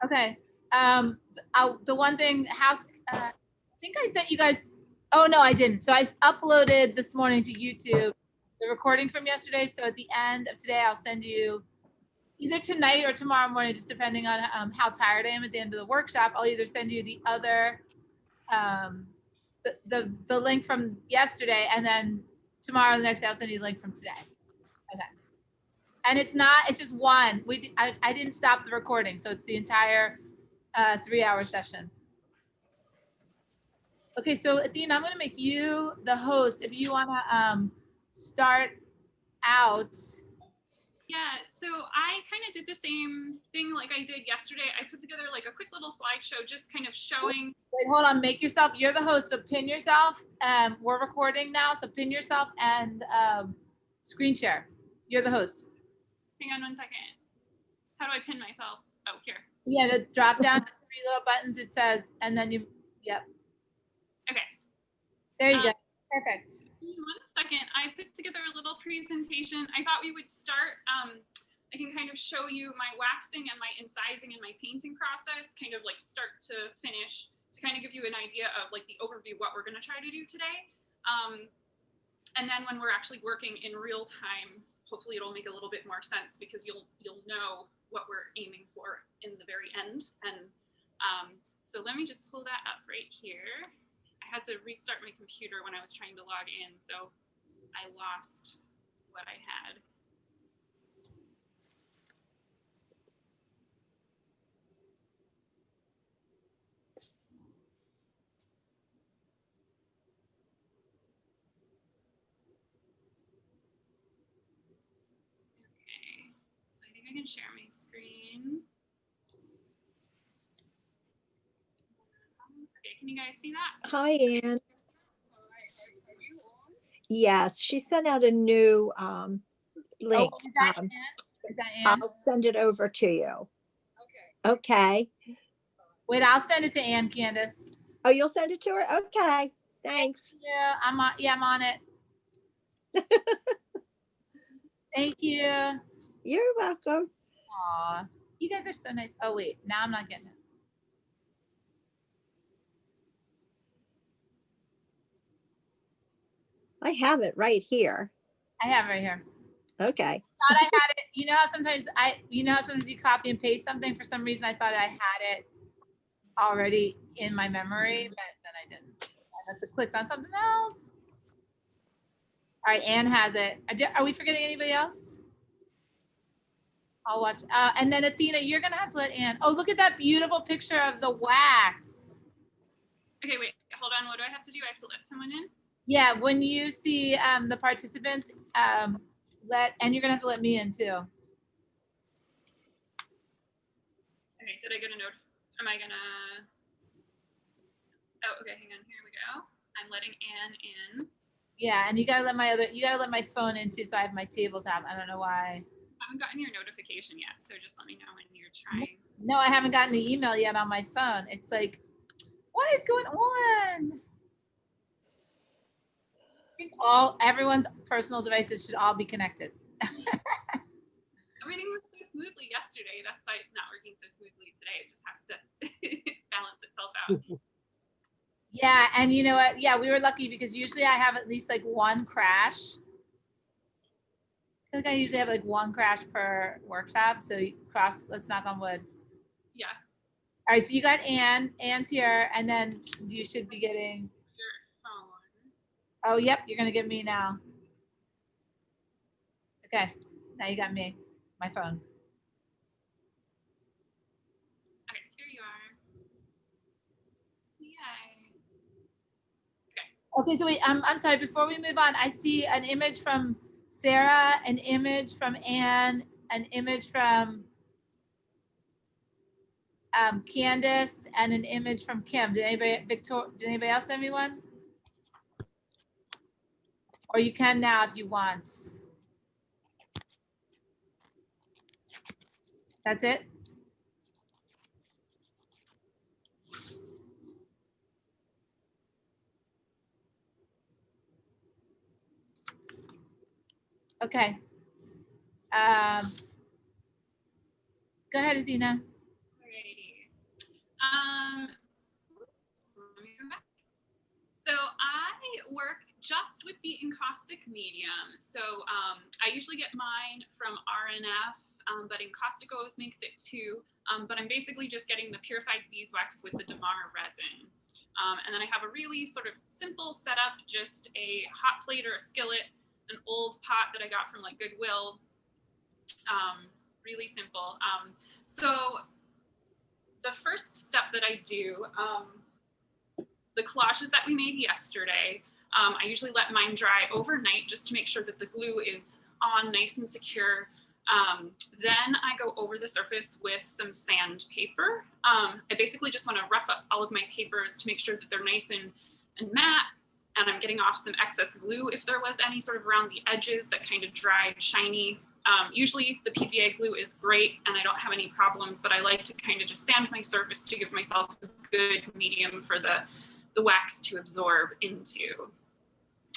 Okay. The one thing, I think I sent you guys. Oh no, I didn't. So I uploaded this morning to YouTube the recording from yesterday. So at the end of today, I'll send you either tonight or tomorrow morning, just depending on how tired I am at the end of the workshop. I'll either send you the other, the link from yesterday, and then tomorrow, the next day, I'll send you the link from today. Okay. And it's just one. I didn't stop the recording, so it's the entire 3-hour session. Okay, so Athena, I'm gonna make you the host if you wanna start out. Yeah, so I kind of did the same thing like I did yesterday. I put together like a quick little slideshow just kind of showing. Wait, hold on, make yourself, you're the host, so pin yourself. We're recording now, so pin yourself and screen share. You're the host. Hang on one second. How do I pin myself? Oh, here. Yeah, the drop down, 3 little buttons, it says, and then you, yep. Okay. There you go, perfect. One second, I put together a little presentation. I thought we would start, I can kind of show you my waxing and my incising and my painting process, kind of like start to finish, to kind of give you an idea of like the overview what we're gonna try to do today. And then when we're actually working in real time, hopefully it'll make a little bit more sense because you'll know what we're aiming for in the very end. And so let me just pull that up right here. I had to restart my computer when I was trying to log in, so I lost what I had. Okay, so I think I can share my screen. Okay, can you guys see that? Hi, Anne. Yes, she sent out a new link. Oh, is that Ann? Is that Ann? I'll send it over to you. Okay. Okay. Wait, I'll send it to Ann, Candace. Oh, you'll send it to her? Okay. Thanks. Yeah, I'm on it. Thank you. You're welcome. Aw, you guys are so nice. Oh wait, now I'm not getting it. I have it right here. I have it right here. Okay. I thought I had it. You know how sometimes you copy and paste something, for some reason I thought I had it already in my memory, but then I didn't. I have to click on something else. All right, Anne has it. Are we forgetting anybody else? I'll watch. And then Athena, you're gonna have to let Anne. Oh, look at that beautiful picture of the wax. Okay, wait, hold on. What do I have to do? I have to let someone in? Yeah, when you see the participants, and you're gonna have to let me in too. Okay, did I get a note? Am I gonna? Oh, okay, hang on. Here we go. I'm letting Anne in. Yeah, and you gotta let my phone in too, so I have my tabletop. I don't know why. I haven't gotten your notification yet, so just let me know when you're trying. No, I haven't gotten the email yet on my phone. It's like, what is going on? I think everyone's personal devices should all be connected. Everything was so smoothly yesterday. That's why it's not working so smoothly today. It just has to balance itself out. Yeah, and you know what? Yeah, we were lucky because usually I have at least like one crash. I feel like I usually have like one crash per workshop. So let's knock on wood. Yeah. All right, so you got Anne. Anne's here, and then you should be getting your phone. Oh, yep, you're gonna get me now. Okay, now you got me, my phone. Okay, here you are. Yay. Okay, so wait, I'm sorry, before we move on, I see an image from Sarah, an image from Anne, an image from Candace, and an image from Kim. Did anybody else send me one? Or you can now if you want. That's it? Okay. ahead, Athena. Alrighty. Oops, let me go back. So I work just with the Encaustic Medium. So I usually get mine from RNF, but Encaustic always makes it too. But I'm basically just getting the purified beeswax with the Damar resin. And then I have a really sort of simple setup, just a hot plate or a skillet, an old pot that I got from like Goodwill. Really simple. So the first step that I do, the collages that we made yesterday, I usually let mine dry overnight just to make sure that the glue is on nice and secure. Then I go over the surface with some sandpaper. I basically just want to rough up all of my papers to make sure that they're nice and matte, and I'm getting off some excess glue if there was any sort of around the edges that kind of dried shiny. Usually the PVA glue is great and I don't have any problems, but I like to kind of just sand my surface to give myself a good medium for the wax to absorb into.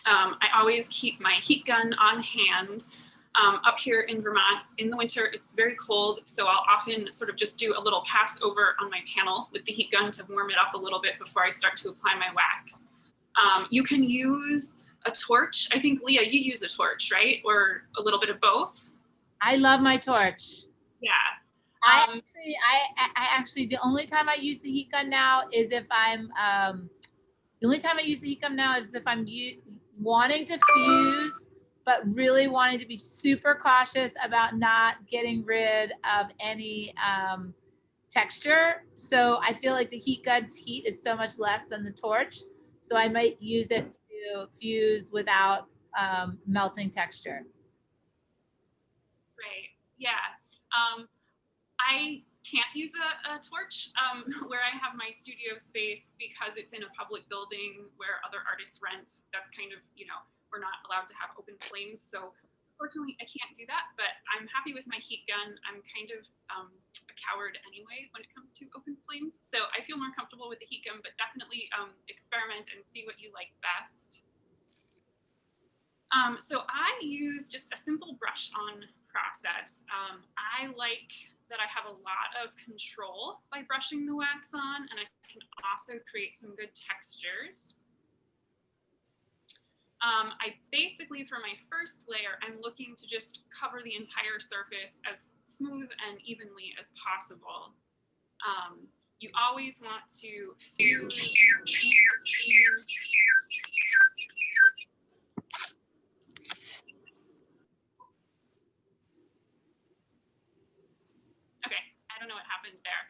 I always keep my heat gun on hand. Up here in Vermont, in the winter, it's very cold, so I'll often sort of just do a little pass over on my panel with the heat gun to warm it up a little bit before I start to apply my wax. You can use a torch. I think, Leah, you use a torch, right? Or a little bit of both? I love my torch. Yeah. I actually, the only time I use the heat gun now is if I'm, wanting to fuse, but really wanting to be super cautious about not getting rid of any texture. So I feel like the heat gun's heat is so much less than the torch. So I might use it to fuse without melting texture. Right. Yeah. I can't use a torch where I have my studio space because it's in a public building where other artists rent. That's kind of, you know, we're not allowed to have open flames. So unfortunately, I can't do that, but I'm happy with my heat gun. I'm kind of a coward anyway when it comes to open flames. So I feel more comfortable with the heat gun, but definitely experiment and see what you like best. So I use just a simple brush on process. I like that I have a lot of control by brushing the wax on, and I can also create some good textures. I basically, for my first layer, I'm looking to just cover the entire surface as smooth and evenly as possible. You always want to fuse. Okay, I don't know what happened there.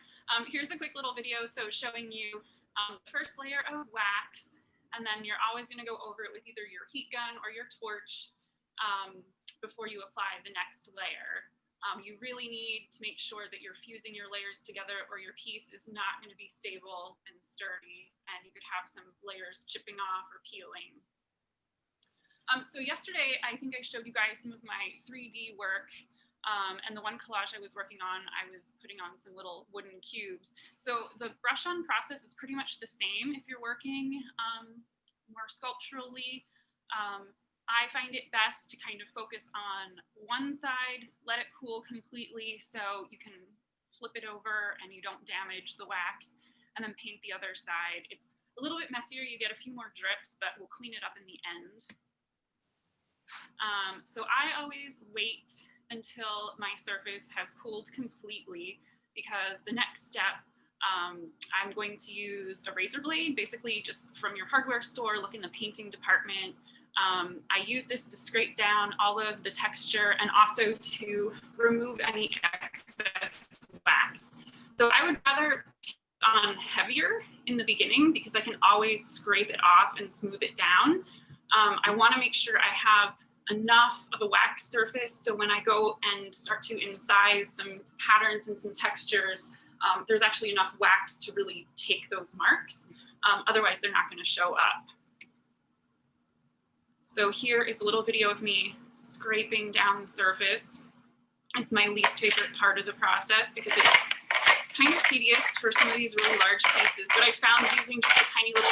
Here's a quick little video showing you the first layer of wax, and then you're always going to go over it with either your heat gun or your torch before you apply the next layer. You really need to make sure that you're fusing your layers together or your piece is not going to be stable and sturdy, and you could have some layers chipping off or peeling. So yesterday, I think I showed you guys some of my 3D work. And the one collage I was working on, I was putting on some little wooden cubes. So the brush on process is pretty much the same if you're working more sculpturally. I find it best to kind of focus on one side, let it cool completely so you can flip it over and you don't damage the wax, and then paint the other side. It's a little bit messier, you get a few more drips, but we'll clean it up in the end. So I always wait until my surface has cooled completely, because the next step, I'm going to use a razor blade, basically just from your hardware store, look in the painting department. I use this to scrape down all of the texture and also to remove any excess wax. So I would rather paint on heavier in the beginning because I can always scrape it off and smooth it down. I want to make sure I have enough of a wax surface so when I go and start to incise some patterns and some textures, there's actually enough wax to really take those marks. Otherwise, they're not going to show up. So here is a little video of me scraping down the surface. It's my least favorite part of the process because it's kind of tedious for some of these really large pieces, but I found using just a tiny little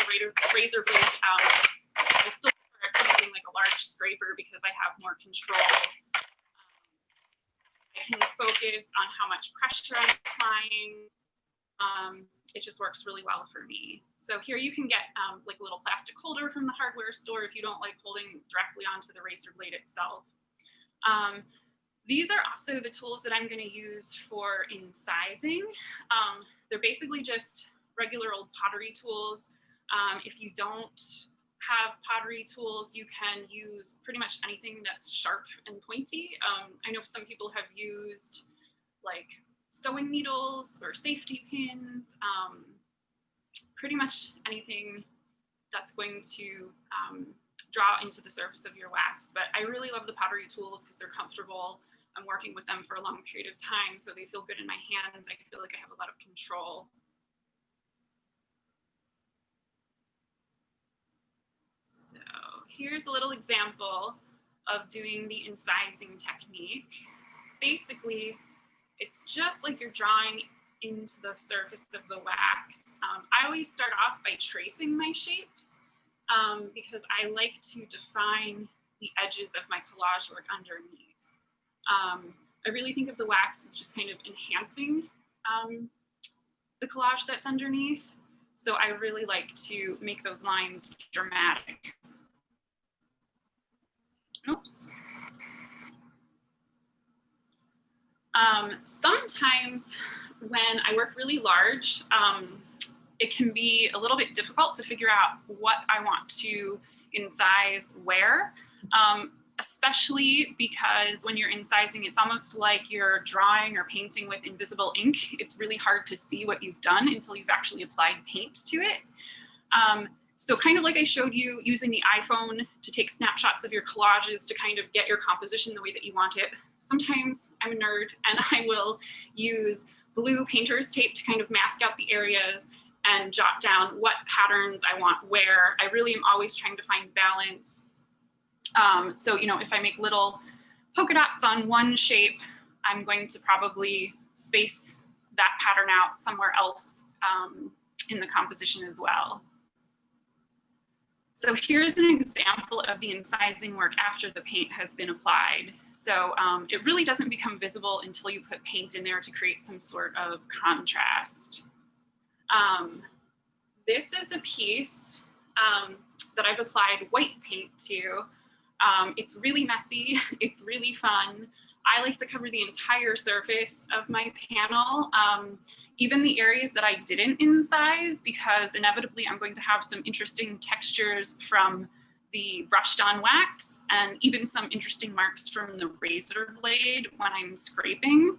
razor blade, I still prefer it to using like a large scraper because I have more control. I can focus on how much pressure I'm applying. It just works really well for me. So here you can get like a little plastic holder from the hardware store if you don't like holding directly onto the razor blade itself. These are also the tools that I'm going to use for incising. They're basically just regular old pottery tools. If you don't have pottery tools, you can use pretty much anything that's sharp and pointy. I know some people have used like sewing needles or safety pins, pretty much anything that's going to draw into the surface of your wax. But I really love the pottery tools because they're comfortable. I'm working with them for a long period of time, so they feel good in my hands. I feel like I have a lot of control. So here's a little example of doing the incising technique. Basically, it's just like you're drawing into the surface of the wax. I always start off by tracing my shapes because I like to define the edges of my collage work underneath. I really think of the wax as just kind of enhancing the collage that's underneath. So I really like to make those lines dramatic. Oops. Sometimes when I work really large, it can be a little bit difficult to figure out what I want to incise where, especially because when you're incising, it's almost like you're drawing or painting with invisible ink. It's really hard to see what you've done until you've actually applied paint to it. So kind of like I showed you using the iPhone to take snapshots of your collages to kind of get your composition the way that you want it. Sometimes I'm a nerd and I will use blue painter's tape to kind of mask out the areas and jot down what patterns I want where. I really am always trying to find balance. So, you know, if I make little polka dots on one shape, I'm going to probably space that pattern out somewhere else in the composition as well. So here's an example of the incising work after the paint has been applied. So it really doesn't become visible until you put paint in there to create some sort of contrast. This is a piece that I've applied white paint to. It's really messy, it's really fun. I like to cover the entire surface of my panel, even the areas that I didn't incise, because inevitably I'm going to have some interesting textures from the brushed on wax and even some interesting marks from the razor blade when I'm scraping.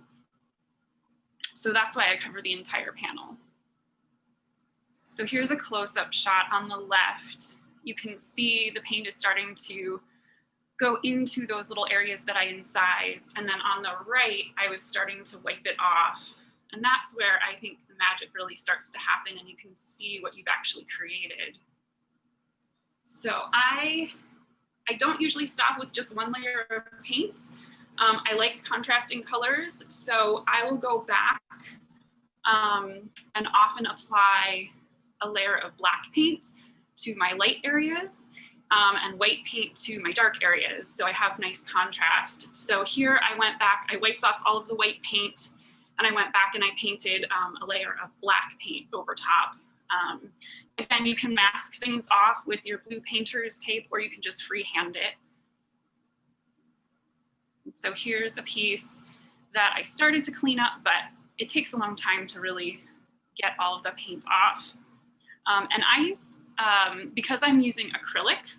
So that's why I cover the entire panel. So here's a close-up shot on the left. You can see the paint is starting to go into those little areas that I incised. And then on the right, I was starting to wipe it off. And that's where I think the magic really starts to happen and you can see what you've actually created. So I don't usually stop with just one layer of paint. I like contrasting colors. So I will go back and often apply a layer of black paint to my light areas. And white paint to my dark areas, so I have nice contrast. So here I went back, I wiped off all of the white paint, and I went back and I painted a layer of black paint over top. Again, you can mask things off with your blue painter's tape, or you can just freehand it. So here's a piece that I started to clean up, but it takes a long time to really get all of the paint off. And I use, because I'm using acrylic,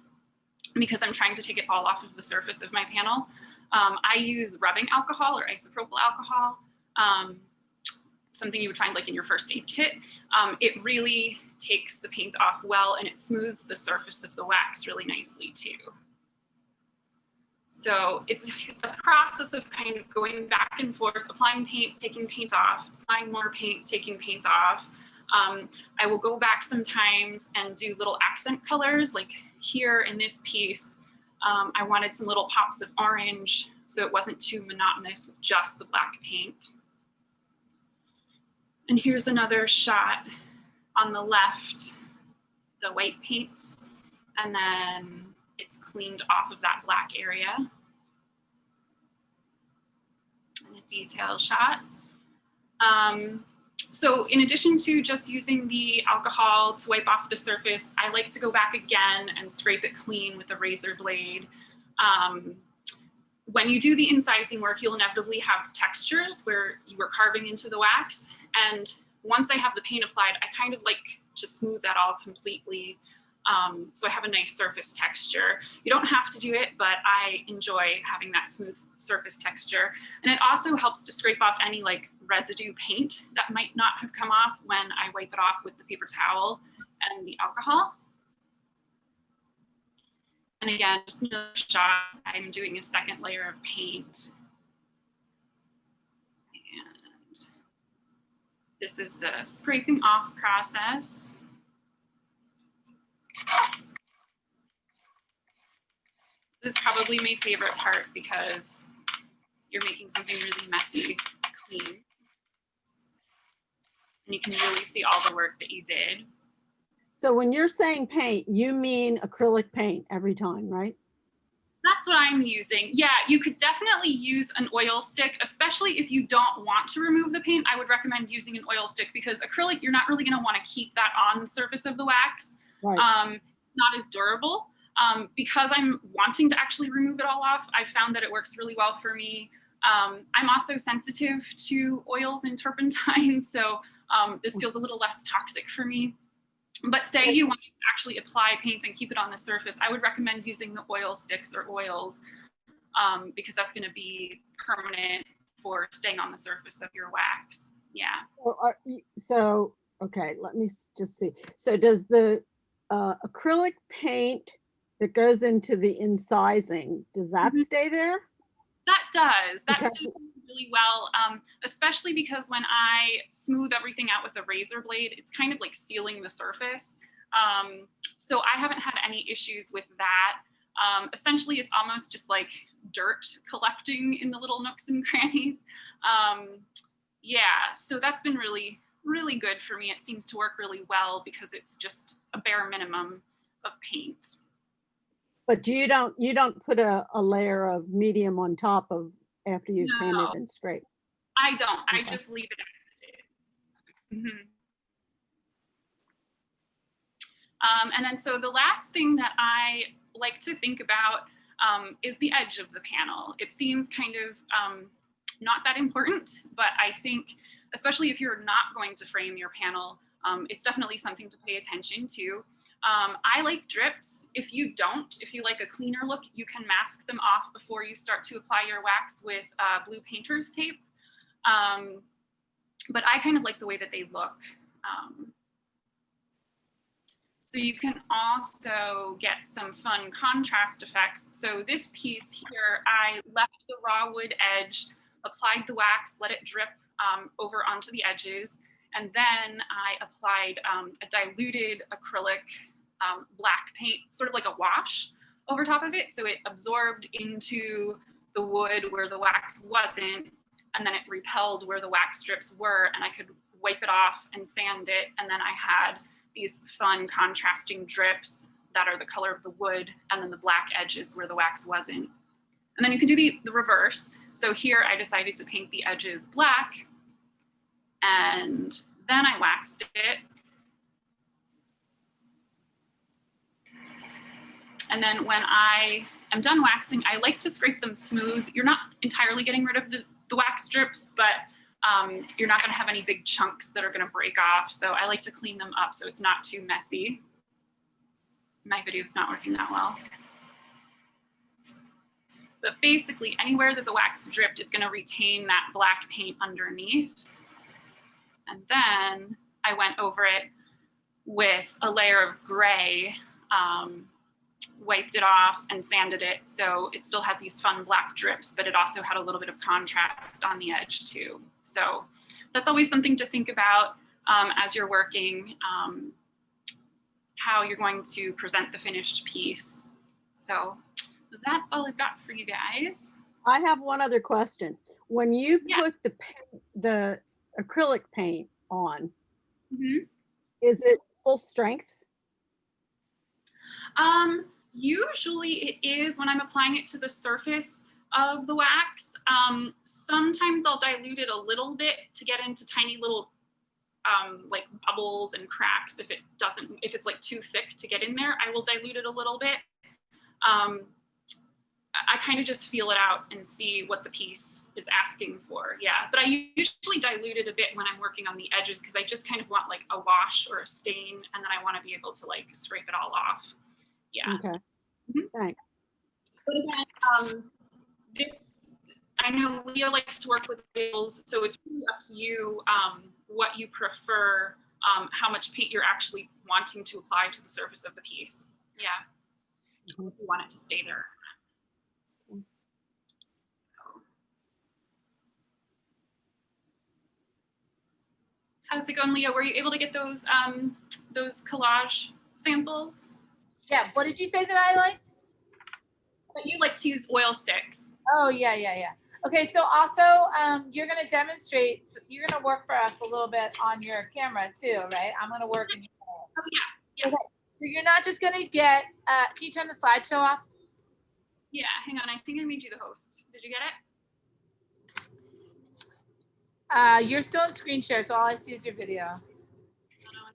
because I'm trying to take it all off of the surface of my panel, I use rubbing alcohol or isopropyl alcohol, something you would find like in your first aid kit. It really takes the paint off well and it smooths the surface of the wax really nicely too. So it's a process of kind of going back and forth, applying paint, taking paint off, applying more paint, taking paint off. I will go back sometimes and do little accent colors, like here in this piece, I wanted some little pops of orange so it wasn't too monotonous with just the black paint. And here's another shot on the left, the white paint, and then it's cleaned off of that black area. And detail shot. So in addition to just using the alcohol to wipe off the surface, I like to go back again and scrape it clean with a razor blade. When you do the incising work, you'll inevitably have textures where you are carving into the wax. And once I have the paint applied, I kind of like to smooth that all completely. So I have a nice surface texture. You don't have to do it, but I enjoy having that smooth surface texture. And it also helps to scrape off any like residue paint that might not have come off when I wipe it off with the paper towel and the alcohol. And again, just another shot, I'm doing a second layer of paint. And this is the scraping off process. This is probably my favorite part because you're making something really messy clean. And you can really see all the work that you did. So when you're saying paint, you mean acrylic paint every time, right? That's what I'm using. Yeah, you could definitely use an oil stick, especially if you don't want to remove the paint. I would recommend using an oil stick because acrylic, you're not really going to want to keep that on the surface of the wax. Right. Not as durable. Because I'm wanting to actually remove it all off, I found that it works really well for me. I'm also sensitive to oils and turpentine, so this feels a little less toxic for me. But say you want to actually apply paint and keep it on the surface, I would recommend using the oil sticks or oils because that's going to be permanent for staying on the surface of your wax. Yeah. So okay, let me just see. So does the acrylic paint that goes into the incising, does that stay there? That does. That Okay. stays really well, especially because when I smooth everything out with a razor blade, it's kind of like sealing the surface. So I haven't had any issues with that. Essentially, it's almost just like dirt collecting in the little nooks and crannies. Yeah, so that's been really, really good for me. It seems to work really well because it's just a bare minimum of paint. But you don't put a layer of medium on top of after you've painted and scraped? I don't. Okay. I just leave it as it is. Mm-hmm. And then so the last thing that I like to think about is the edge of the panel. It seems kind of not that important, but I think, especially if you're not going to frame your panel, it's definitely something to pay attention to. I like drips. If you like a cleaner look, you can mask them off before you start to apply your wax with blue painter's tape. But I kind of like the way that they look. So you can also get some fun contrast effects. So this piece here, I left the raw wood edge, applied the wax, let it drip over onto the edges. And then I applied a diluted acrylic black paint, sort of like a wash over top of it. So it absorbed into the wood where the wax wasn't, and then it repelled where the wax strips were, and I could wipe it off and sand it. And then I had these fun contrasting drips that are the color of the wood, and then the black edges where the wax wasn't. And then you can do the reverse. So here I decided to paint the edges black, and then I waxed it. And then when I am done waxing, I like to scrape them smooth. You're not entirely getting rid of the wax strips, but you're not gonna have any big chunks that are gonna break off. So I like to clean them up so it's not too messy. My video's not working that well. But basically anywhere that the wax dripped, it's gonna retain that black paint underneath. And then I went over it with a layer of gray, wiped it off and sanded it. So it still had these fun black drips, but it also had a little bit of contrast on the edge too. So that's always something to think about as you're working, how you're going to present the finished piece. So that's all I've got for you guys. I have one other question. When you put the acrylic paint on, is it full strength? Usually it is when I'm applying it to the surface. of the wax. Sometimes I'll dilute it a little bit to get into tiny little like bubbles and cracks. If it's like too thick to get in there, I will dilute it a little bit. I kind of just feel it out and see what the piece is asking for. Yeah, but I usually dilute it a bit when I'm working on the edges because I just kind of want like a wash or a stain, and then I want to be able to like scrape it all off. Yeah. Okay, Mhm. thanks. But again, this, I know Leah likes to work with oils, so it's really up to you what you prefer, how much paint you're actually wanting to apply to the surface of the piece. Yeah, if you want it to stay there. How's it going, Leah? Were you able to get those collage samples? Yeah, what did you say that I liked? That you like to use oil sticks. Oh, yeah. Okay, so also, you're gonna demonstrate, you're gonna work for us a little bit on your camera too, right? I'm gonna work in your camera. Oh yeah. Okay, so you're not just gonna get, can you turn the slideshow off? Yeah, hang on, I think I made you the host. Did you get it? You're still in screen share, so all I see is your video. Hold on one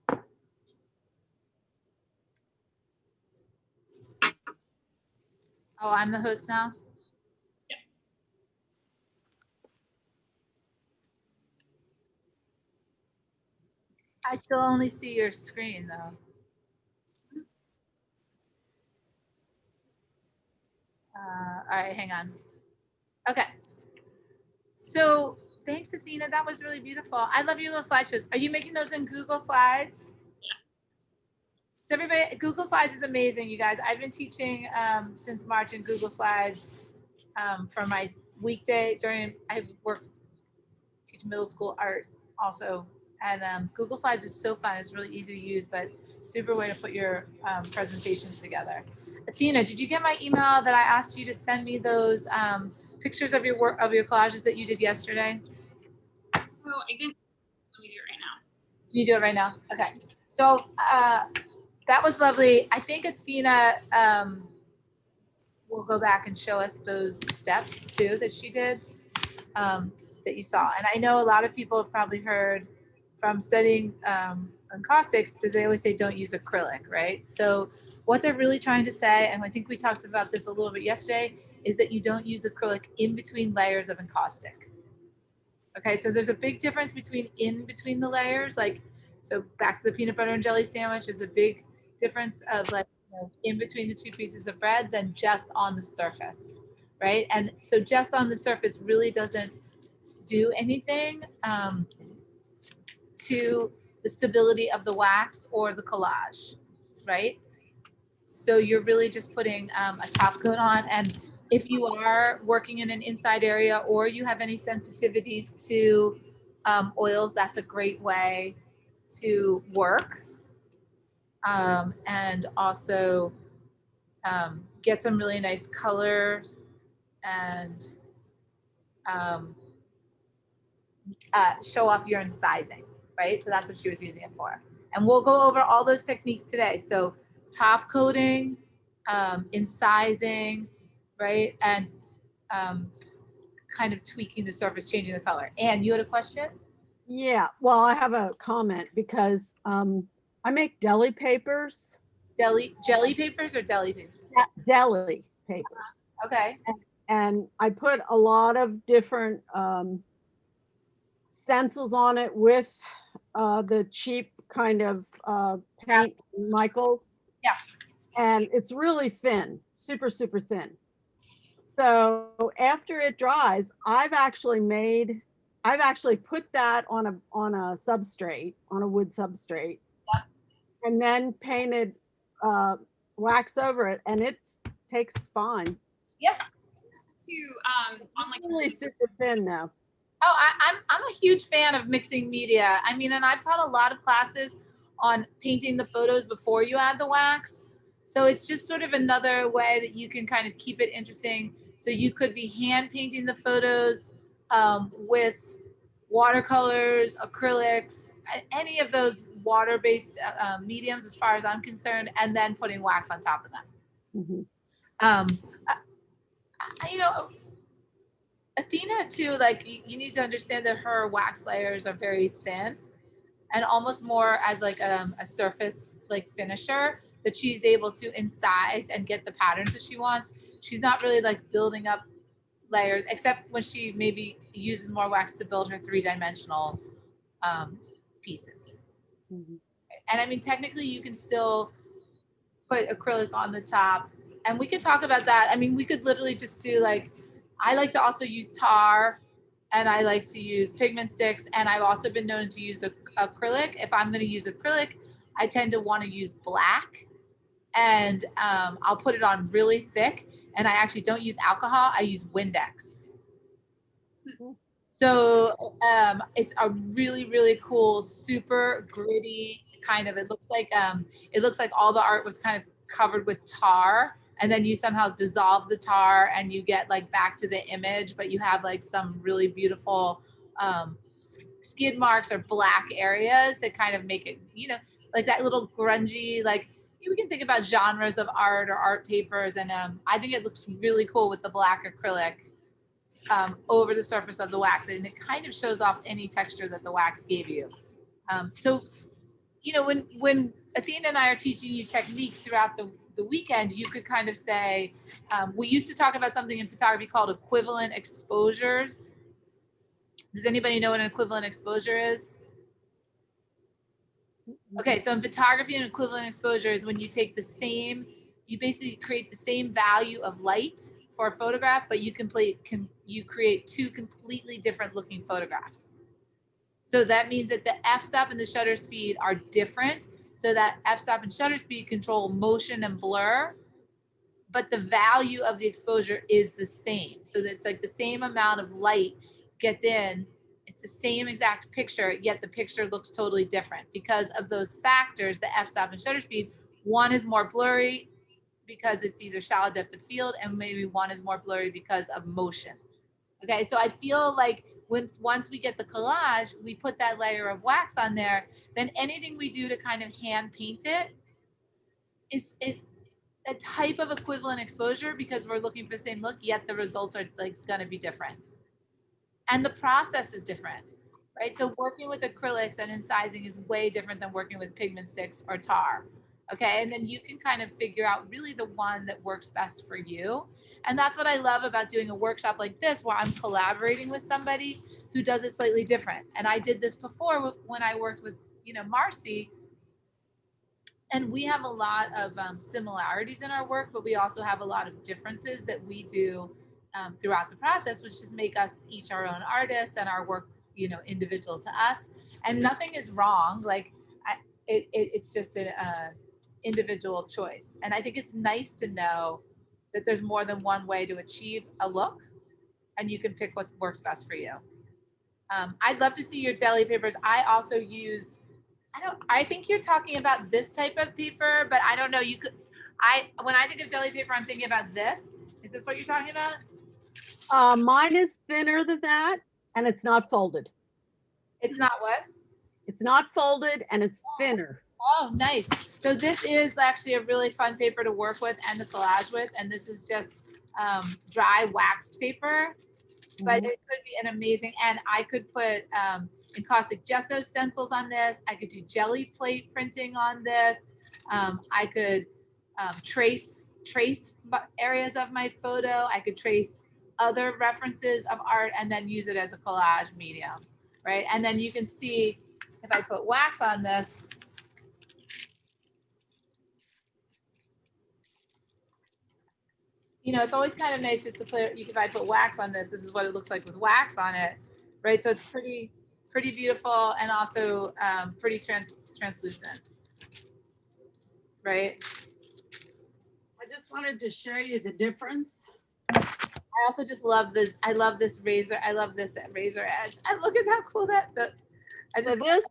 second. Oh, I'm the host now? Yeah. I still only see your screen though. All right, hang on. Okay. So thanks, Athena. That was really beautiful. I love your little slideshows. Are you making those in Google Slides? Yeah. So everybody, Google Slides is amazing, you guys. I've been teaching since March in Google Slides for my weekday I teach middle school art also. And Google Slides is so fun. It's really easy to use, but super way to put your presentations together. Athena, did you get my email that I asked you to send me those pictures of your work, of your collages that you did yesterday? Oh, I didn't. Let me do it right now. Can you do it right now? Okay. So that was lovely. I think Athena will go back and show us those steps too that she did that you saw. And I know a lot of people have probably heard from studying encaustics that they always say don't use acrylic, right? So what they're really trying to say, and I think we talked about this a little bit yesterday, is that you don't use acrylic in between layers of encaustic. Okay, so there's a big difference between in between the layers, like, so back to the peanut butter and jelly sandwich, there's a big difference of like, you know, in between the two pieces of bread than just on the surface, right? And so just on the surface really doesn't do anything to the stability of the wax or the collage, right? So you're really just putting a top coat on. And if you are working in an inside area or you have any sensitivities to oils, that's a great way to work. And also get some really nice colors and show off your incising, right? So that's what she was using it for. And we'll go over all those techniques today. So top coating, incising, right? And kind of tweaking the surface, changing the color. And you had a question? Yeah, well, I have a comment because I make deli papers. Jelly papers or deli papers? Deli papers. Okay. And I put a lot of different stencils on it with the cheap kind of paint, Michaels. Yeah. And it's really thin, super, super thin. So after it dries, I've actually put that on a substrate, on a wood substrate, Yeah. and then painted wax over it, and it takes fine. Yeah. On like Really super thin though. Oh, I'm a huge fan of mixing media. I mean, and I've taught a lot of classes on painting the photos before you add the wax. So it's just sort of another way that you can kind of keep it interesting. So you could be hand painting the photos with watercolors, acrylics, any of those water-based mediums as far as I'm concerned, and then putting wax on top of them. Mhm. you know, Athena too, like you need to understand that her wax layers are very thin and almost more as like a surface like finisher, that she's able to incise and get the patterns that she wants. She's not really like building up layers, except when she maybe uses more wax to build her three-dimensional pieces. Mhm. And I mean, technically you can still put acrylic on the top, and we could talk about that. I mean, we could literally just do like, I like to also use tar, and I like to use pigment sticks, and I've also been known to use acrylic. If I'm going to use acrylic, I tend to want to use black, and I'll put it on really thick, and I actually don't use alcohol, I use Windex. So it's a really, really cool, super gritty kind of, it looks like all the art was kind of covered with tar, and then you somehow dissolve the tar and you get like back to the image, but you have like some really beautiful skid marks or black areas that kind of make it, you know, like that little grungy, like we can think about genres of art or art papers. And I think it looks really cool with the black acrylic over the surface of the wax, and it kind of shows off any texture that the wax gave you. So, you know, when Athena and I are teaching you techniques throughout the weekend, you could kind of say, we used to talk about something in photography called equivalent exposures. Does anybody know what an equivalent exposure is? Okay, so in photography, an equivalent exposure is when you take the same, you basically create the same value of light for a photograph, but you you create two completely different looking photographs. So that means that the f-stop and the shutter speed are different. So that f-stop and shutter speed control motion and blur, but the value of the exposure is the same. So it's like the same amount of light gets in, it's the same exact picture, yet the picture looks totally different because of those factors, the f-stop and shutter speed. One is more blurry because it's either shallow depth of field, and maybe one is more blurry because of motion. Okay, so I feel like once we get the collage, we put that layer of wax on there, then anything we do to kind of hand paint it is a type of equivalent exposure because we're looking for the same look, yet the results are like going to be different. And the process is different, right? So working with acrylics and incising is way different than working with pigment sticks or tar. Okay, and then you can kind of figure out really the one that works best for you. And that's what I love about doing a workshop like this, where I'm collaborating with somebody who does it slightly different. And I did this before when I worked with, you know, Marcy, and we have a lot of similarities in our work, but we also have a lot of differences that we do throughout the process, which just make us each our own artists and our work, you know, individual to us. And nothing is wrong. Like it's just an individual choice. And I think it's nice to know that there's more than one way to achieve a look, and you can pick what works best for you. I'd love to see your deli papers. I also use, I think you're talking about this type of paper, but I don't know. When I think of deli paper, I'm thinking about this. Is this what you're talking about? Mine is thinner than that, and it's not folded. It's not what? It's not folded, and it's thinner. Oh, nice. So this is actually a really fun paper to work with and to collage with. And this is just dry waxed paper, but it could be an amazing, and I could put Encaustic Gesso stencils on this. I could do jelly plate printing on this. I could trace areas of my photo. I could trace other references of art and then use it as a collage medium, right? And then you can see if I put wax on this, you know, it's always kind of nice just to play, if I put wax on this, this is what it looks like with wax on it, right? So it's pretty beautiful, and also pretty translucent, right? I just wanted to show you the difference. I also just love this. I love this razor. I love this razor edge. And look at how cool that. I So just.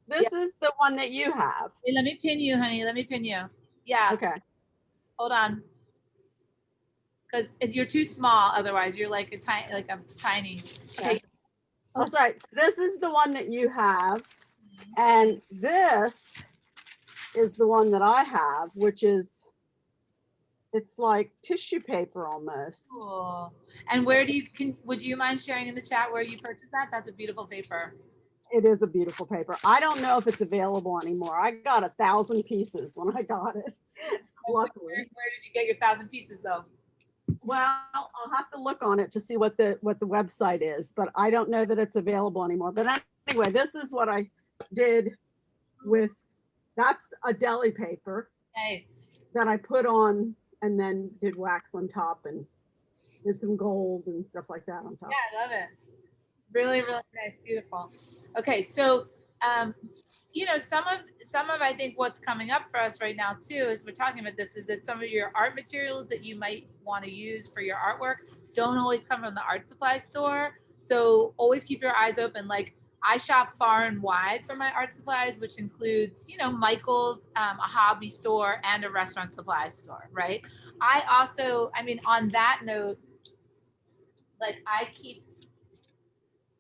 this is the one that you have. Hey, let me pin you, honey. Let me pin you. Yeah. Okay. Hold on. Because you're too small. Otherwise, you're like a tiny. Okay. Oh, sorry. So this is the one that you have, and this is the one that I have, which is It's like tissue paper almost. Cool. And where do you, would you mind sharing in the chat where you purchased that? That's a beautiful paper. It is a beautiful paper. I don't know if it's available anymore. I got 1,000 pieces when I got it. Luckily. Where did you get your 1,000 pieces though? Well, I'll have to look on it to see what the website is, but I don't know that it's available anymore. But anyway, this is what I did with, that's a deli paper Nice. that I put on and then did wax on top and did some gold and stuff like that on top. Yeah, I love it. Really, really nice, beautiful. Okay, so you know, some of I think what's coming up for us right now too, as we're talking about this, is that some of your art materials that you might want to use for your artwork don't always come from the art supply store. So always keep your eyes open. Like I shop far and wide for my art supplies, which includes, you know, Michael's, a hobby store, and a restaurant supply store, right? I also, I mean, on that note, like I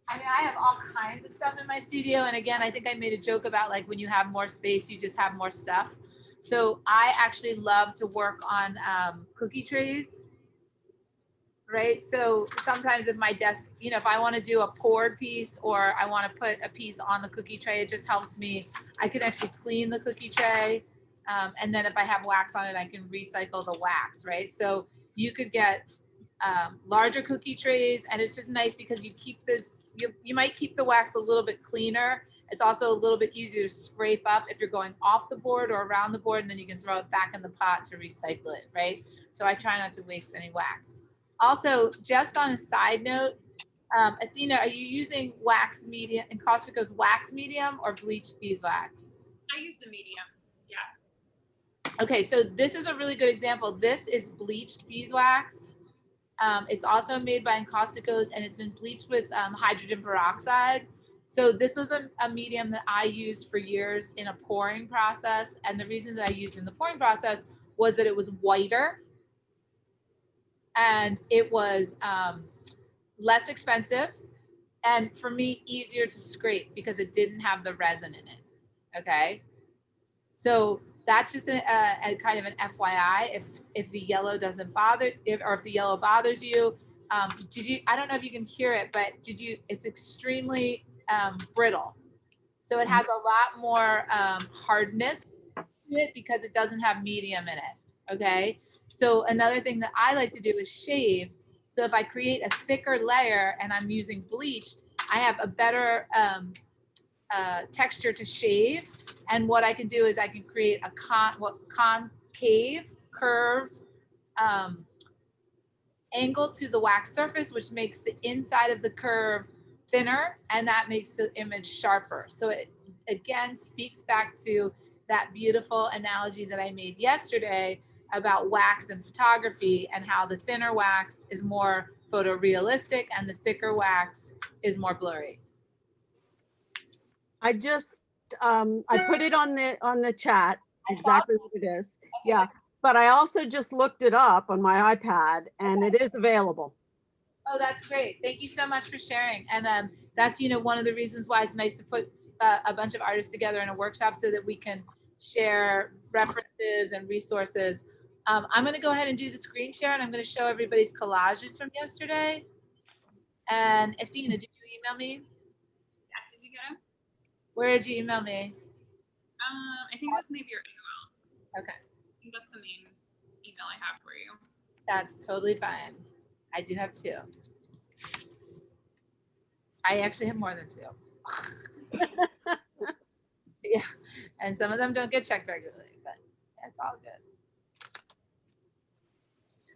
have all kinds of stuff in my studio. And again, I think I made a joke about like when you have more space, you just have more stuff. So I actually love to work on cookie trays, right? So sometimes if my desk, you know, if I want to do a poured piece or I want to put a piece on the cookie tray, it just helps me. I can actually clean the cookie tray. And then if I have wax on it, I can recycle the wax, right? So you could get larger cookie trays, and it's just nice because you keep the, you might keep the wax a little bit cleaner. It's also a little bit easier to scrape up if you're going off the board or around the board, and then you can throw it back in the pot to recycle it, right? So I try not to waste any wax. Also, just on a side note, Athena, are you using wax medium, Encaustico's wax medium or bleached beeswax? I use the medium. Yeah. Okay, so this is a really good example. This is bleached beeswax. It's also made by Encaustico's, and it's been bleached with hydrogen peroxide. So this was a medium that I used for years in a pouring process. And the reason that I used it in the pouring process was that it was whiter and it was less expensive, and for me, easier to scrape because it didn't have the resin in it. Okay. So that's just a kind of an FYI. If the yellow doesn't bother, or if the yellow bothers you, did you? I don't know if you can hear it, but did you? It's extremely brittle, so it has a lot more hardness to it because it doesn't have medium in it. Okay. So another thing that I like to do is shave. So if I create a thicker layer and I'm using bleached, I have a better texture to shave. And what I can do is I can create a concave, curved angle to the wax surface, which makes the inside of the curve thinner, and that makes the image sharper. So it again speaks back to that beautiful analogy that I made yesterday about wax and photography, and how the thinner wax is more photorealistic and the thicker wax is more blurry. I just I put it on the chat exactly what it is. Okay. Yeah, but I also just looked it up on my iPad, and it is available. Oh, that's great. Thank you so much for sharing. And that's, you know, one of the reasons why it's nice to put a bunch of artists together in a workshop so that we can share references and resources. I'm going to go ahead and do the screen share, and I'm going to show everybody's collages from yesterday. And Athena, did you email me? Yeah. Did you get them? Where did you email me? I think that's maybe your AOL. Okay. I think that's the main email I have for you. That's totally fine. I do have 2. I actually have more than 2. Yeah, and some of them don't get checked regularly, but it's all good.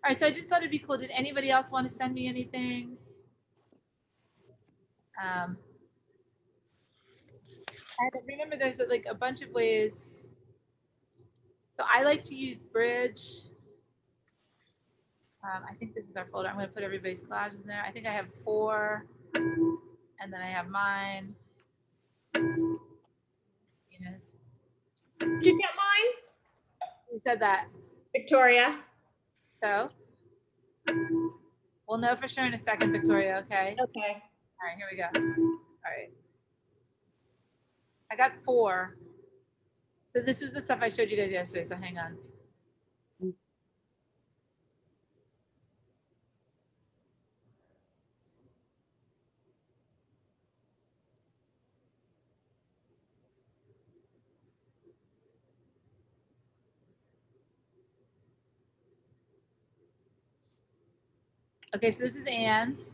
All right, so I just thought it'd be cool. Did anybody else want to send me anything? And remember, there's like a bunch of ways. So I like to use Bridge. I think this is our folder. I'm going to put everybody's collages in there. I think I have 4, and then I have mine. Enos. Did you get mine? Who said that? Victoria. So we'll know for sure in a second, Victoria. Okay. Okay. All right, here we go. All right. I got 4. So this is the stuff I showed you guys yesterday. So hang on. Okay, so this is Anne's.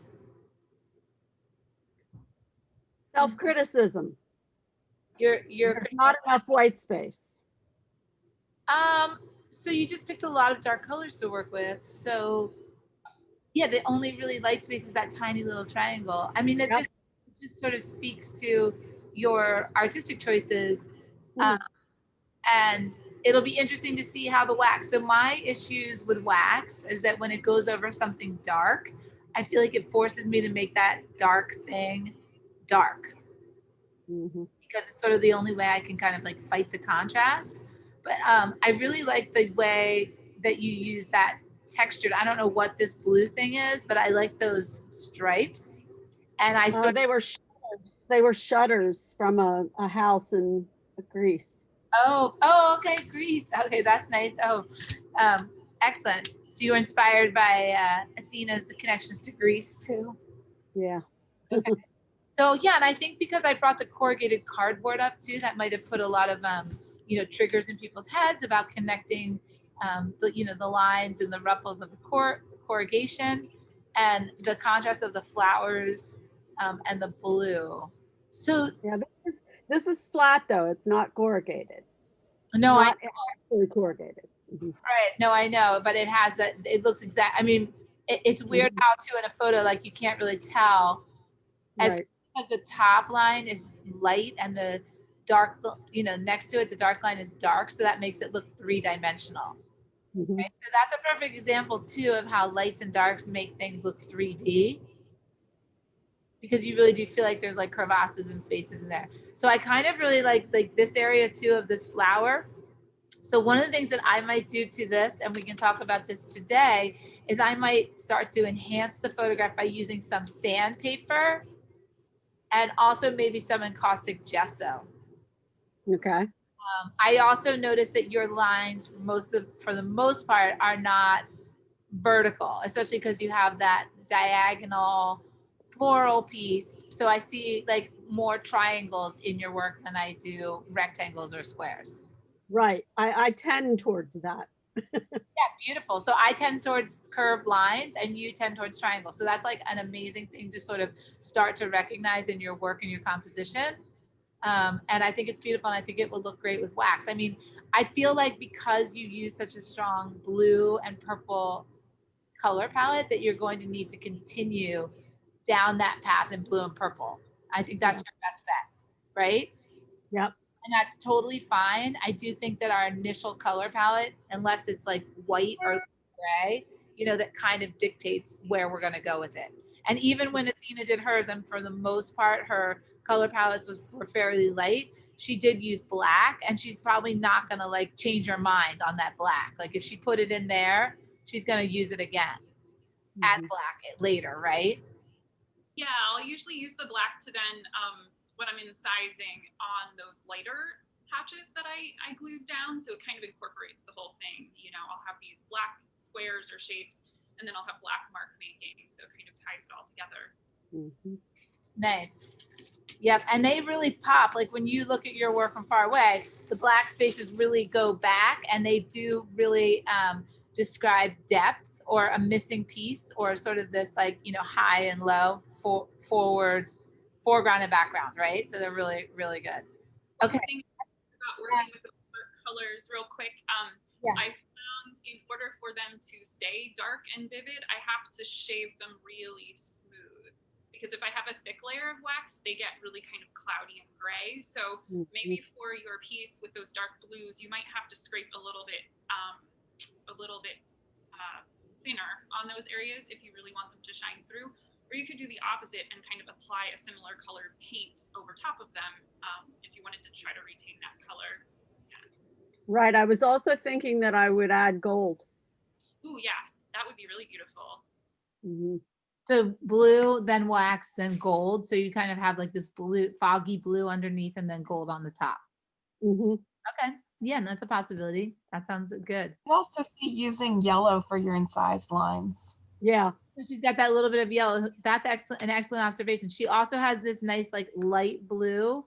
Self-criticism. You're There's not enough white space. so you just picked a lot of dark colors to work with. So yeah, the only really light space is that tiny little triangle. I mean, Yep. it just sort of speaks to your artistic choices. Um, and it'll be interesting to see how the wax. So my issues with wax is that when it goes over something dark, I feel like it forces me to make that dark thing dark Mhm. because it's sort of the only way I can kind of like fight the contrast. But I really like the way that you use that textured. I don't know what this blue thing is, but I like those stripes. And I sort of, They were shutters. They were shutters from a house in Greece. okay, Greece. Okay, that's nice. Excellent. So you were inspired by Athena's connections to Greece too. Yeah. Okay. So yeah, and I think because I brought the corrugated cardboard up too, that might have put a lot of triggers in people's heads about connecting the lines and the ruffles of the corrugation and the contrast of the flowers and the blue. So Yeah. This is flat though. It's not corrugated. no, Not actually corrugated. Mhm. right, no, I know, but it has that. It looks exact. I mean, it's weird Mhm. how too in a photo like you can't really tell as Right. because the top line is light and the dark, next to it, the dark line is dark. So that makes it look three-dimensional. Mhm. Right? So that's a perfect example too of how lights and darks make things look 3D because you really do feel like there's like crevasses and spaces in there. So I kind of really like this area too of this flower. So one of the things that I might do to this, and we can talk about this today, is I might start to enhance the photograph by using some sandpaper and also maybe some encaustic gesso. Okay. I also noticed that your lines, for the most part, are not vertical, especially because you have that diagonal floral piece. So I see like more triangles in your work than I do rectangles or squares. Right. I tend towards that. Yeah, beautiful. So I tend towards curved lines and you tend towards triangles. So that's like an amazing thing to sort of start to recognize in your work and your composition. And I think it's beautiful and I think it will look great with wax. I mean, I feel like because you use such a strong blue and purple color palette that you're going to need to continue down that path in blue and purple. I think that's your best bet, right? Yep. And that's totally fine. I do think that our initial color palette, unless it's like white or gray, that kind of dictates where we're going to go with it. And even when Athena did hers, and for the most part, her color palettes were fairly light, she did use black, and she's probably not going to like change her mind on that black. Like if she put it in there, she's going to use it again as Mhm. black later, right? Yeah, I'll usually use the black to then, when I'm incising on those lighter patches that I glued down. So it kind of incorporates the whole thing. I'll have these black squares or shapes, and then I'll have black mark making. So it kind of ties it all together. Mhm. Nice. Yep. And they really pop. Like when you look at your work from far away, the black spaces really go back and they do really describe depth or a missing piece or sort of this like, high and low, forward, foreground and background, right? So they're really, really good. Okay. One thing about working with the colors real quick, Yeah. I found in order for them to stay dark and vivid, I have to shave them really smooth. Because if I have a thick layer of wax, they get really kind of cloudy and gray. So maybe for your piece with those dark blues, you might have to scrape a little bit thinner on those areas if you really want them to shine through. Or you could do the opposite and kind of apply a similar colored paint over top of them if you wanted to try to retain that color. Right. I was also thinking that I would add gold. Ooh, yeah, that would be really beautiful. Mhm. So blue, then wax, then gold. So you kind of have like this blue, foggy blue underneath and then gold on the top. Mhm. Okay. Yeah, and that's a possibility. That sounds good. I also see using yellow for your incised lines. Yeah. So she's got that little bit of yellow. That's excellent, an excellent observation. She also has this nice like light blue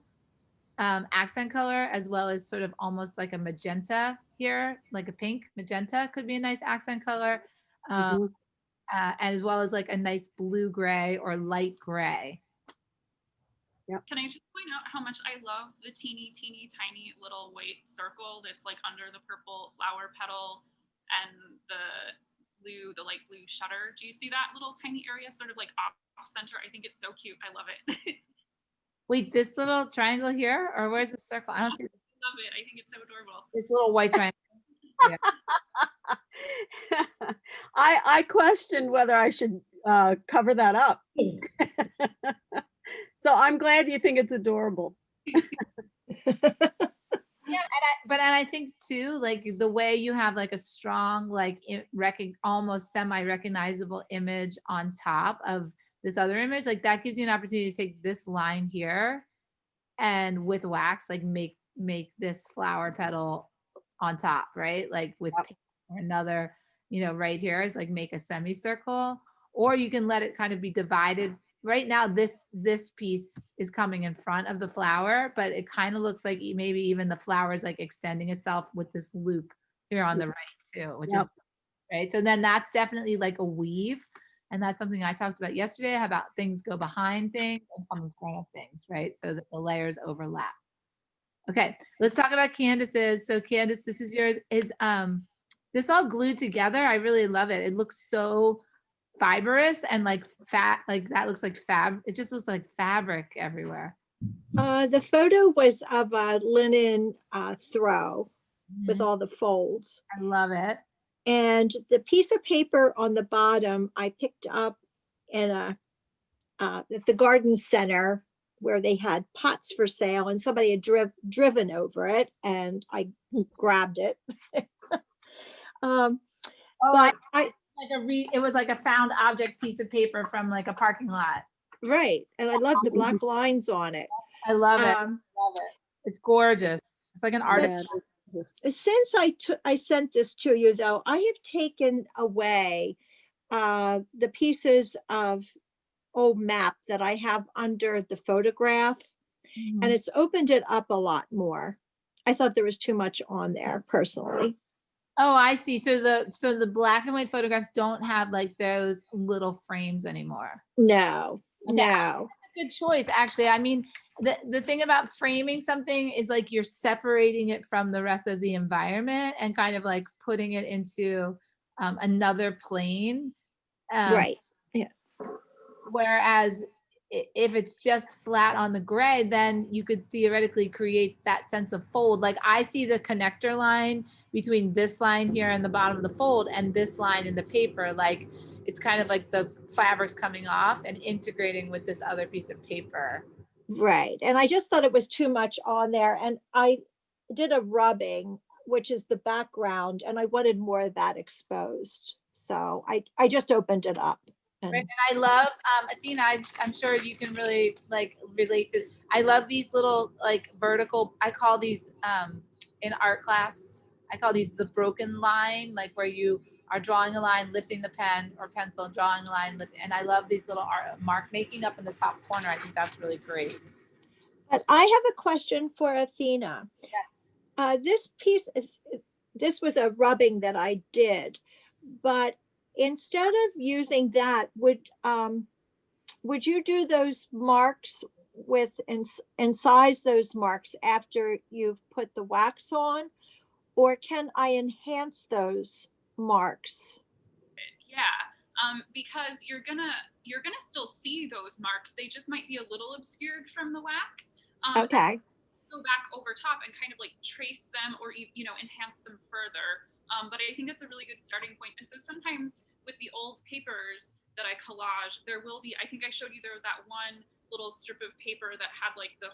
accent color as well as sort of almost like a magenta here, like a pink magenta could be a nice accent color. Um, Mhm. as well as like a nice blue gray or light gray. Can I just point out how much I love the teeny tiny little white circle that's like under the purple flower petal and the light blue shutter? Do you see that little tiny area sort of like off center? I think it's so cute. I love it. Wait, this little triangle here, or where's the circle? I don't see Love it. I think it's so adorable. this little white triangle. I questioned whether I should cover that up. So I'm glad you think it's adorable. But I think too, like the way you have like a strong, like almost semi-recognizable image on top of this other image, like that gives you an opportunity to take this line here and with wax, like make this flower petal on top, right? Like with paint or another, right here is like make a semicircle, or you can let it kind of be divided. Right now, this piece is coming in front of the flower, but it kind of looks like maybe even the flower is like extending itself with this loop here on the right too, which is right. So then that's definitely like a weave. And that's something I talked about yesterday, how about things go behind things and come in front of things, right? So that the layers overlap. Okay, let's talk about Candace's. So Candace, this is yours. Is this all glued together? I really love it. It looks so fibrous and like fat, like that looks like it just looks like fabric everywhere. The photo was of a linen throw with all the folds. I love it. And the piece of paper on the bottom, I picked up in at the garden center where they had pots for sale, and somebody had driven over it, and I grabbed it. It was like a found object piece of paper from like a parking lot. Right, and I love the black lines on it. I love it. It's gorgeous. It's like an artist. Since I sent this to you, though, I have taken away the pieces of old map that I have under the photograph, and it's opened it up a lot more. I thought there was too much on there personally. Oh, I see. So the black and white photographs don't have like those little frames anymore. No, Okay, no. that's a good choice, actually. I mean, the thing about framing something is like you're separating it from the rest of the environment and kind of like putting it into another plane. Right. Yeah. Whereas if it's just flat on the gray, then you could theoretically create that sense of fold. Like I see the connector line between this line here and the bottom of the fold and this line in the paper. Like it's kind of like the fabric's coming off and integrating with this other piece of paper. Right. And I just thought it was too much on there. And I did a rubbing, which is the background, and I wanted more of that exposed. So I just opened it up. Right. And I love, Athena, I'm sure you can really like relate to, I love these little like vertical, I call these in art class, I call these the broken line, like where you are drawing a line, lifting the pen or pencil, drawing a line, and I love these little mark making up in the top corner. I think that's really great. But I have a question for Athena. Yes. This piece, this was a rubbing that I did, but instead of using that, would you do those marks with and size those marks after you've put the wax on, or can I enhance those marks? Yeah, because you're gonna still see those marks. They just might be a little obscured from the wax. Okay. Go back over top and kind of like trace them or enhance them further. But I think that's a really good starting point. And so sometimes with the old papers that I collage, there will be, I think I showed you there was that one little strip of paper that had like the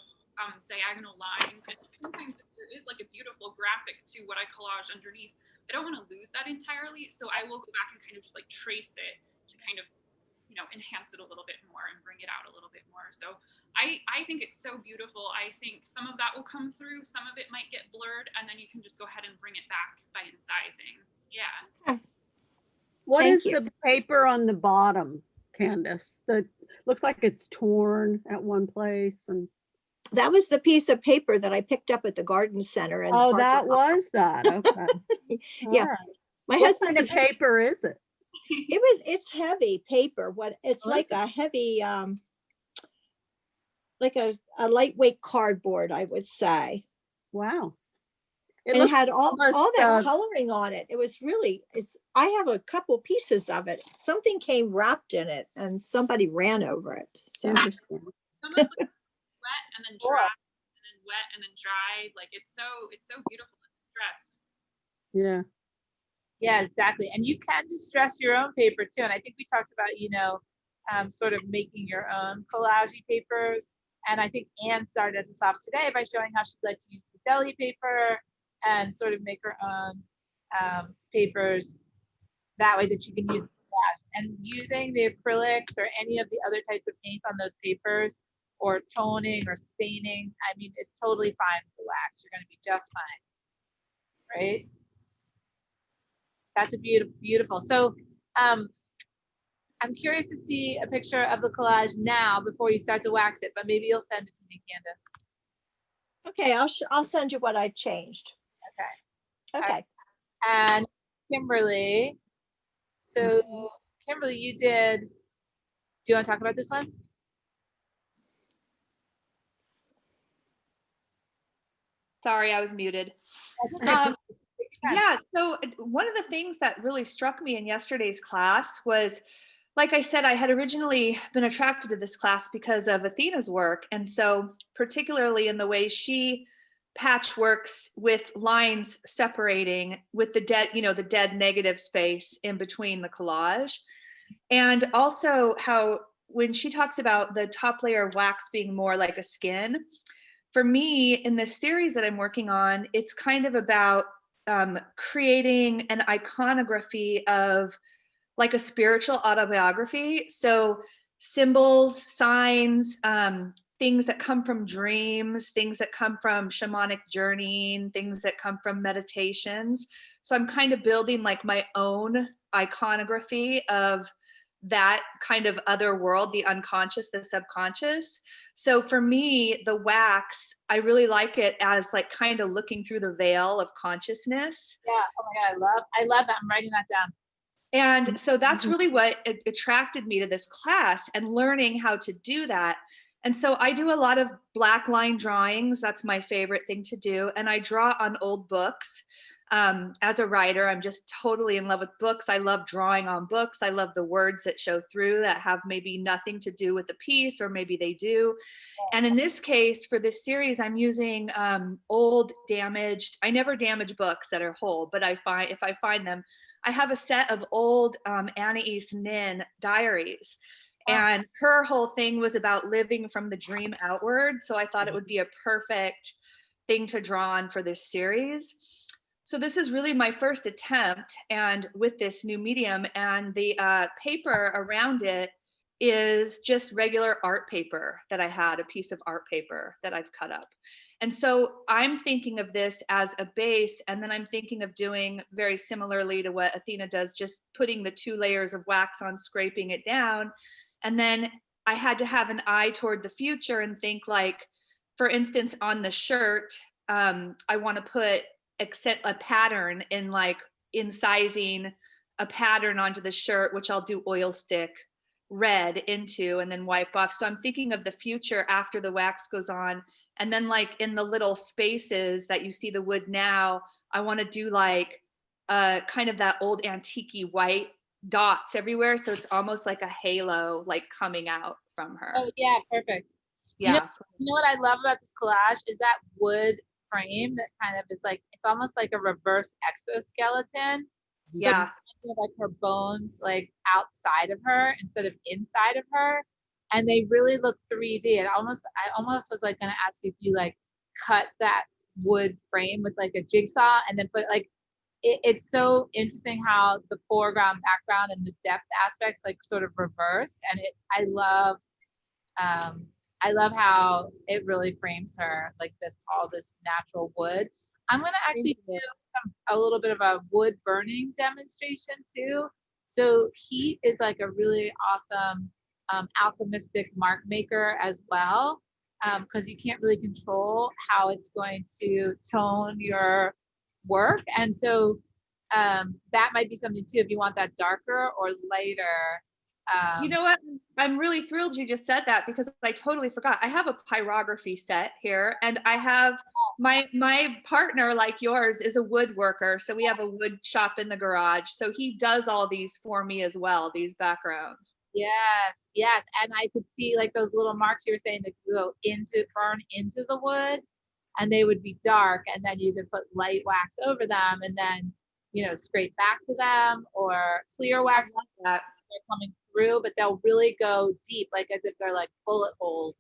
diagonal lines. And sometimes there is like a beautiful graphic to what I collage underneath. I don't want to lose that entirely. So I will go back and kind of just like trace it to kind of, enhance it a little bit more and bring it out a little bit more. So I think it's so beautiful. I think some of that will come through. Some of it might get blurred, and then you can just go ahead and bring it back by incising. Yeah. Okay. What Thank is you. the paper on the bottom, Candace? That looks like it's torn at one place. And That was the piece of paper that I picked up at the garden center. oh, that was that. Okay. Yeah. All right. My What husband's kind of paper is it? It's heavy paper. It's like a heavy, like a lightweight cardboard, I would say. Wow. And it had all almost, that coloring on it. It was really, I have a couple pieces of it. Something came wrapped in it and somebody ran over it. So interesting. It's almost like wet and then dry and then wet and then dry. Like it's so beautiful and distressed. Yeah. Yeah, exactly. And you can distress your own paper too. And I think we talked about, sort of making your own collage papers. And I think Anne started us off today by showing how she'd like to use the deli paper and sort of make her own papers that way that you can use collage. And using the acrylics or any of the other types of paint on those papers or toning or staining, I mean, it's totally fine with the wax. You're going to be just fine, right? That's a beautiful. So I'm curious to see a picture of the collage now before you start to wax it, but maybe you'll send it to me, Candace. okay, I'll send you what I changed. Okay. And Kimberly, so Kimberly, do you want to talk about this one? Sorry, I was muted. Yeah, so one of the things that really struck me in yesterday's class was, like I said, I had originally been attracted to this class because of Athena's work. And so particularly in the way she patchworks with lines separating with the dead negative space in between the collage. And also how when she talks about the top layer of wax being more like a skin, for me in this series that I'm working on, it's kind of about creating an iconography of like a spiritual autobiography. So symbols, signs, things that come from dreams, things that come from shamanic journeying, things that come from meditations. So I'm kind of building like my own iconography of that kind of other world, the unconscious, the subconscious. So for me, the wax, I really like it as like kind of looking through the veil of consciousness. Yeah. Oh my God, I love that. I'm writing that down. And so that's really what attracted me to this class and learning how to do that. And so I do a lot of black line drawings. That's my favorite thing to do. And I draw on old books. As a writer, I'm just totally in love with books. I love drawing on books. I love the words that show through that have maybe nothing to do with the piece, or maybe they do. And in this case, for this series, I'm using old damaged, I never damage books that are whole, but if I find them, I have a set of old Anais Nin diaries. And her whole thing was about living from the dream outward. So I thought it would be a perfect thing to draw on for this series. So this is really my first attempt, and with this new medium, and the paper around it is just regular art paper that I had, a piece of art paper that I've cut up. And so I'm thinking of this as a base, and then I'm thinking of doing very similarly to what Athena does, just putting the 2 layers of wax on, scraping it down. And then I had to have an eye toward the future and think like, for instance, on the shirt, I want to put a pattern in like incising a pattern onto the shirt, which I'll do oil stick red into and then wipe off. So I'm thinking of the future after the wax goes on. And then like in the little spaces that you see the wood now, I want to do like kind of that old antique-y white dots everywhere. So it's almost like a halo like coming out from her. Oh yeah, perfect. Yeah. You know what I love about this collage is that wood frame that kind of is like, it's almost like a reverse exoskeleton. So Yeah. like her bones like outside of her instead of inside of her, and they really look 3D. I almost was like gonna ask you if you like cut that wood frame with like a jigsaw and then put like it's so interesting how the foreground, background, and the depth aspects like sort of reverse, and I love how it really frames her like all this natural wood. I'm gonna actually do a little bit of a wood burning demonstration too. So heat is like a really awesome alchemistic mark maker as well, because you can't really control how it's going to tone your work. And so that might be something too, if you want that darker or lighter. You know what? I'm really thrilled you just said that because I totally forgot. I have a pyrography set here, and I have my partner, like yours, is a woodworker. So we have a wood shop in the garage. So he does all these for me as well, these backgrounds. Yes, yes. And I could see like those little marks you were saying that go burn into the wood, and they would be dark, and then you could put light wax over them and then, scrape back to them, or clear wax that they're coming through, but they'll really go deep, like as if they're like bullet holes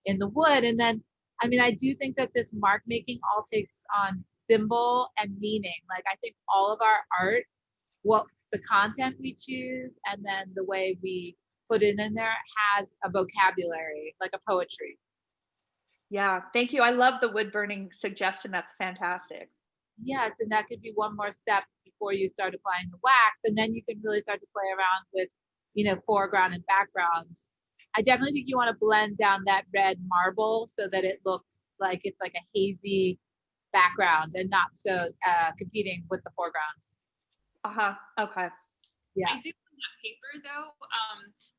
in the wood. And then, I mean, I do think that this mark making all takes on symbol and meaning. Like I think all of our art, what the content we choose, and then the way we put it in there has a vocabulary, like a poetry. Yeah, thank you. I love the wood burning suggestion. That's fantastic. Yes, and that could be one more step before you start applying the wax, and then you can really start to play around with, foreground and background. I definitely think you want to blend down that red marble so that it looks like it's like a hazy background and not so competing with the foreground. Okay. Yeah. I do on that paper though,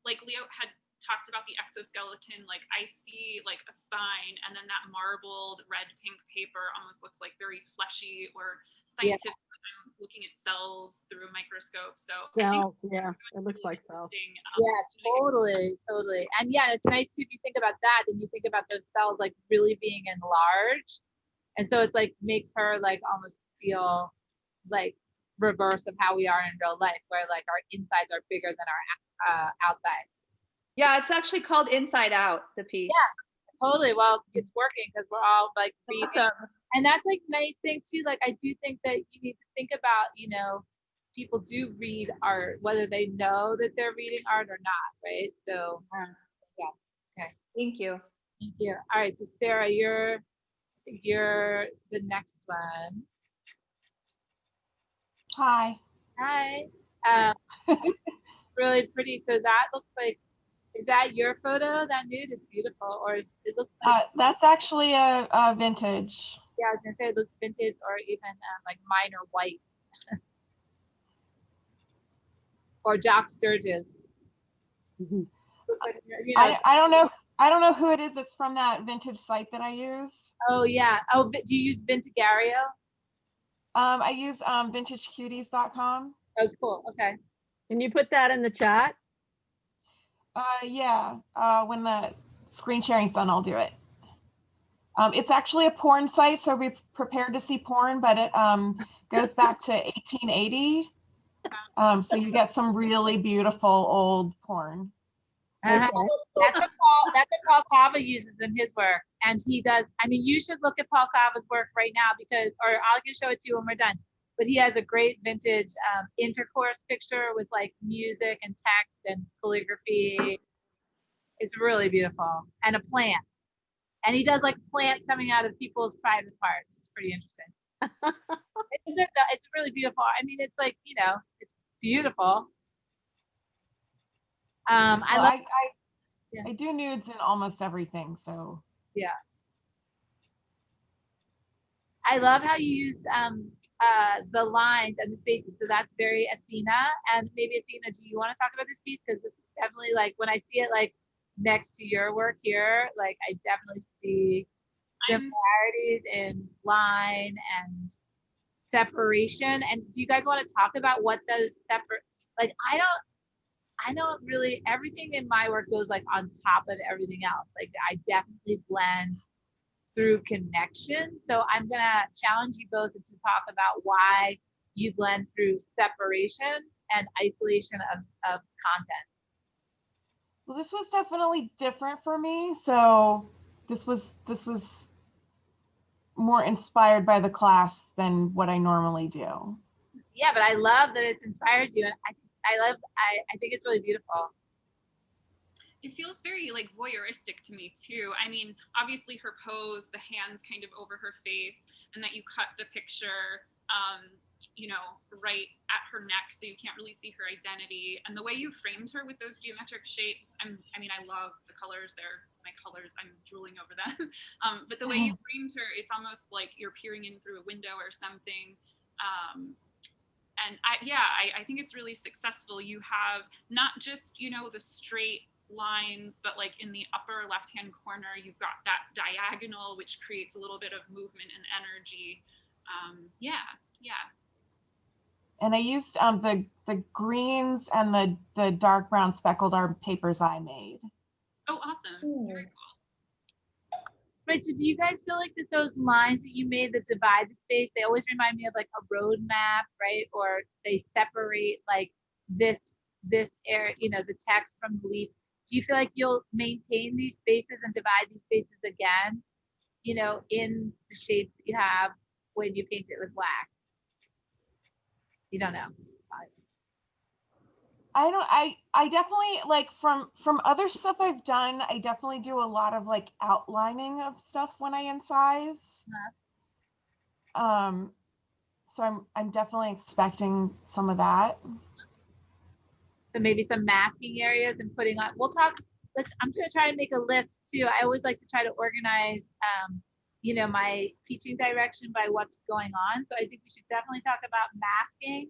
like Leo had talked about the exoskeleton, like I see like a spine, and then that marbled red pink paper almost looks like very fleshy or scientific. I'm looking at cells through a microscope. So Cells, yeah, it looks like cells. Yeah, totally. And yeah, it's nice too, if you think about that, and you think about those cells like really being enlarged. And so it's like makes her like almost feel like reverse of how we are in real life, where like our insides are bigger than our outsides. Yeah, it's actually called Inside Out, the piece. Yeah, totally. Well, it's working because we're all like reading. Awesome. And that's like nice thing too. Like I do think that you need to think about, people do read art, whether they know that they're reading art or not, right? So yeah. Okay. Thank you. Thank you. All right. So Sarah, you're the next one. Hi. Hi. Really pretty. So that looks like, is that your photo? That nude is beautiful, or it looks like That's actually a vintage. yeah, I was gonna say it looks vintage, or even like minor white, or Jock Sturgis. Looks like I don't know who it is. It's from that vintage site that I use. Oh yeah. Oh, do you use Vintegario? I use vintagecuties.com. Oh, cool. Okay. Can you put that in the chat? Yeah. When the screen sharing's done, I'll do it. It's actually a porn site, so be prepared to see porn, but it goes back to 1880. So you get some really beautiful old porn. That's what Paul Kava uses in his work, and he does. I mean, you should look at Paul Kava's work right now or I'll just show it to you when we're done. But he has a great vintage intercourse picture with like music and text and calligraphy. It's really beautiful, and a plant. And he does like plants coming out of people's private parts. It's pretty interesting. It's really beautiful. I mean, it's like, it's beautiful. I do nudes in almost everything, so yeah. I love how you used the lines and the spaces. So that's very Athena. And maybe Athena, do you want to talk about this piece? Because this is definitely like when I see it like next to your work here, like I definitely see similarities in line and separation. And do you guys want to talk about what those separate, like I don't really, everything in my work goes like on top of everything else. Like I definitely blend through connection. So I'm gonna challenge you both to talk about why you blend through separation and isolation of content. Well, this was definitely different for me. So this was more inspired by the class than what I normally do. Yeah, but I love that it's inspired you, and I think it's really beautiful. It feels very like voyeuristic to me too. I mean, obviously her pose, the hands kind of over her face, and that you cut the picture, right at her neck, so you can't really see her identity. And the way you framed her with those geometric shapes, I love the colors. They're my colors. I'm drooling over them. But the way you framed her, it's almost like you're peering in through a window or something. And I think it's really successful. You have not just, you know, the straight lines, but like in the upper left-hand corner, you've got that diagonal, which creates a little bit of movement and energy. Yeah. And I used the greens and the dark brown speckled are papers I made. Oh, awesome. Very cool. Right, so do you guys feel like that those lines that you made that divide the space, they always remind me of like a road map, right? Or they separate like this area, you know, the text from the leaf. Do you feel like you'll maintain these spaces and divide these spaces again, you know, in the shapes that you have when you paint it with wax? You don't know. I definitely, like, from other stuff I've done, I definitely do a lot of like outlining of stuff when I incise. So I'm definitely expecting some of that. So maybe some masking areas and putting on, we'll talk, I'm gonna try to make a list too. I always like to try to organize, you know, my teaching direction by what's going on. So I think we should definitely talk about masking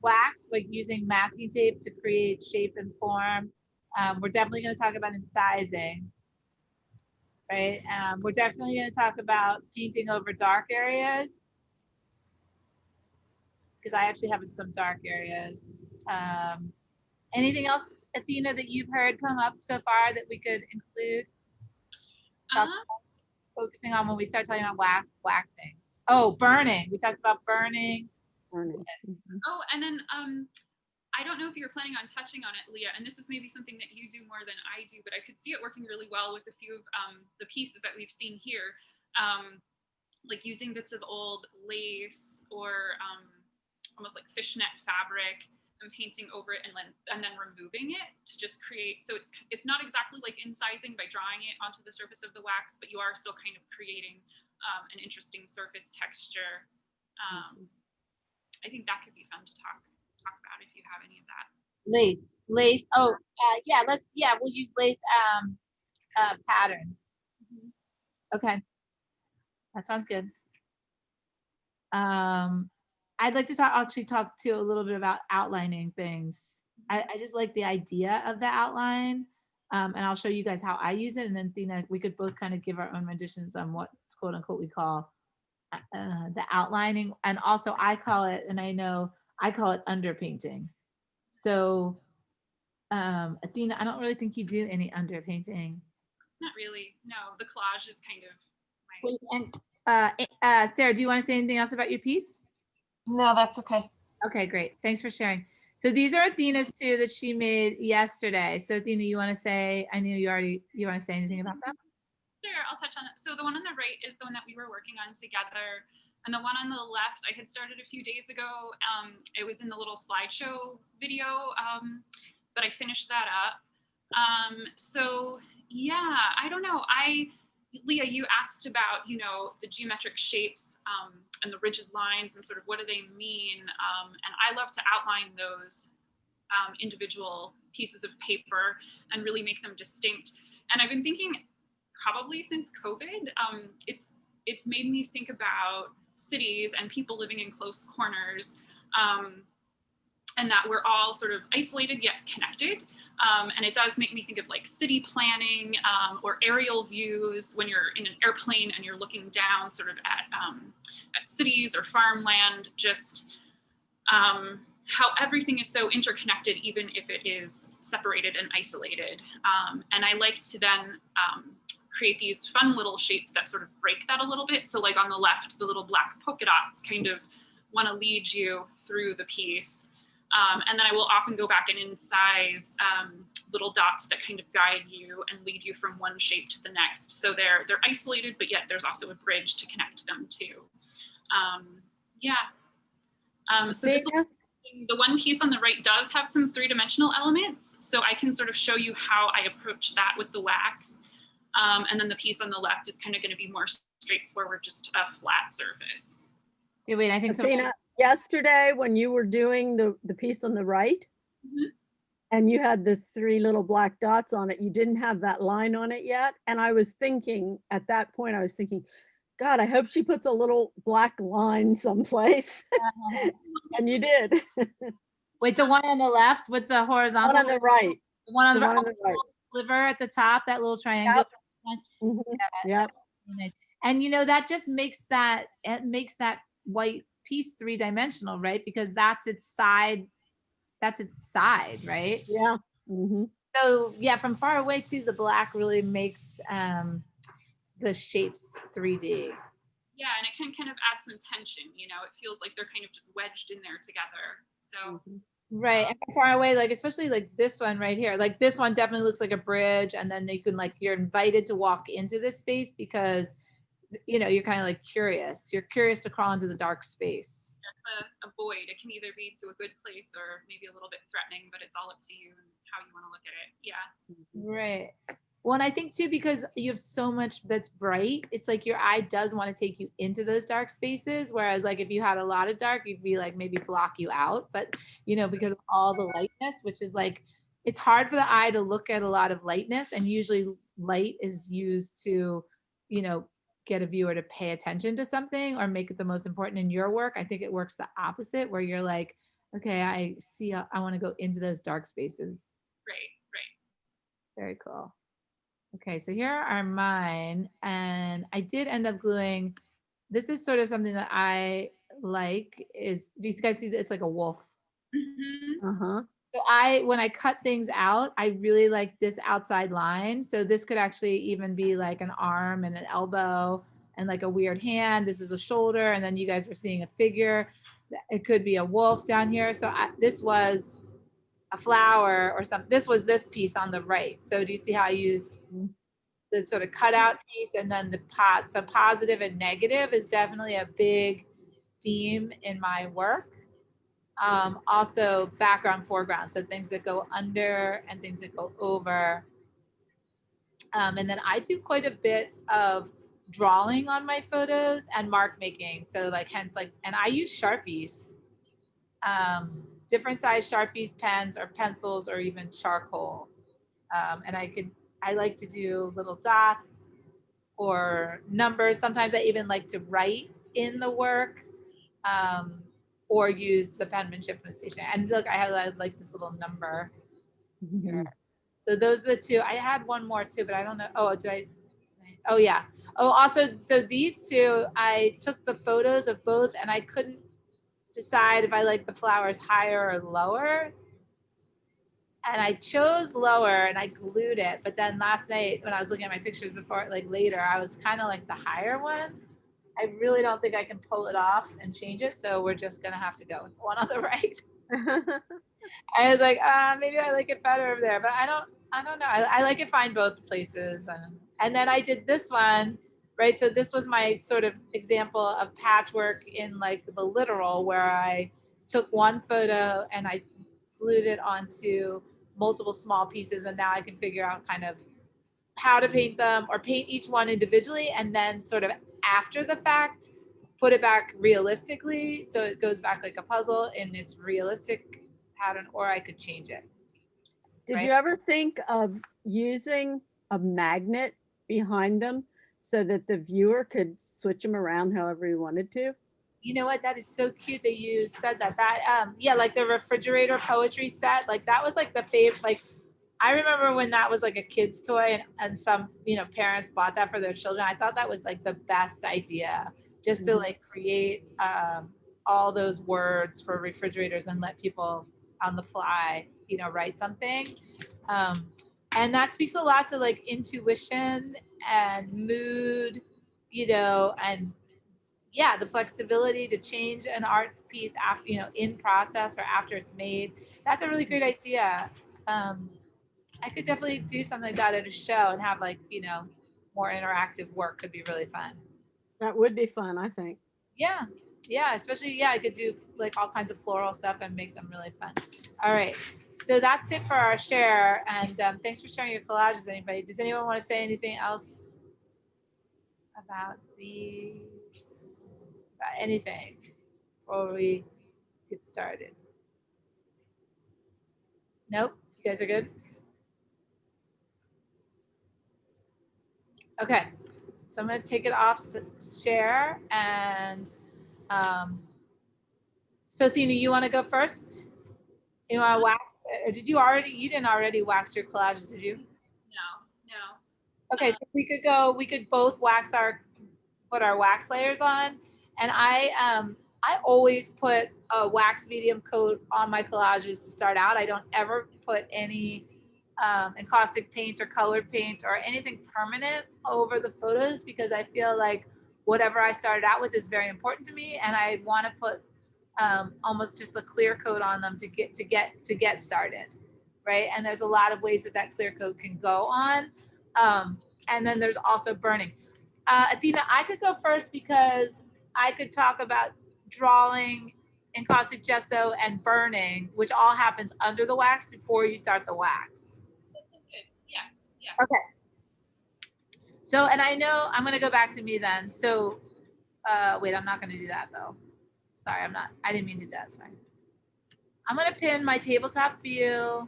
wax, like using masking tape to create shape and form. We're definitely going to talk about incising, right? We're definitely going to talk about painting over dark areas, because I actually have some dark areas. Anything else, Athena, that you've heard come up so far that we could include? Focusing on when we start talking about waxing. Oh, burning. We talked about burning. Oh, and then I don't know if you're planning on touching on it, Leah, and this is maybe something that you do more than I do, but I could see it working really well with a few of the pieces that we've seen here, like using bits of old lace or almost like fishnet fabric and painting over it and then removing it to just create, so it's not exactly like incising by drawing it onto the surface of the wax, but you are still kind of creating an interesting surface texture. I think that could be fun to talk about if you have any of that. Lace. Oh, we'll use lace pattern. Okay, that sounds good. I'd like to talk to a little bit about outlining things. I just like the idea of the outline, and I'll show you guys how I use it, and then Athena, we could both kind of give our own renditions on what quote unquote we call the outlining. And also I call it, and I know I call it underpainting. So Athena, I don't really think you do any underpainting. Not really. No, the collage is kind of my. And Sarah, do you want to say anything else about your piece? No, that's okay. Okay, great. Thanks for sharing. So these are Athena's too that she made yesterday. So Athena, you want to say? I knew you want to say anything about that? Sure, I'll touch on it. So the one on the right is the one that we were working on together. And the one on the left, I had started a few days ago. It was in the little slideshow video, but I finished that up. So yeah, I don't know. Leah, you asked about, you know, the geometric shapes and the rigid lines and sort of what do they mean? And I love to outline those individual pieces of paper and really make them distinct. And I've been thinking, probably since COVID, it's made me think about cities and people living in close corners, and that we're all sort of isolated yet connected. And it does make me think of like city planning or aerial views when you're in an airplane and you're looking down sort of at cities or farmland, just how everything is so interconnected, even if it is separated and isolated. And I like to then create these fun little shapes that sort of break that a little bit. So like on the left, the little black polka dots kind of want to lead you through the piece. And then I will often go back and incise little dots that kind of guide you and lead you from one shape to the next. So they're isolated, but yet there's also a bridge to connect them to. So this, the one piece on the right does have some three-dimensional elements. So I can sort of show you how I approach that with the wax. And then the piece on the left is kind of going to be more straightforward, just a flat surface. Okay, wait, I think Athena, yesterday when you were doing the piece on the right, and you had the three little black dots on it, you didn't have that line on it yet. And I was thinking, at that point, I was thinking, God, I hope she puts a little black line someplace. And you did. Wait, the one on the left with the horizontal, One on the right. the one on The the, one on the right. sliver at the top, that little triangle. Mhm. Yeah, Yep. nice. And you know, that just makes that, it makes that white piece three-dimensional, right? Because that's its side, right? Yeah. Hmm. So yeah, from far away too, the black really makes the shapes 3D. Yeah, and it can kind of add some tension, you know, it feels like they're kind of just wedged in there together. So Right. And from far away, like especially like this one right here, like this one definitely looks like a bridge, and then you can like, you're invited to walk into this space because you know, you're kind of like curious. You're curious to crawl into the dark space. that's a void. It can either be to a good place or maybe a little bit threatening, but it's all up to you and how you want to look at it. Yeah. Right. Well, and I think too, because you have so much that's bright, it's like your eye does want to take you into those dark spaces. Whereas like if you had a lot of dark, you'd be like maybe block you out. But you know, because of all the lightness, which is like, it's hard for the eye to look at a lot of lightness. And usually light is used to, you know, get a viewer to pay attention to something or make it the most important in your work. I think it works the opposite, where you're like, okay, I see, I want to go into those dark spaces. Right, right. Very cool. Okay, so here are mine, and I did end up gluing. This is sort of something that I like. Is, do you guys see that it's like a wolf? Mm-hmm. Uh-huh. So when I cut things out, I really like this outside line. So this could actually even be like an arm and an elbow and like a weird hand. This is a shoulder, and then you guys were seeing a figure. It could be a wolf down here. So this was a flower or something. This was this piece on the right. So do you see how I used the sort of cutout piece, and then the pot? So positive and negative is definitely a big theme in my work. Also background, foreground, so things that go under and things that go over. And then I do quite a bit of drawing on my photos and mark making. So like, hence like, and I use Sharpies, different size Sharpies, pens or pencils, or even charcoal. And I like to do little dots or numbers. Sometimes I even like to write in the work, or use the penmanship from the station. And look, I have like this little number here. So those are the two. I had one more too, but I don't know. Oh, did I? Oh yeah. Oh, also, so these two, I took the photos of both, and I couldn't decide if I like the flowers higher or lower. And I chose lower and I glued it. But then last night when I was looking at my pictures before, like later, I was kind of like the higher one. I really don't think I can pull it off and change it. So we're just going to have to go with the one on the right. I was like, maybe I like it better over there, but I don't know. I like it fine both places. And then I did this one, right? So this was my sort of example of patchwork in like the literal, where I took one photo and I glued it onto multiple small pieces. And now I can figure out kind of how to paint them, or paint each one individually, and then sort of after the fact, put it back realistically. So it goes back like a puzzle in its realistic pattern, or I could change it. Did Right. you ever think of using a magnet behind them so that the viewer could switch them around however you wanted to? You know what? That is so cute that you said that. Yeah, like the refrigerator poetry set, like that was like the favorite. Like I remember when that was like a kid's toy, and some, you know, parents bought that for their children. I thought that was like the best idea, just to like create all those words for refrigerators and let people on the fly, you know, write something. And that speaks a lot to like intuition and mood, you know, and yeah, the flexibility to change an art piece after, you know, in process or after it's made. That's a really great idea. I could definitely do something like that at a show and have like, you know, more interactive work. Could be really fun. That would be fun, I think. Yeah. Yeah. Especially, yeah, I could do like all kinds of floral stuff and make them really fun. All right. So that's it for our share. And thanks for sharing your collages, anybody. Does anyone want to say anything else about anything before we get started? Nope. You guys are good? Okay. So I'm going to take it off share. And so Athena, you want to go first? You want to wax? Or did you already, you didn't already wax your collages, did you? No. Okay, so we could both put our wax layers on. And I always put a wax medium coat on my collages to start out. I don't ever put any encaustic paint or colored paint or anything permanent over the photos, because I feel like whatever I started out with is very important to me, and I want to put almost just a clear coat on them to get started, right? And there's a lot of ways that clear coat can go on, and then there's also burning. Athena, I could go first because I could talk about drawing, encaustic gesso, and burning, which all happens under the wax before you start the wax. Yeah. Okay. So, and I know I'm going to go back to me then. So, wait, I'm not going to do that though. Sorry, I didn't mean to do that. Sorry. I'm going to pin my tabletop view.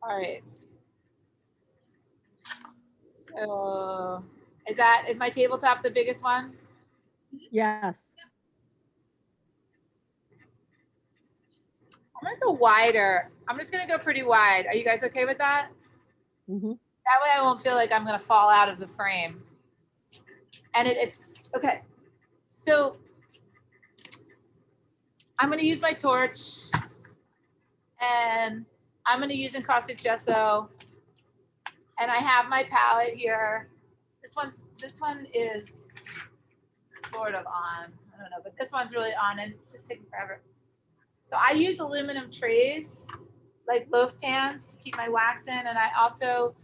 All right. So, is my tabletop the biggest one? Yes. I'm gonna go wider. I'm just gonna go pretty wide. Are you guys okay with that? Mm-hmm. That way I won't feel like I'm gonna fall out of the frame. And it's okay. So I'm gonna use my torch, and I'm gonna use encaustic gesso, and I have my palette here. This one is sort of on. I don't know, but this one's really on, and it's just taking forever. So I use aluminum trays, like loaf pans, to keep my wax in, and I also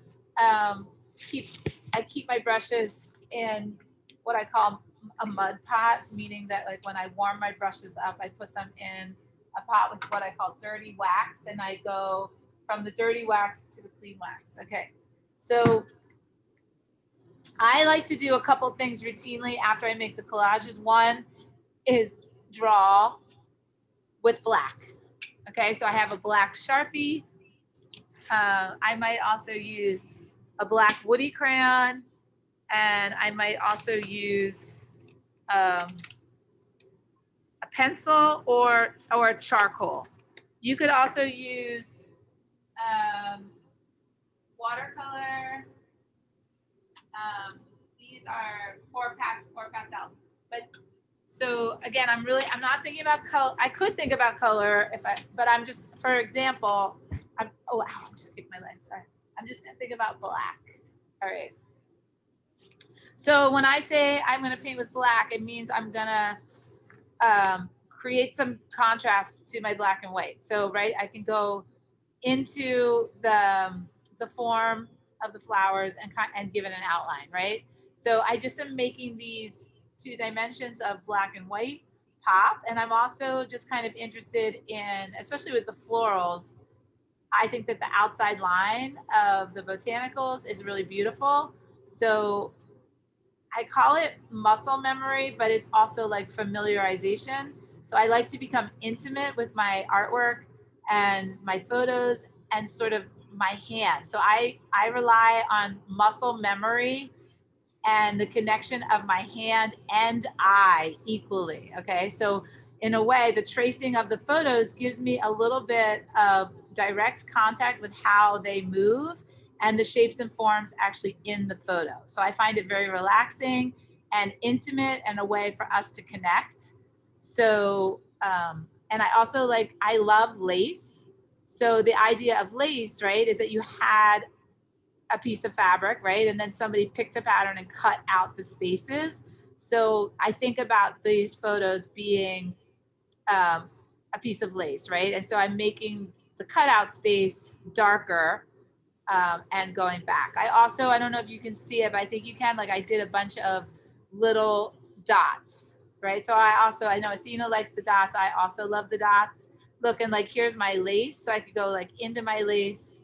keep my brushes in what I call a mud pot, meaning that like when I warm my brushes up, I put them in a pot with what I call dirty wax, and I go from the dirty wax to the clean wax. Okay, so I like to do a couple things routinely after I make the collages. One is draw with black. Okay, so I have a black Sharpie. I might also use a black woody crayon, and I might also use a pencil or charcoal. You could also use watercolor. These are four pastel. But so again, I'm not thinking about color. I could think about color but I'm just, for example, I just kicked my leg. Sorry. I'm just gonna think about black. All right. So when I say I'm gonna paint with black, it means I'm gonna create some contrast to my black and white. So right, I can go into the form of the flowers and give it an outline, right? So I just am making these 2 dimensions of black and white pop. And I'm also just kind of interested in, especially with the florals, I think that the outside line of the botanicals is really beautiful. So I call it muscle memory, but it's also like familiarization. So I like to become intimate with my artwork and my photos and sort of my hand. So I rely on muscle memory and the connection of my hand and eye equally. Okay. So in a way, the tracing of the photos gives me a little bit of direct contact with how they move and the shapes and forms actually in the photo. So I find it very relaxing and intimate and a way for us to connect. So, and I also I love lace. So the idea of lace, right, is that you had a piece of fabric, right? And then somebody picked a pattern and cut out the spaces. So I think about these photos being a piece of lace, right? And so I'm making the cutout space darker and going back. I don't know if you can see it, but I think you can, I did a bunch of little dots, right? So I know Athena likes the dots. I also love the dots. Look, and here's my lace. So I could go into my lace,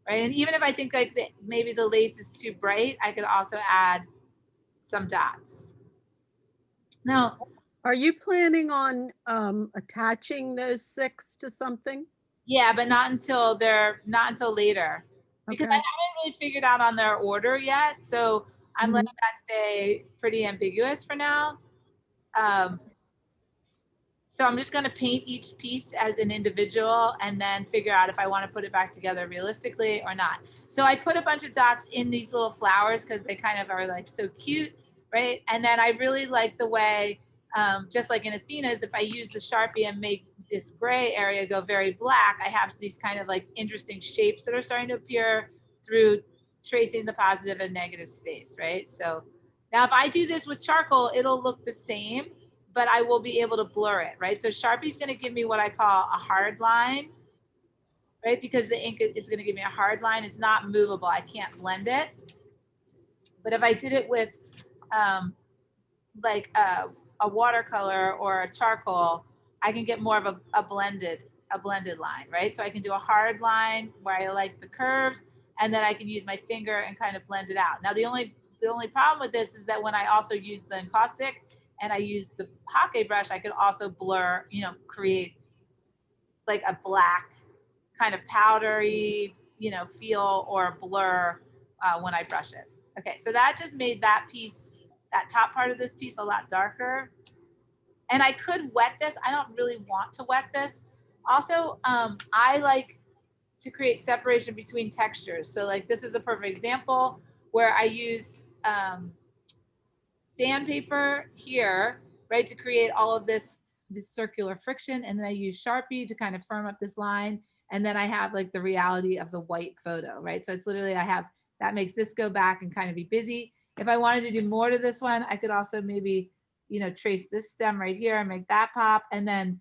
right? And even if I think maybe the lace is too bright, I could also add some dots. Now, Are you planning on attaching those 6 to something? Yeah, but not until later, because I Okay. haven't really figured out on their order yet. So I'm letting that stay pretty ambiguous for now. So I'm just going to paint each piece as an individual and then figure out if I want to put it back together realistically or not. So I put a bunch of dots in these little flowers because they kind of are like so cute, right? And then I really like the way, just like in Athena's, if I use the Sharpie and make this gray area go very black, I have these kind of like interesting shapes that are starting to appear through tracing the positive and negative space, right? So now if I do this with charcoal, it'll look the same, but I will be able to blur it, right? So Sharpie's going to give me what I call a hard line, right? Because the ink is going to give me a hard line. It's not movable. I can't blend it. But if I did it with like a watercolor or a charcoal, I can get more of a blended line, right? So I can do a hard line where I like the curves, and then I can use my finger and kind of blend it out. Now the only problem with this is that when I also use the encaustic and I use the Hake brush, I could also blur, create like a black kind of powdery, feel or blur when I brush it. Okay, so that just made that piece, that top part of this piece a lot darker. And I could wet this. I don't really want to wet this. Also, I like to create separation between textures. So like this is a perfect example where I used sandpaper here, right, to create all of this circular friction, and then I use Sharpie to kind of firm up this line, and then I have like the reality of the white photo, right? So it's literally I have that makes this go back and kind of be busy. If I wanted to do more to this one, I could also maybe trace this stem right here and make that pop, and then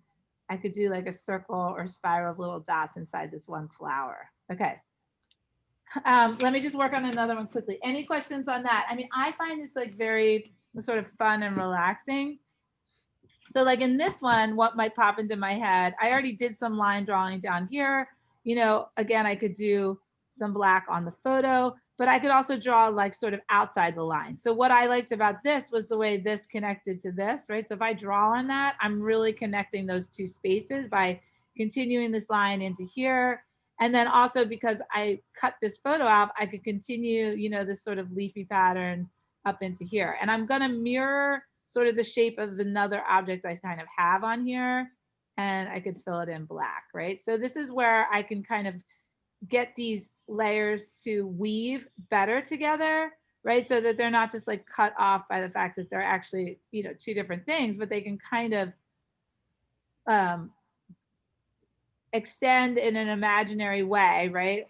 I could do like a circle or spiral of little dots inside this one flower. Okay. Let me just work on another one quickly. Any questions on that? I mean, I find this like very sort of fun and relaxing. So like in this one, what might pop into my head, I already did some line drawing down here. Again, I could do some black on the photo, but I could also draw like sort of outside the line. So what I liked about this was the way this connected to this, right? So if I draw on that, I'm really connecting those two spaces by continuing this line into here. And then also because I cut this photo out, I could continue, this sort of leafy pattern up into here. And I'm going to mirror sort of the shape of another object I kind of have on here, and I could fill it in black, right? So this is where I can kind of get these layers to weave better together, right? So that they're not just like cut off by the fact that they're actually, two different things, but they can kind of extend in an imaginary way, right?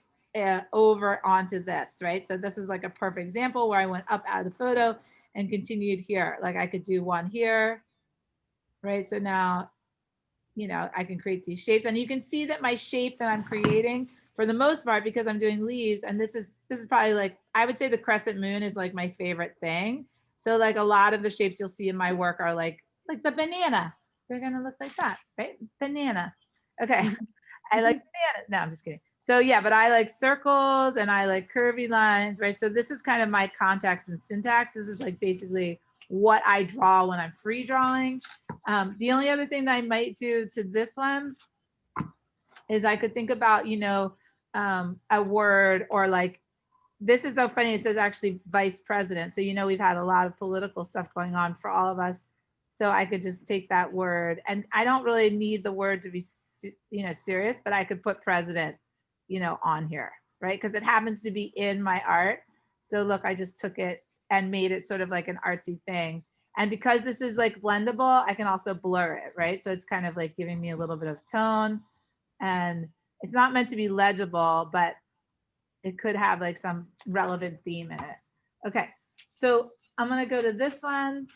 Over onto this, right? So this is like a perfect example where I went up out of the photo and continued here. Like I could do one here, right? So now, I can create these shapes, and you can see that my shape that I'm creating for the most part, because I'm doing leaves, and this is probably like, I would say the crescent moon is like my favorite thing. So like a lot of the shapes you'll see in my work are like the banana. They're gonna look like that, right? Banana. Okay. I like banana. No, I'm just kidding. So yeah, but I like circles and I like curvy lines, right? So this is kind of my context and syntax. This is like basically what I draw when I'm free drawing. The only other thing that I might do to this one is I could think about, a word, or like, this is so funny. It says actually vice president. So, we've had a lot of political stuff going on for all of us. So I could just take that word, and I don't really need the word to be, serious, but I could put president, on here, right? Because it happens to be in my art. So look, I just took it and made it sort of like an artsy thing. And because this is like blendable, I can also blur it, right? So it's kind of like giving me a little bit of tone, and it's not meant to be legible, but it could have like some relevant theme in it. Okay, so I'm gonna go to this one.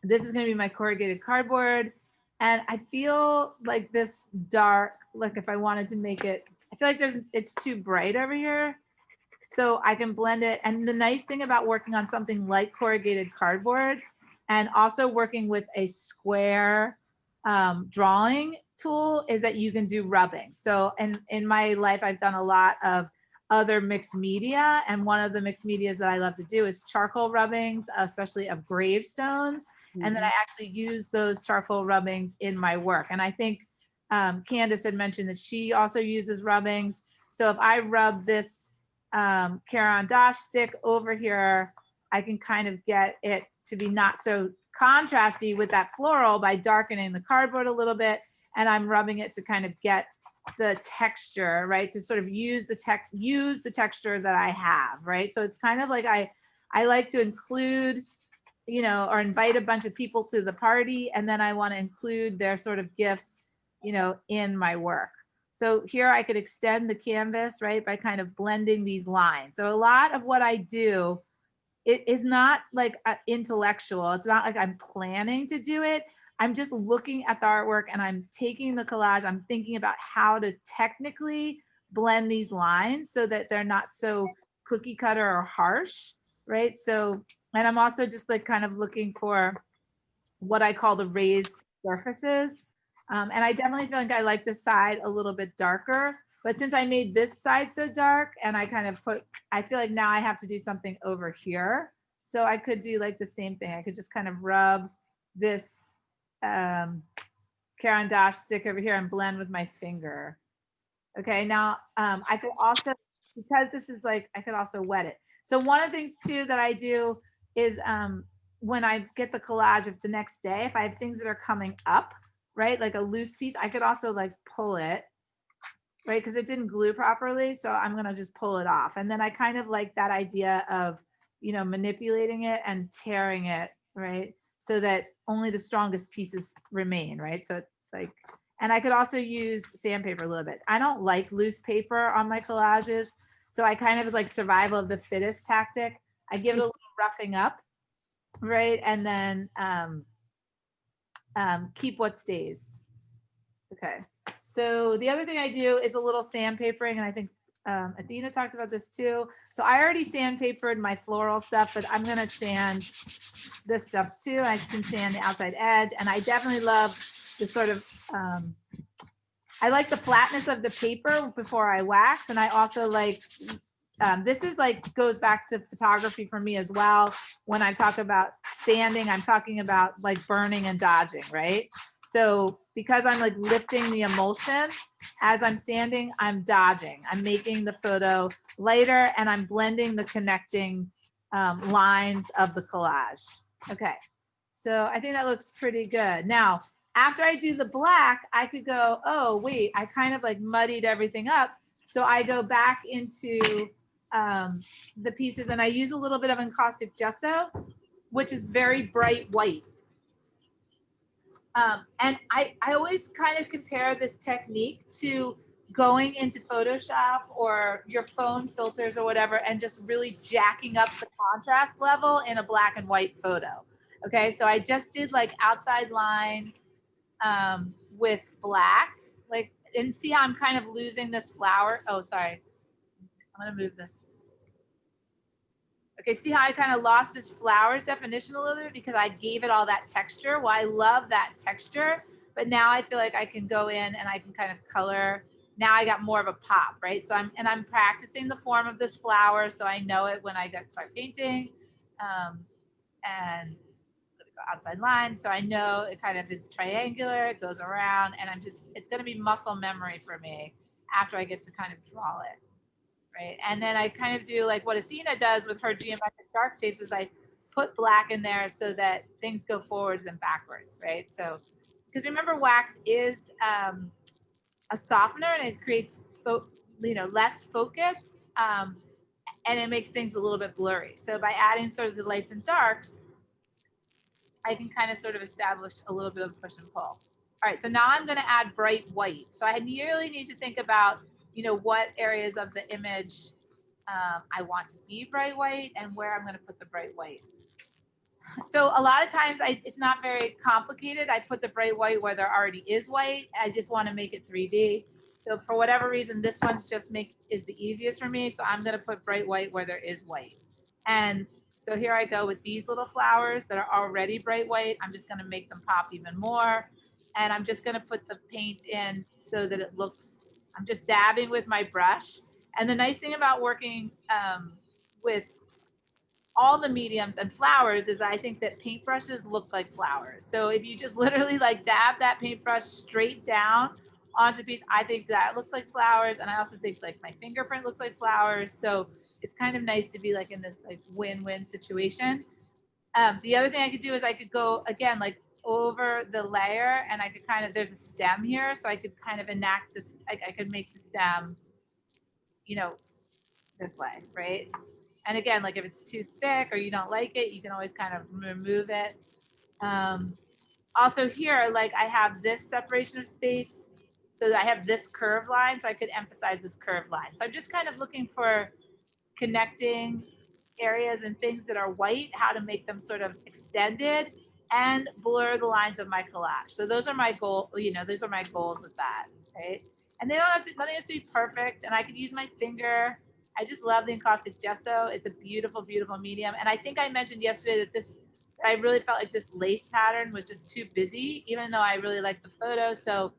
This is gonna be my corrugated cardboard. And I feel like this dark, like if I wanted to make it, I feel like it's too bright over here. So I can blend it. And the nice thing about working on something like corrugated cardboard and also working with a square drawing tool is that you can do rubbing. So in my life, I've done a lot of other mixed media. And one of the mixed medias that I love to do is charcoal rubbings, especially of gravestones. And then I actually use those charcoal rubbings in my work. And I think Candace had mentioned that she also uses rubbings. So if I rub this Caran d'Ache stick over here, I can kind of get it to be not so contrasty with that floral by darkening the cardboard a little bit. And I'm rubbing it to kind of get the texture, right? To sort of use the texture that I have, right? So it's kind of like I like to include, you know, or invite a bunch of people to the party, and then I want to include their sort of gifts, you know, in my work. So here I could extend the canvas, right, by kind of blending these lines. So a lot of what I do, it is not like intellectual. It's not like I'm planning to do it. I'm just looking at the artwork and I'm taking the collage. I'm thinking about how to technically blend these lines so that they're not so cookie cutter or harsh, right? So, and I'm also just like kind of looking for what I call the raised surfaces. And I definitely feel like I like this side a little bit darker, but since I made this side so dark and I kind of I feel like now I have to do something over here. So I could do like the same thing. I could just kind of rub this Caran d'Ache stick over here and blend with my finger. Okay, now I could also, because this is like, I could also wet it. So one of the things too that I do is when I get the collage of the next day, if I have things that are coming up, right, like a loose piece, I could also like pull it, right, because it didn't glue properly. So I'm gonna just pull it off. And then I kind of like that idea of, you know, manipulating it and tearing it, right, so that only the strongest pieces remain, right? So it's like, and I could also use sandpaper a little bit. I don't like loose paper on my collages. So I kind of like survival of the fittest tactic. I give it a little roughing up, right? And then keep what stays. Okay. So the other thing I do is a little sandpapering, and I think Athena talked about this too. So I already sandpapered my floral stuff, but I'm gonna sand this stuff too. I can sand the outside edge, and I definitely love the sort of, I like the flatness of the paper before I wax, and I also like, this is like, goes back to photography for me as well. When I talk about sanding, I'm talking about like burning and dodging, right? So because I'm like lifting the emulsion, as I'm sanding, I'm dodging. I'm making the photo lighter and I'm blending the connecting lines of the collage. Okay, so I think that looks pretty good. Now, after I do the black, I could go, oh, wait, I kind of like muddied everything up. So I go back into the pieces and I use a little bit of Encaustic Gesso, which is very bright white. And I always kind of compare this technique to going into Photoshop or your phone filters or whatever and just really jacking up the contrast level in a black and white photo. Okay, so I just did like outside line with black, like, and see how I'm kind of losing this flower. Oh, sorry. I'm gonna move this. Okay, see how I kind of lost this flowers definition a little bit because I gave it all that texture. Well, I love that texture, but now I feel like I can go in and I can kind of color. Now I got more of a pop, right? So I'm practicing the form of this flower so I know it when I start painting. And outside line, so I know it kind of is triangular, it goes around, and it's going to be muscle memory for me after I get to kind of draw it, right? And then I kind of do like what Athena does with her geometric dark shapes is I put black in there so that things go forwards and backwards, right? So because remember, wax is a softener and it creates less focus, and it makes things a little bit blurry. So by adding sort of the lights and darks, I can kind of sort of establish a little bit of push and pull. All right, so now I'm going to add bright white. So I really need to think about, you know, what areas of the image I want to be bright white and where I'm going to put the bright white. So a lot of times it's not very complicated. I put the bright white where there already is white. I just want to make it 3D. So for whatever reason, this one's is the easiest for me. So I'm going to put bright white where there is white. And so here I go with these little flowers that are already bright white. I'm just going to make them pop even more. And I'm just going to put the paint in so that it looks, I'm just dabbing with my brush. And the nice thing about working with all the mediums and flowers is I think that paintbrushes look like flowers. So if you just literally like dab that paintbrush straight down onto the piece, I think that looks like flowers. And I also think like my fingerprint looks like flowers. So it's kind of nice to be like in this like win-win situation. The other thing I could do is I could go again, like over the layer, and I could kind of, there's a stem here. So I could kind of enact this, I could make the stem, you know, this way, right? And again, like if it's too thick or you don't like it, you can always kind of remove it. Also here, like I have this separation of space. So I have this curved line, so I could emphasize this curved line. So I'm just kind of looking for connecting areas and things that are white, how to make them sort of extended and blur the lines of my collage. So those are my goal, you know, those are my goals with that, right? And they don't have to, nothing has to be perfect. And I could use my finger. I just love the Encaustic Gesso. It's a beautiful, beautiful medium. And I think I mentioned yesterday that this, I really felt like this lace pattern was just too busy, even though I really like the photo. So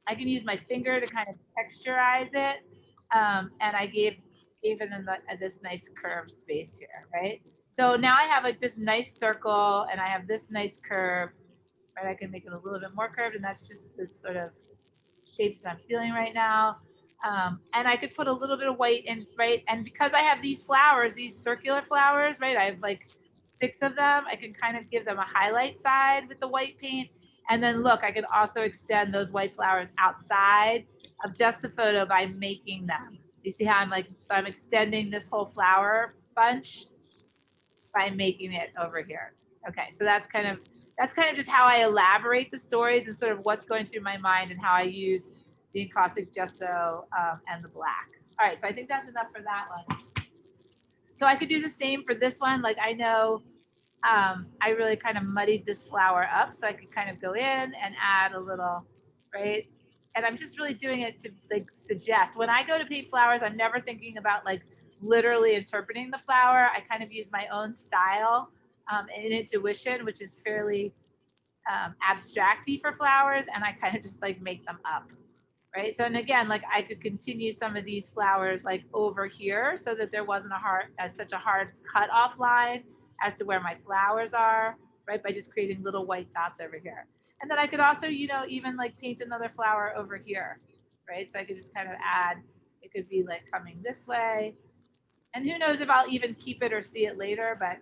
I can use my finger to kind of texturize it. And I gave it this nice curved space here, right? So now I have like this nice circle and I have this nice curve, right? I can make it a little bit more curved, and that's just this sort of shapes that I'm feeling right now. And I could put a little bit of white in, right? And because I have these flowers, these circular flowers, right? I have like 6 of them. I can kind of give them a highlight side with the white paint. And then look, I can also extend those white flowers outside of just the photo by making them. You see how I'm like, so I'm extending this whole flower bunch by making it over here. Okay, so that's kind of just how I elaborate the stories and sort of what's going through my mind and how I use the Encaustic Gesso and the black. All right, so I think that's enough for that one. So I could do the same for this one. Like I know I really kind of muddied this flower up, so I could kind of go in and add a little, right? And I'm just really doing it to like suggest. When I go to paint flowers, I'm never thinking about like literally interpreting the flower. I kind of use my own style and intuition, which is fairly abstracty for flowers, and I kind of just like make them up, right? So, and again, like I could continue some of these flowers like over here so that there wasn't such a hard cut off line as to where my flowers are, right? By just creating little white dots over here. And then I could also, you know, even like paint another flower over here, right? So I could just kind of add, it could be like coming this way. And who knows if I'll even keep it or see it later, but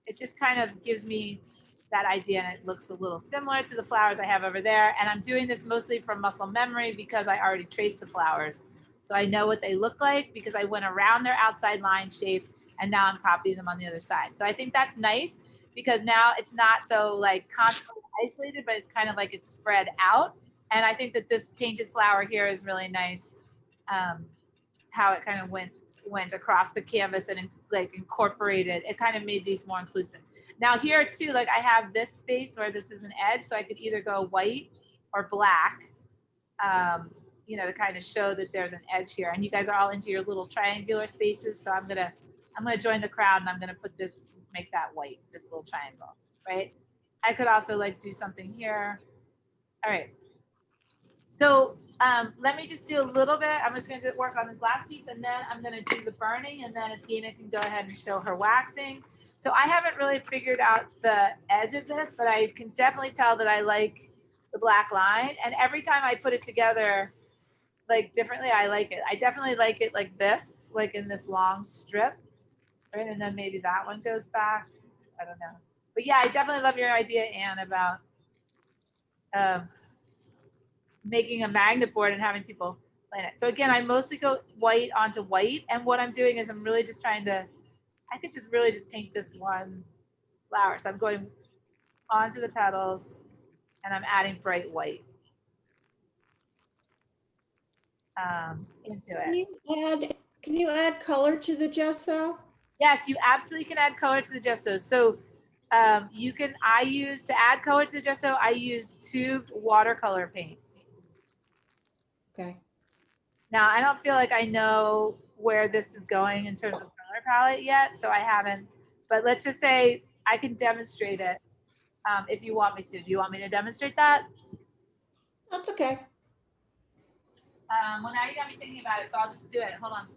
it just kind of gives me that idea, and it looks a little similar to the flowers I have over there. And I'm doing this mostly from muscle memory because I already traced the flowers. So I know what they look like because I went around their outside line shape and now I'm copying them on the other side. So I think that's nice because now it's not so like constantly isolated, but it's kind of like it's spread out. And I think that this painted flower here is really nice, how it kind of went across the canvas and like incorporated. It kind of made these more inclusive. Now here too, like I have this space where this is an edge, so I could either go white or black, you know, to kind of show that there's an edge here. And you guys are all into your little triangular spaces, so I'm gonna join the crowd and I'm gonna put this, make that white, this little triangle, right? I could also like do something here. All right. So let me just do a little bit. I'm just going to work on this last piece, and then I'm going to do the burning, and then Athena can go ahead and show her waxing. So I haven't really figured out the edge of this, but I can definitely tell that I like the black line. And every time I put it together, like differently, I like it. I definitely like it like this, like in this long strip, right? And then maybe that one goes back. I don't know. But yeah, I definitely love your idea, Anne, about making a magnet board and having people plan it. So again, I mostly go white onto white. And what I'm doing is I'm really just trying to, I could just really just paint this one flower. So I'm going onto the petals and I'm adding bright white into it. Can you add color to the gesso? Yes, you absolutely can add color to the gesso. So you can, to add color to the gesso, I use tubed watercolor paints. Okay. Now, I don't feel like I know where this is going in terms of color palette yet, so I haven't, but let's just say I can demonstrate it if you want me to. Do you want me to demonstrate that? That's okay. Well, now you got me thinking about it, so I'll just do it. Hold on.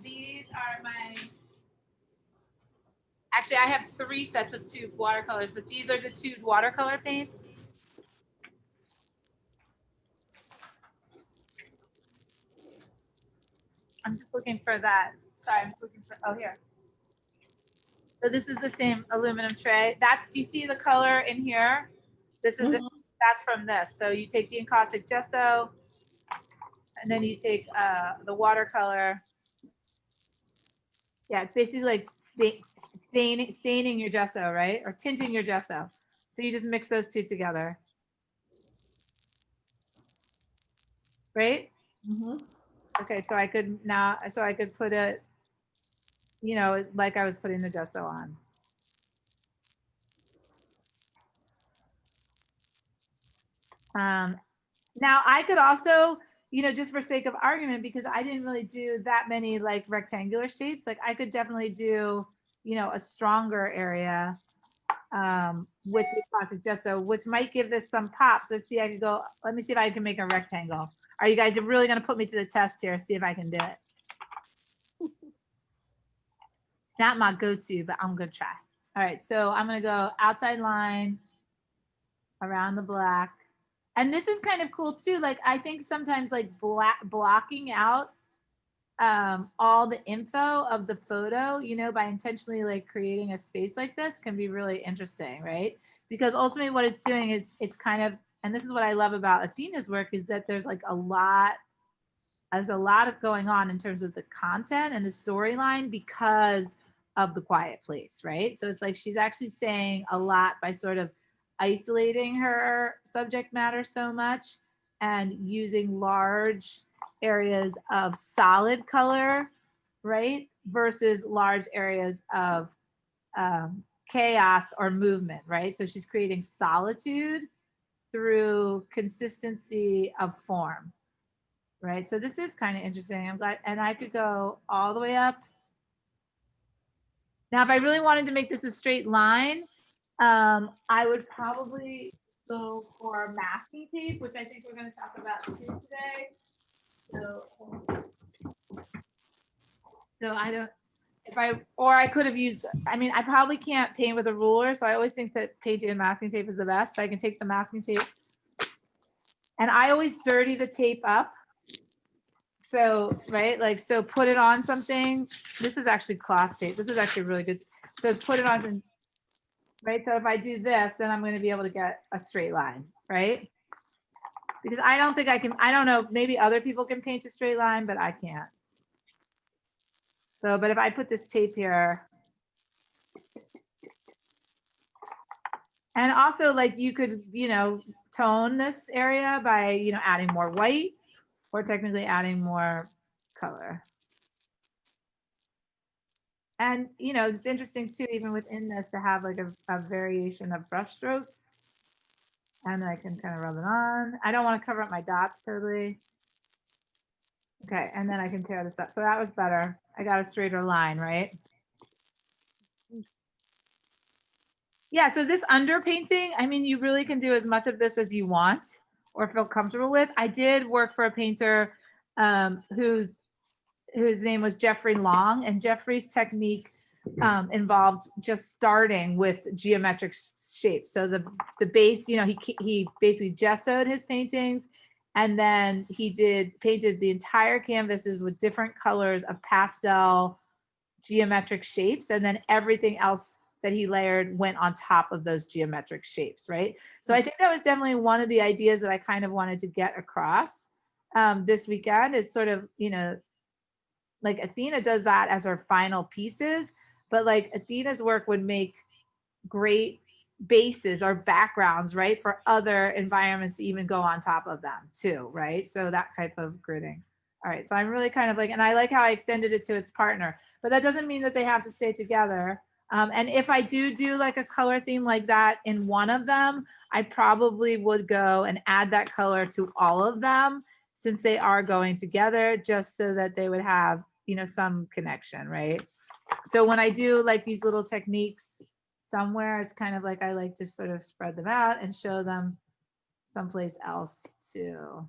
These are my, actually I have 3 sets of tube watercolors, but these are the tube watercolor paints. I'm just looking for that. Sorry, I'm looking for, oh, here. So this is the same aluminum tray. That's, do you see the color in here? This is, Mhm. that's from this. So you take the Encaustic Gesso, and then you take the watercolor. Yeah, it's basically like staining your gesso, right? Or tinting your gesso. So you just mix those two together. Right? Mhm. Okay, so I could now, so I could put it, you know, like I was putting the gesso on. Now I could also, you know, just for sake of argument, because I didn't really do that many like rectangular shapes, like I could definitely do, you know, a stronger area with the Encaustic Gesso, which might give this some pop. So see, I could go, let me see if I can make a rectangle. Are you guys really gonna put me to the test here? See if I can do it. It's not my go-to, but I'm gonna try. All right, so I'm gonna go outside line around the black. And this is kind of cool too. Like I think sometimes like blocking out all the info of the photo, you know, by intentionally like creating a space like this can be really interesting, right? Because ultimately what it's doing is it's kind of, and this is what I love about Athena's work, is that there's a lot of going on in terms of the content and the storyline because of the quiet place, right? So it's like she's actually saying a lot by sort of isolating her subject matter so much and using large areas of solid color, right? Versus large areas of chaos or movement, right? So she's creating solitude through consistency of form, right? So this is kind of interesting. I'm glad, and I could go all the way up. Now, if I really wanted to make this a straight line, I would probably go for masking tape, which I think we're going to talk about too today. So I don't, if I, or I could have used, I mean, I probably can't paint with a ruler. So I always think that painting and masking tape is the best. So I can take the masking tape and I always dirty the tape up. So, right, like, so put it on something. This is actually cloth tape. This is actually really good. So put it on, some, right? So if I do this, then I'm going to be able to get a straight line, right? Because I don't think I can, I don't know, maybe other people can paint a straight line, but I can't. So, but if I put this tape here, and also like you could, you know, tone this area by, you know, adding more white or technically adding more color. And, you know, it's interesting too, even within this to have like a variation of brush strokes. And then I can kind of rub it on. I don't want to cover up my dots totally. Okay, and then I can tear this up. So that was better. I got a straighter line, right? Yeah, so this underpainting, I mean, you really can do as much of this as you want or feel comfortable with. I did work for a painter whose name was Jeffrey Long, and Jeffrey's technique involved just starting with geometric shapes. So the base, you know, he basically gessoed his paintings, and then he painted the entire canvases with different colors of pastel geometric shapes, and then everything else that he layered went on top of those geometric shapes, right? So I think that was definitely one of the ideas that I kind of wanted to get across this weekend, is sort of, you know, like Athena does that as her final pieces, but like Athena's work would make great bases or backgrounds, right, for other environments to even go on top of them too, right? So that type of gridding. All right, so I'm really kind of like, and I like how I extended it to its partner, but that doesn't mean that they have to stay together. And if I do like a color theme like that in one of them, I probably would go and add that color to all of them, since they are going together, just so that they would have, you know, some connection, right? So when I do like these little techniques somewhere, it's kind of like I like to sort of spread them out and show them someplace else too.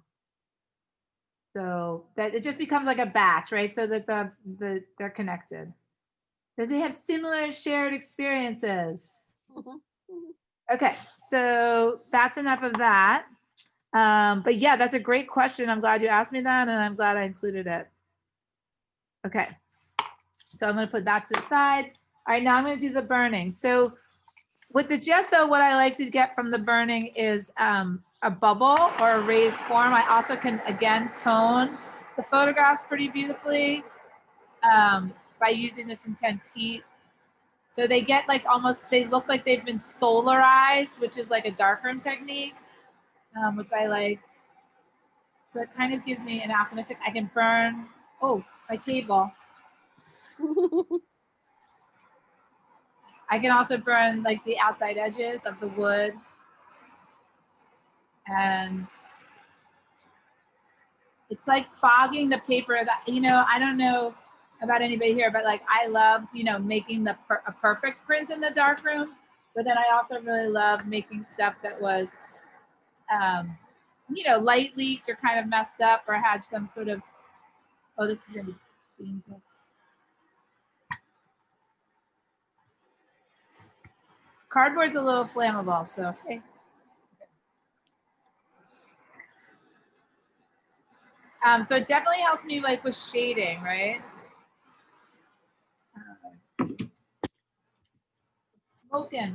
So that it just becomes like a batch, right? So that they're connected. That they have similar shared experiences. Okay, so that's enough of that. But yeah, that's a great question. I'm glad you asked me that, and I'm glad I included it. Okay, so I'm going to put that to the side. All right, now I'm going to do the burning. So with the gesso, what I like to get from the burning is a bubble or a raised form. I also can, again, tone the photographs pretty beautifully by using this intense heat. So they get like almost, they look like they've been solarized, which is like a darkroom technique, which I like. So it kind of gives me an alchemistic, I can burn, oh, my table. I can also burn like the outside edges of the wood. And it's like fogging the paper. You know, I don't know about anybody here, but like I loved, you know, making a perfect print in the darkroom. But then I also really loved making stuff that was, you know, light leaked or kind of messed up or had some sort of, oh, this is going to be dangerous. Cardboard's a little flammable, so hey. So it definitely helps me like with shading, right?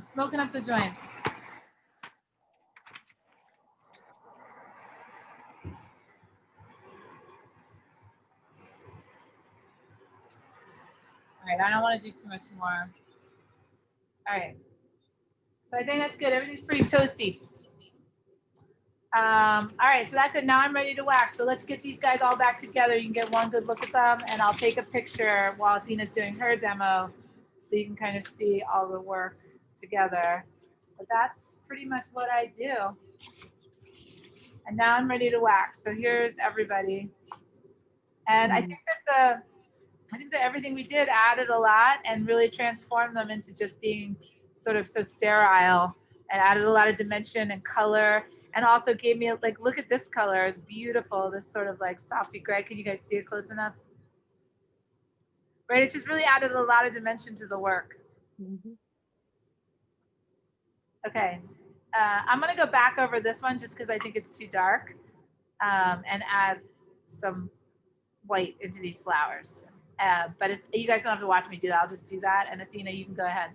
Smoking up the joint. All right, I don't want to do too much more. All right. So I think that's good. Everything's pretty toasty. All right, so that's it. Now I'm ready to wax. So let's get these guys all back together. You can get one good look at them, and I'll take a picture while Athena's doing her demo so you can kind of see all the work together. But that's pretty much what I do. And now I'm ready to wax. So here's everybody. And I think that everything we did added a lot and really transformed them into just being sort of so sterile, and added a lot of dimension and color, and also gave me like, look at this color, it's beautiful, this sort of like softy gray. Can you guys see it close enough? Right, it just really added a lot of dimension to the work. Okay, I'm gonna go back over this one just because I think it's too dark, and add some white into these flowers. But you guys don't have to watch me do that. I'll just do that. And Athena, you can go ahead.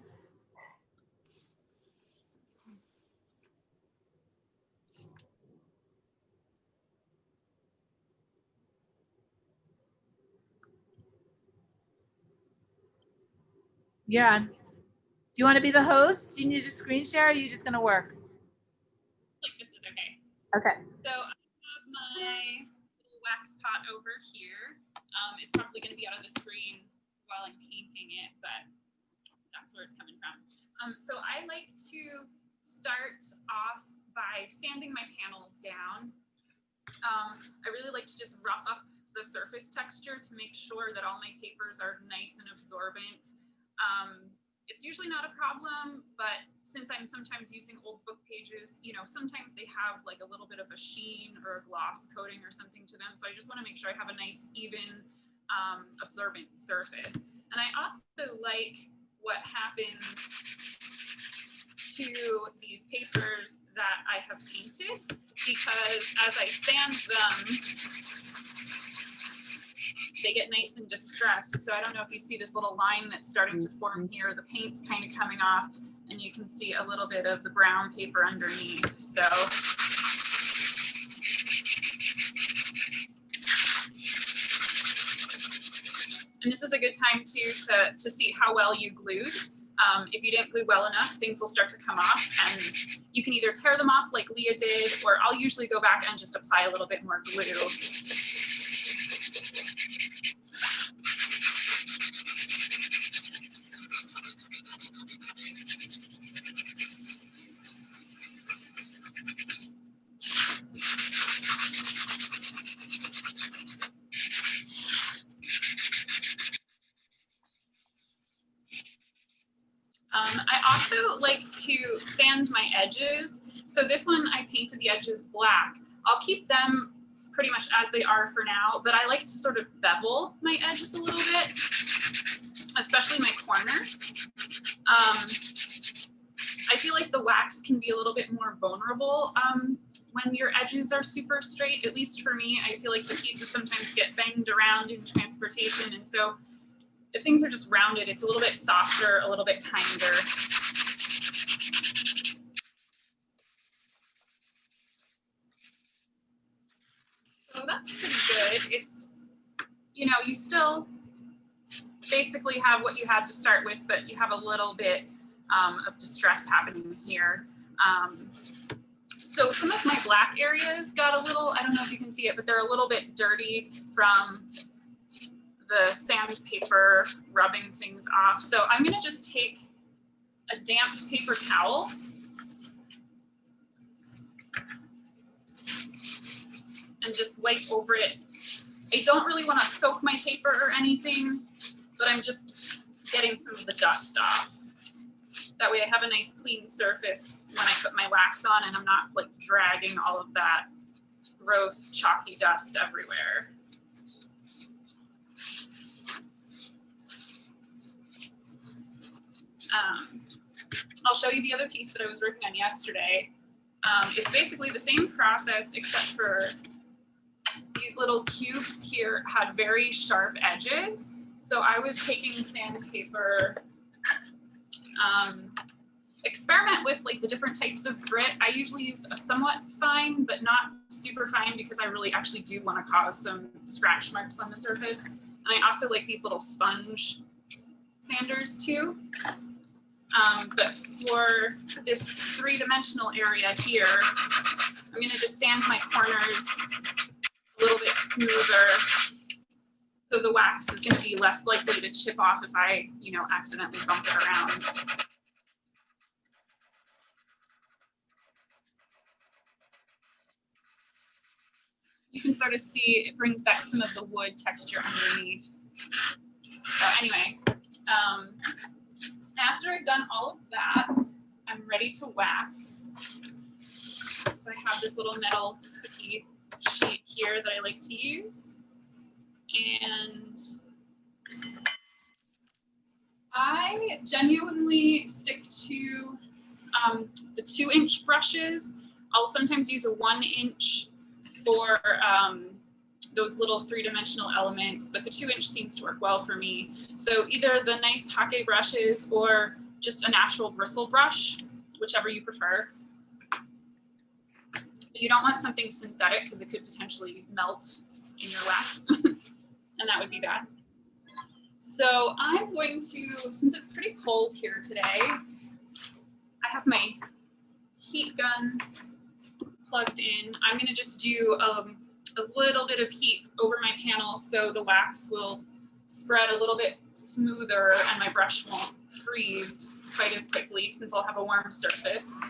You're on. Do you want to be the host? Do you need to screen share, or are you just going to work? Like this is okay. Okay. So I have my little wax pot over here. It's probably going to be out of the screen while I'm painting it, but that's where it's coming from. So I like to start off by sanding my panels down. I really like to just rough up the surface texture to make sure that all my papers are nice and absorbent. It's usually not a problem, but since I'm sometimes using old book pages, you know, sometimes they have like a little bit of a sheen or a gloss coating or something to them. So I just want to make sure I have a nice, even, absorbent surface. And I also like what happens to these papers that I have painted, because as I sand them, they get nice and distressed. So I don't know if you see this little line that's starting to form here. The paint's kind of coming off, and you can see a little bit of the brown paper underneath. So and this is a good time too to see how well you glued. If you didn't glue well enough, things will start to come off, and you can either tear them off like Leah did, or I'll usually go back and just apply a little bit more glue. I also like to sand my edges. So this one, I painted the edges black. I'll keep them pretty much as they are for now, but I like to sort of bevel my edges a little bit, especially my corners. I feel like the wax can be a little bit more vulnerable when your edges are super straight. At least for me, I feel like the pieces sometimes get banged around in transportation. And so if things are just rounded, it's a little bit softer, a little bit kinder. So that's pretty good. It's, you know, you still basically have what you had to start with, but you have a little bit of distress happening here. So some of my black areas got a little, I don't know if you can see it, but they're a little bit dirty from the sandpaper rubbing things off. So I'm gonna just take a damp paper towel and just wipe over it. I don't really want to soak my paper or anything, but I'm just getting some of the dust off. That way I have a nice clean surface when I put my wax on and I'm not like dragging all of that gross chalky dust everywhere. I'll show you the other piece that I was working on yesterday. It's basically the same process except for these little cubes here had very sharp edges. So I was taking sandpaper, experiment with like the different types of grit. I usually use a somewhat fine, but not super fine because I really actually do want to cause some scratch marks on the surface. And I also like these little sponge sanders too. But for this three-dimensional area here, I'm gonna just sand my corners a little bit smoother. So the wax is gonna be less likely to chip off if I, you know, accidentally bump it around. You can sort of see it brings back some of the wood texture underneath. So anyway, after I've done all of that, I'm ready to wax. So I have this little metal cookie sheet here that I like to use. And I genuinely stick to the 2-inch brushes. I'll sometimes use a 1-inch for those little 3-dimensional elements, but the 2-inch seems to work well for me. So either the nice hake brushes or just a natural bristle brush, whichever you prefer. But you don't want something synthetic because it could potentially melt in your wax and that would be bad. So I'm going to, since it's pretty cold here today, I have my heat gun plugged in. I'm gonna just do a little bit of heat over my panel so the wax will spread a little bit smoother and my brush won't freeze quite as quickly since I'll have a warm surface.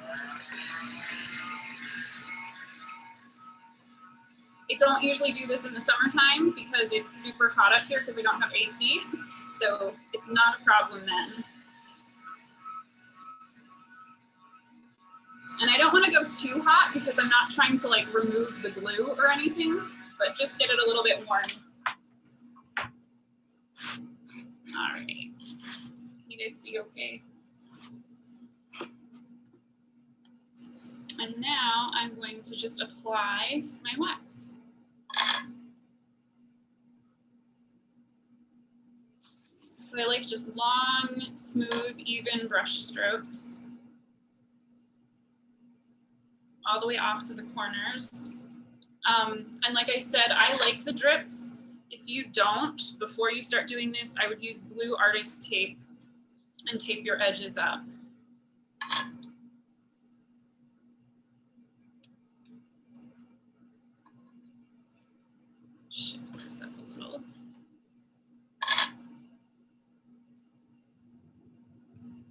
I don't usually do this in the summertime because it's super hot up here because we don't have AC, so it's not a problem then. And I don't want to go too hot because I'm not trying to like remove the glue or anything, but just get it a little bit warm. All right, you guys see okay? And now I'm going to just apply my wax. So I like just long, smooth, even brush strokes all the way off to the corners. And like I said, I like the drips. If you don't, before you start doing this, I would use blue artist tape and tape your edges up. Shift this up a little.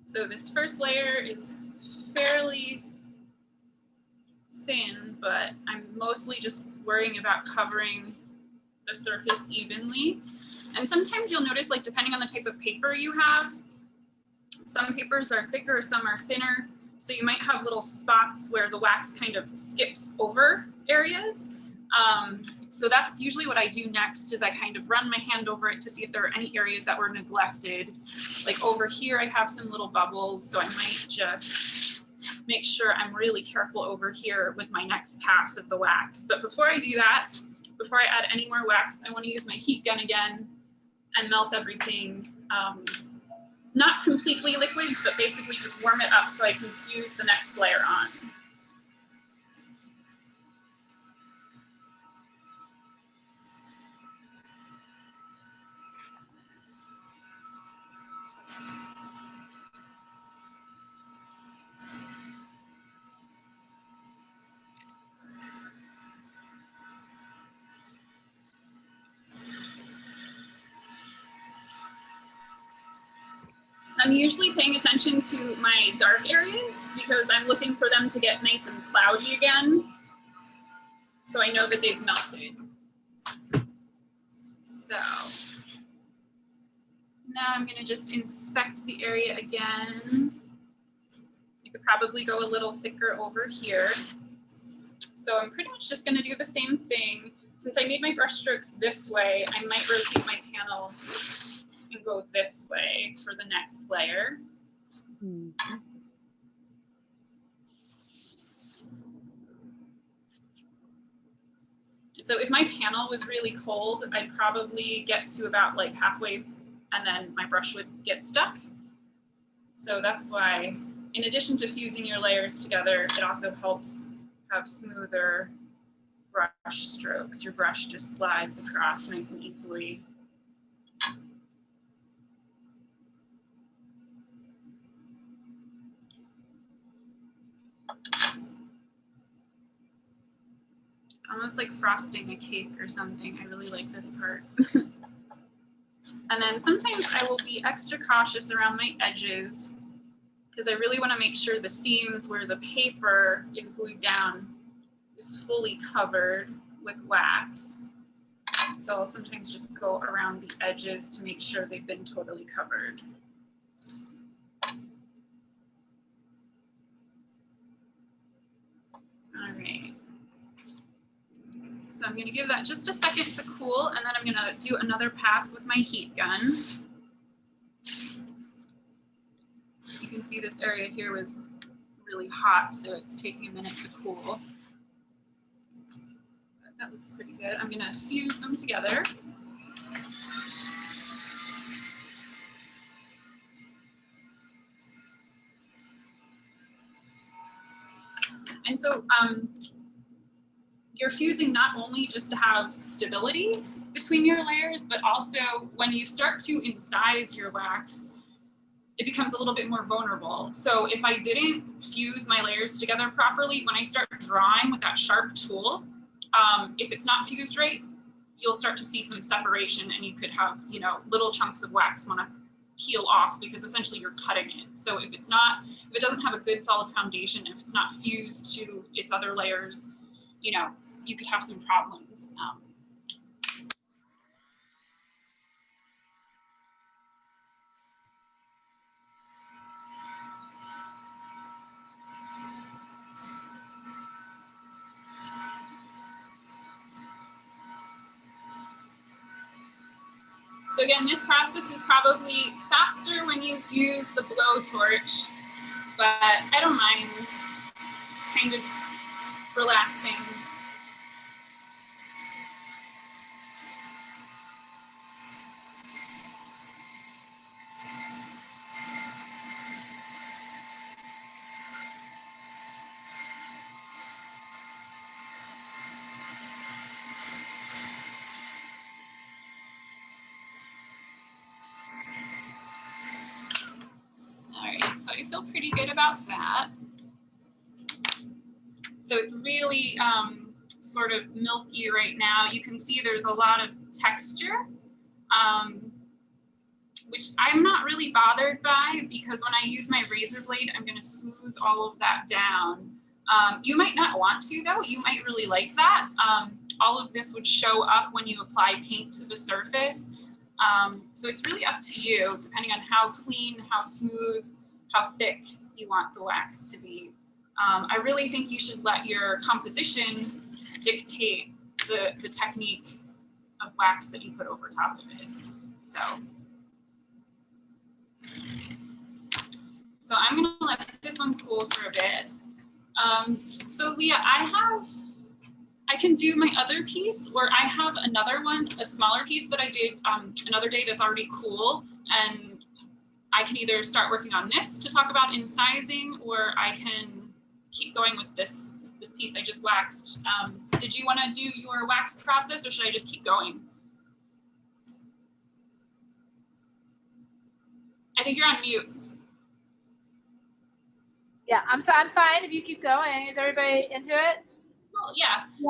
So this first layer is fairly thin, but I'm mostly just worrying about covering the surface evenly. And sometimes you'll notice, like depending on the type of paper you have, some papers are thicker, some are thinner. So you might have little spots where the wax kind of skips over areas. So that's usually what I do next is I kind of run my hand over it to see if there are any areas that were neglected. Like over here, I have some little bubbles, so I might just make sure I'm really careful over here with my next pass of the wax. But before I do that, before I add any more wax, I want to use my heat gun again and melt everything. Not completely liquid, but basically just warm it up so I can fuse the next layer on. I'm usually paying attention to my dark areas because I'm looking for them to get nice and cloudy again, so I know that they've melted. So now I'm going to just inspect the area again. I could probably go a little thicker over here. So I'm pretty much just going to do the same thing. Since I made my brush strokes this way, I might rotate my panel and go this way for the next layer. And so if my panel was really cold, I'd probably get to about like halfway and then my brush would get stuck. So that's why, in addition to fusing your layers together, it also helps have smoother brush strokes. Your brush just glides across nice and easily. Almost like frosting a cake or something. I really like this part. And then sometimes I will be extra cautious around my edges because I really want to make sure the seams where the paper is glued down is fully covered with wax. So I'll sometimes just go around the edges to make sure they've been totally covered. All right. So I'm going to give that just a second to cool, and then I'm going to do another pass with my heat gun. You can see this area here was really hot, so it's taking a minute to cool. But that looks pretty good. I'm going to fuse them together. And so you're fusing not only just to have stability between your layers, but also when you start to incise your wax, it becomes a little bit more vulnerable. So if I didn't fuse my layers together properly, when I start drawing with that sharp tool, if it's not fused right, you'll start to see some separation and you could have, you know, little chunks of wax want to peel off because essentially you're cutting it. So if it doesn't have a good solid foundation, if it's not fused to its other layers, you know, you could have some problems. So again, this process is probably faster when you use the blowtorch, but I don't mind. It's kind of relaxing. All right, so I feel pretty good about that. So it's really sort of milky right now. You can see there's a lot of texture, which I'm not really bothered by because when I use my razor blade, I'm gonna smooth all of that down. You might not want to though, you might really like that. All of this would show up when you apply paint to the surface. So it's really up to you, depending on how clean, how smooth, how thick you want the wax to be. I really think you should let your composition dictate the technique of wax that you put over top of it. So I'm gonna let this one cool for a bit. So Leah, I can do my other piece, or I have another one, a smaller piece that I did another day that's already cool, and I can either start working on this to talk about incising, or I can keep going with this piece I just waxed. Did you want to do your wax process, or should I just keep going? I think you're on mute. Yeah, I'm fine if you keep going. Is everybody into it? Oh, yeah. Do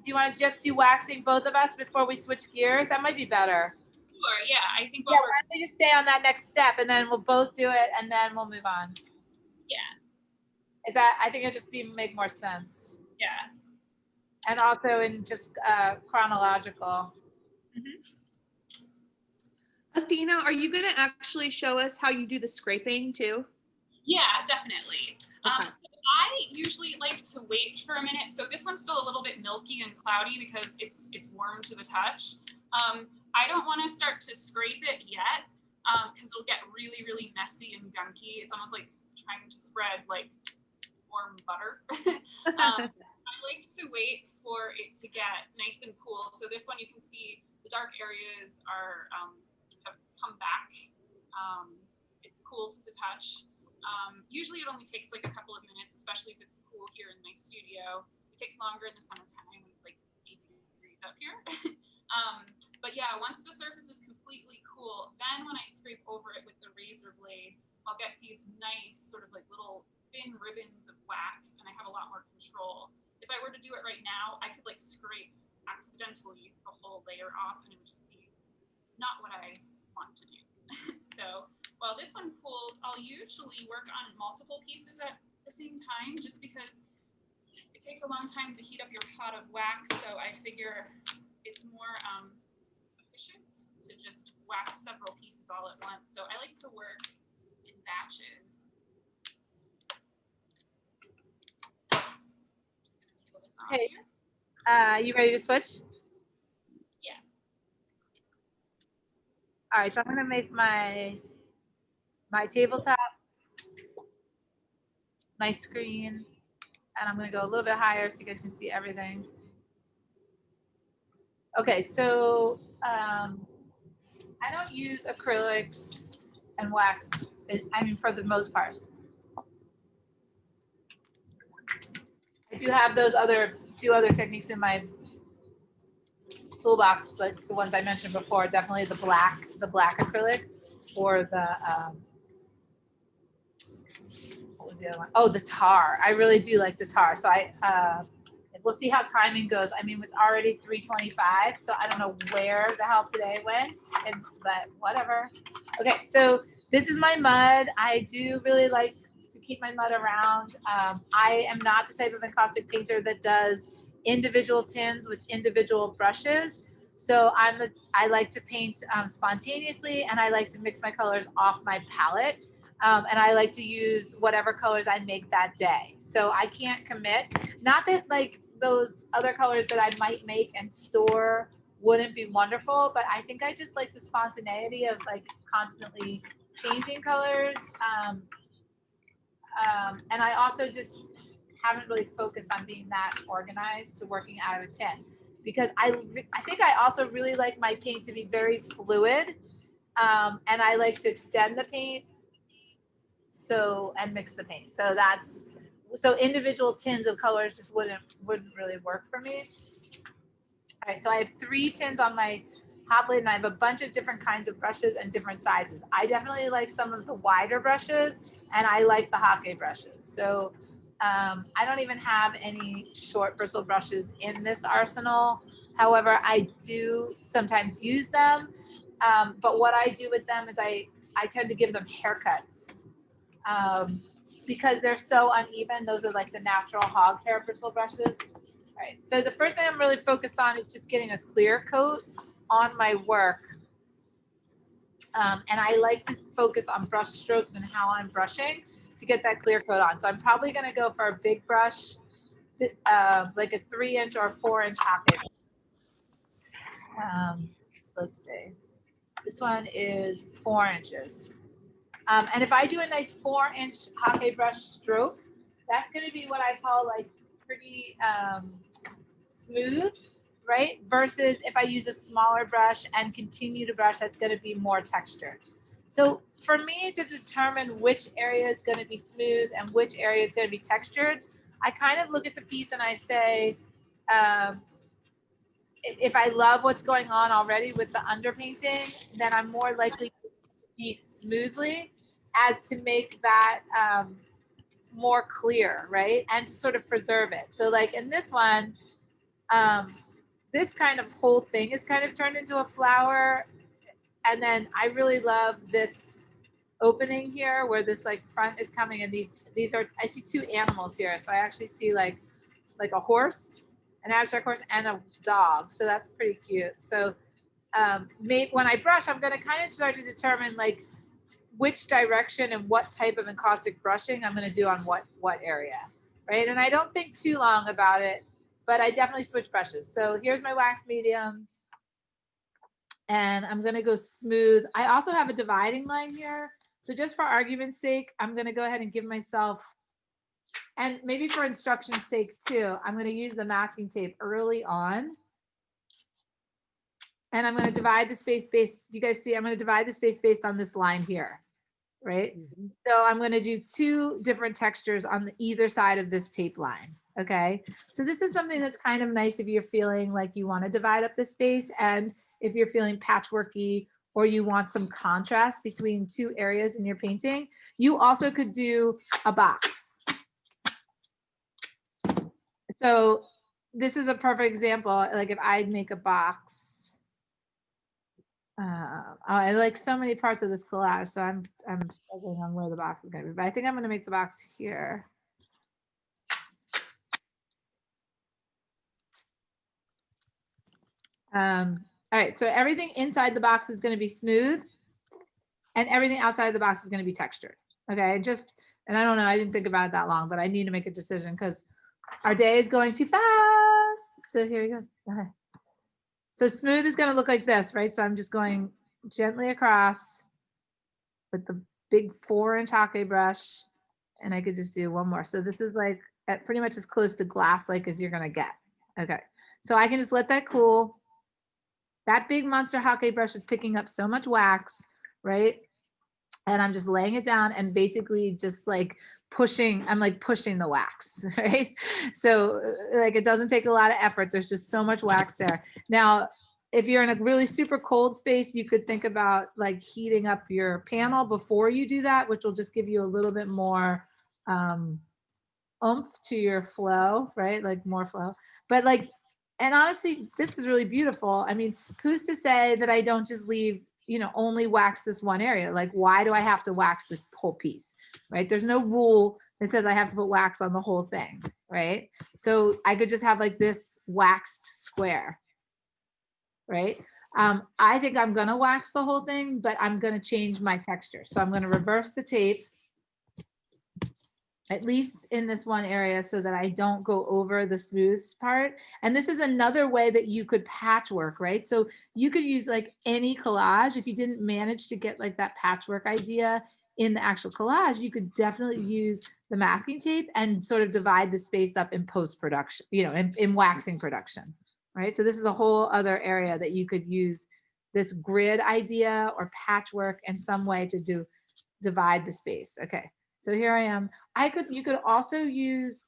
you want to just do waxing, both of us, before we switch gears? That might be better. Sure, yeah. I think Yeah, why don't we just stay on that next step, and then we'll both do it, and then we'll move on. Yeah. I think it'll just make more sense. Yeah. And also in just chronological. Athena, are you going to actually show us how you do the scraping too? Yeah, definitely. Okay. So I usually like to wait for a minute. So this one's still a little bit milky and cloudy because it's warm to the touch. I don't want to start to scrape it yet because it'll get really, really messy and gunky. It's almost like trying to spread like warm butter. I like to wait for it to get nice and cool. So this one, you can see the dark areas are have come back. It's cool to the touch. Usually it only takes like a couple of minutes, especially if it's cool here in my studio. It takes longer in the summertime when it's like 80 degrees up here. But yeah, once the surface is completely cool, then when I scrape over it with the razor blade, I'll get these nice sort of like little thin ribbons of wax, and I have a lot more control. If I were to do it right now, I could like scrape accidentally the whole layer off, and it would just be not what I want to do. So while this one cools, I'll usually work on multiple pieces at the same time, just because it takes a long time to heat up your pot of wax. So I figure it's more efficient to just wax several pieces all at once. So I like to work in batches. Just gonna peel this off Okay. here. You ready to switch? Yeah. All right, so I'm gonna make my tabletop, my screen, and I'm gonna go a little bit higher so you guys can see everything. Okay, so I don't use acrylics and wax, I mean, for the most part. I do have those two other techniques in my toolbox, like the ones I mentioned before. Definitely the black acrylic, or the what was the other one? Oh, the tar. I really do like the tar. So we'll see how timing goes. I mean, it's already 3:25, so I don't know where the hell today went, but whatever. Okay, so this is my mud. I do really like to keep my mud around. I am not the type of encaustic painter that does individual tins with individual brushes. So I like to paint spontaneously, and I like to mix my colors off my palette. And I like to use whatever colors I make that day. So I can't commit. Not that like those other colors that I might make and store wouldn't be wonderful, but I think I just like the spontaneity of like constantly changing colors. And I also just haven't really focused on being that organized to working out of a tin, because I think I also really like my paint to be very fluid, and I like to extend the paint and mix the paint. So individual tins of colors just wouldn't really work for me. All right, so I have 3 tins on my hot plate, and I have a bunch of different kinds of brushes and different sizes. I definitely like some of the wider brushes, and I like the hake brushes. So I don't even have any short bristle brushes in this arsenal. However, I do sometimes use them. But what I do with them is I tend to give them haircuts. Because they're so uneven. Those are like the natural hog hair bristle brushes. All right, so the first thing I'm really focused on is just getting a clear coat on my work. And I like to focus on brush strokes and how I'm brushing to get that clear coat on. So I'm probably gonna go for a big brush like a 3-inch or 4-inch hockey. So let's see. This one is 4 inches. And if I do a nice 4-inch hockey brush stroke, that's going to be what I call like pretty smooth, right? Versus if I use a smaller brush and continue to brush, that's going to be more textured. So for me to determine which area is going to be smooth and which area is going to be textured, I kind of look at the piece and I say, if I love what's going on already with the underpainting, then I'm more likely to paint smoothly as to make that more clear, right? And to sort of preserve it. So like in this one, this kind of whole thing is kind of turned into a flower. And then I really love this opening here where this like front is coming, and these are, I see 2 animals here. So I actually see like a horse, an abstract horse, and a dog. So that's pretty cute. So when I brush, I'm going to kind of start to determine like which direction and what type of encaustic brushing I'm going to do on what area, right? And I don't think too long about it, but I definitely switch brushes. So here's my wax medium, and I'm going to go smooth. I also have a dividing line here. So just for argument's sake, I'm going to go ahead and give myself, and maybe for instruction's sake too, I'm going to use the masking tape early on. And I'm going to divide the space based, do you guys see? I'm going to divide the space based on this line here, right? Mm-hmm. So I'm going to do 2 different textures on either side of this tape line. Okay. So this is something that's kind of nice if you're feeling like you want to divide up the space, and if you're feeling patchworky or you want some contrast between 2 areas in your painting. You also could do a box. So this is a perfect example. Like if I'd make a box, I like so many parts of this collage, so I'm struggling on where the box is going to be. But I think I'm going to make the box here. All right, so everything inside the box is going to be smooth, and everything outside of the box is going to be textured. Okay, and I don't know, I didn't think about it that long, but I need to make a decision because our day is going too fast. So here we go. Okay. So smooth is going to look like this, right? So I'm just going gently across with the big 4-inch hockey brush, and I could just do one more. So this is like at pretty much as close to glass-like as you're going to get. Okay, so I can just let that cool. That big monster hockey brush is picking up so much wax, right? And I'm just laying it down and basically just like pushing, I'm like pushing the wax, right? So like it doesn't take a lot of effort. There's just so much wax there. Now, if you're in a really super cold space, you could think about like heating up your panel before you do that, which will just give you a little bit more oomph to your flow, right? Like more flow. But like, and honestly, this is really beautiful. I mean, who's to say that I don't just leave, only wax this one area? Like, why do I have to wax this whole piece, right? There's no rule that says I have to put wax on the whole thing, right? So I could just have like this waxed square, right? I think I'm gonna wax the whole thing, but I'm gonna change my texture. So I'm gonna reverse the tape, at least in this one area, so that I don't go over the smooth part. And this is another way that you could patchwork, right? So you could use like any collage. If you didn't manage to get like that patchwork idea in the actual collage, you could definitely use the masking tape and sort of divide the space up in post-production, in waxing production, right? So this is a whole other area that you could use this grid idea or patchwork in some way to divide the space. Okay. So here I am. You could also use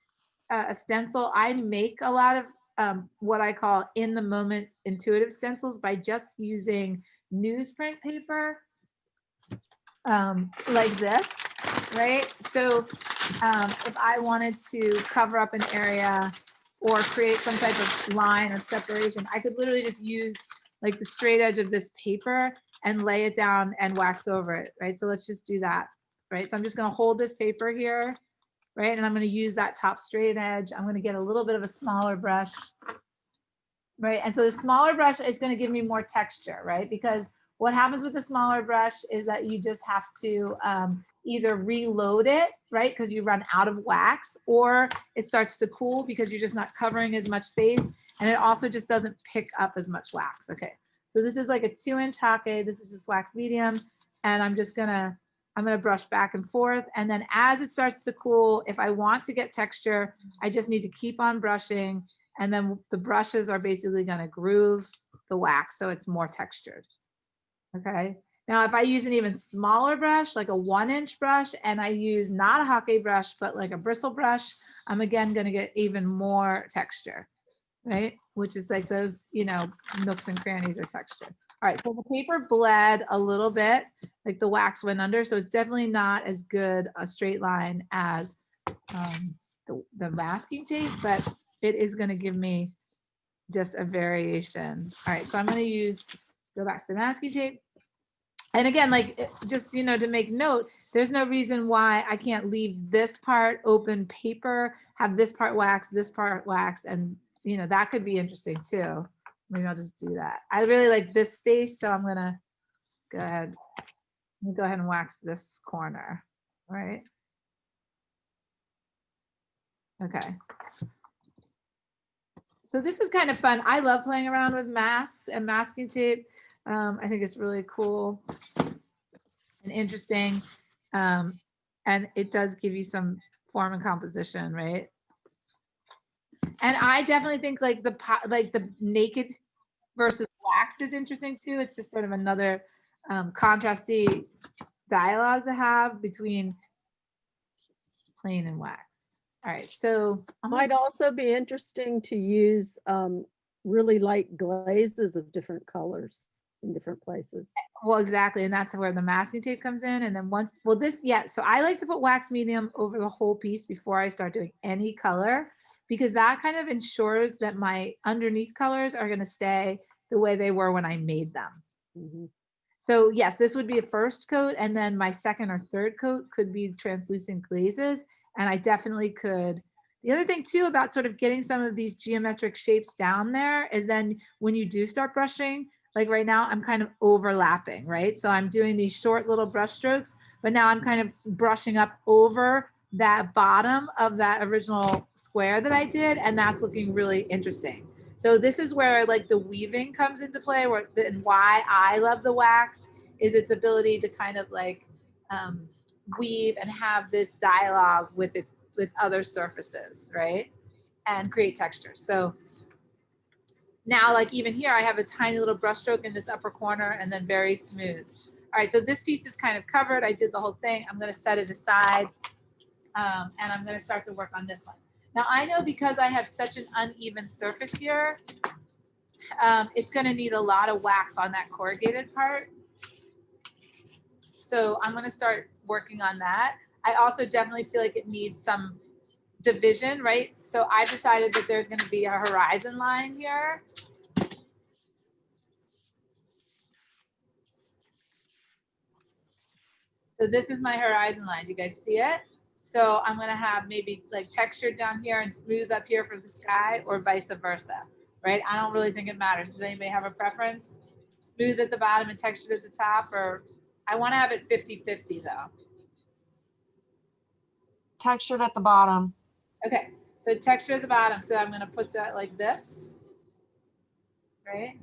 a stencil. I make a lot of what I call in the moment intuitive stencils by just using newsprint paper like this, right? So if I wanted to cover up an area or create some type of line or separation, I could literally just use like the straight edge of this paper and lay it down and wax over it, right? So let's just do that. Right, so I'm just going to hold this paper here, right? And I'm going to use that top straight edge. I'm going to get a little bit of a smaller brush, right? And so the smaller brush is going to give me more texture, right? Because what happens with the smaller brush is that you just have to either reload it, right? Because you run out of wax, or it starts to cool because you're just not covering as much space. And it also just doesn't pick up as much wax. Okay. So this is like a 2-inch hake. This is just wax medium. And I'm gonna brush back and forth. And then as it starts to cool, if I want to get texture, I just need to keep on brushing. And then the brushes are basically gonna groove the wax so it's more textured. Okay. Now, if I use an even smaller brush, like a 1-inch brush, and I use not a hake brush, but like a bristle brush, I'm again gonna get even more texture, right? Which is like those, you know, nooks and crannies of texture. All right, so the paper bled a little bit, like the wax went under, so it's definitely not as good a straight line as the masking tape, but it is gonna give me just a variation. All right, so I'm gonna go back to the masking tape. And again, like, just, you know, to make note, there's no reason why I can't leave this part open paper, have this part wax, and, you know, that could be interesting too. Maybe I'll just do that. I really like this space, so I'm gonna go ahead. Let me go ahead and wax this corner, right? Okay. So this is kind of fun. I love playing around with masks and masking tape. I think it's really cool and interesting. And it does give you some form and composition, right? And I definitely think like the naked versus waxed is interesting too. It's just sort of another contrasty dialogue to have between plain and waxed. All right, so Might also be interesting to use really light glazes of different colors in different places. well, exactly, and that's where the masking tape comes in. And then so I like to put wax medium over the whole piece before I start doing any color, because that kind of ensures that my underneath colors are going to stay the way they were when I made them. Mhm. So yes, this would be a first coat, and then my second or third coat could be translucent glazes. And I definitely could. The other thing too about sort of getting some of these geometric shapes down there is then when you do start brushing, like right now I'm kind of overlapping, right? So I'm doing these short little brush strokes, but now I'm kind of brushing up over that bottom of that original square that I did, and that's looking really interesting. So this is where like the weaving comes into play, and why I love the wax is its ability to kind of like weave and have this dialogue with other surfaces, right? And create texture. So now, like even here, I have a tiny little brush stroke in this upper corner and then very smooth. All right, so this piece is kind of covered. I did the whole thing. I'm gonna set it aside and I'm gonna start to work on this one. Now I know because I have such an uneven surface here, it's gonna need a lot of wax on that corrugated part. So I'm gonna start working on that. I also definitely feel like it needs some division, right? So I decided that there's gonna be a horizon line here. So this is my horizon line. Do you guys see it? So I'm gonna have maybe like textured down here and smooth up here for the sky, or vice versa, right? I don't really think it matters. Does anybody have a preference? Smooth at the bottom and textured at the top, or I wanna have it 50-50 though. Textured at the bottom. Okay, so texture at the bottom. So I'm gonna put that like this, right?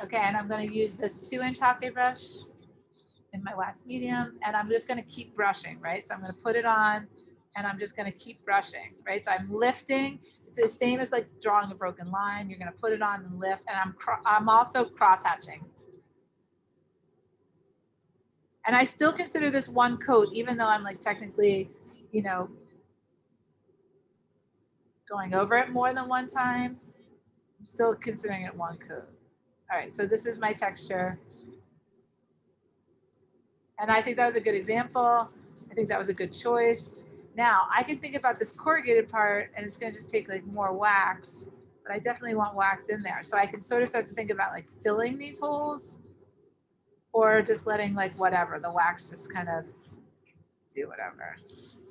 Okay, and I'm gonna use this 2-inch hake brush in my wax medium, and I'm just gonna keep brushing, right? So I'm gonna put it on, and I'm just gonna keep brushing, right? So I'm lifting. It's the same as like drawing a broken line. You're gonna put it on and lift, and I'm also cross hatching. And I still consider this one coat, even though I'm like technically, you know, going over it more than one time. I'm still considering it one coat. All right, so this is my texture. And I think that was a good example. I think that was a good choice. Now I can think about this corrugated part, and it's gonna just take like more wax, but I definitely want wax in there. So I can sort of start to think about like filling these holes, or just letting like whatever, the wax just kind of do whatever.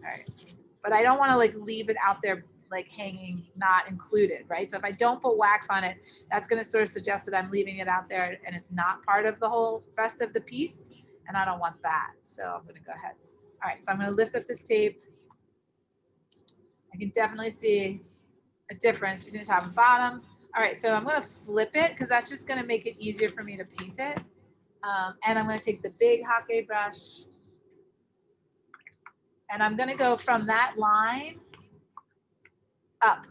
All right. But I don't wanna like leave it out there like hanging, not included, right? So if I don't put wax on it, that's going to sort of suggest that I'm leaving it out there and it's not part of the whole rest of the piece. And I don't want that. So I'm going to go ahead. All right, so I'm going to lift up this tape. I can definitely see a difference between the top and bottom. All right, so I'm going to flip it because that's just going to make it easier for me to paint it. And I'm going to take the big Hake brush and I'm going to go from that line up.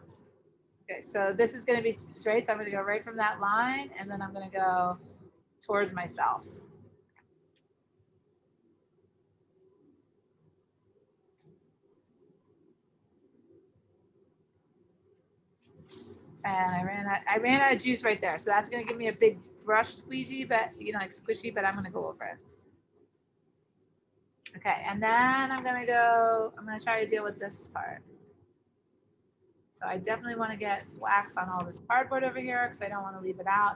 Okay, so this is going to be right. So I'm going to go right from that line and then I'm going to go towards myself. And I ran out of juice right there. So that's going to give me a big brush squeegee, but like squishy, but I'm going to go over it. Okay, and then I'm going to try to deal with this part. So I definitely want to get wax on all this cardboard over here because I don't want to leave it out.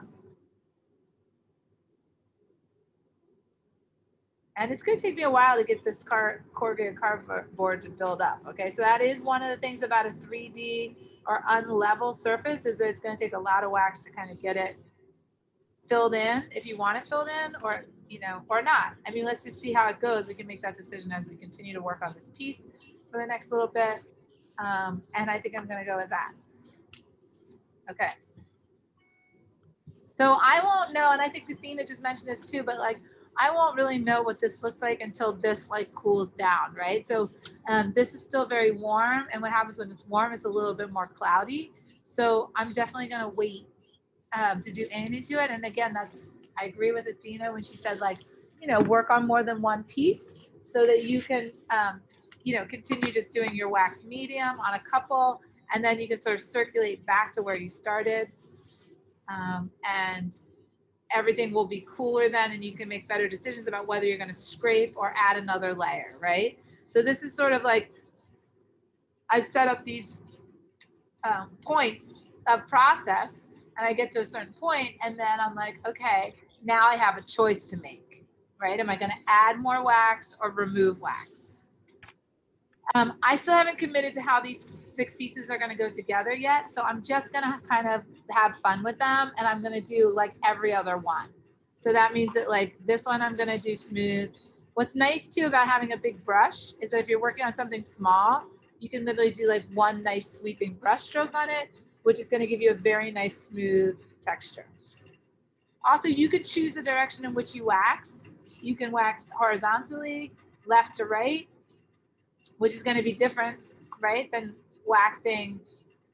And it's going to take me a while to get this corrugated cardboard to build up. Okay, so that is one of the things about a 3D or unlevel surface is that it's going to take a lot of wax to kind of get it filled in if you want it filled in or, or not. I mean, let's just see how it goes. We can make that decision as we continue to work on this piece for the next little bit. And I think I'm going to go with that. Okay. So I won't know, and I think Athena just mentioned this too, but like, I won't really know what this looks like until this like cools down, right? So this is still very warm, and what happens when it's warm, it's a little bit more cloudy. So I'm definitely gonna wait to do anything to it. And again, I agree with Athena when she said like, work on more than one piece so that you can, continue just doing your wax medium on a couple, and then you can sort of circulate back to where you started. And everything will be cooler then, and you can make better decisions about whether you're going to scrape or add another layer, right? So this is sort of like I've set up these points of process, and I get to a certain point, and then I'm like, okay, now I have a choice to make, right? Am I going to add more wax or remove wax? I still haven't committed to how these 6 pieces are going to go together yet. So I'm just going to kind of have fun with them. And I'm going to do like every other one. So that means that like this one, I'm going to do smooth. What's nice too about having a big brush is that if you're working on something small, you can literally do like one nice sweeping brush stroke on it, which is going to give you a very nice smooth texture. Also, you could choose the direction in which you wax. You can wax horizontally, left to right, which is going to be different, right, than waxing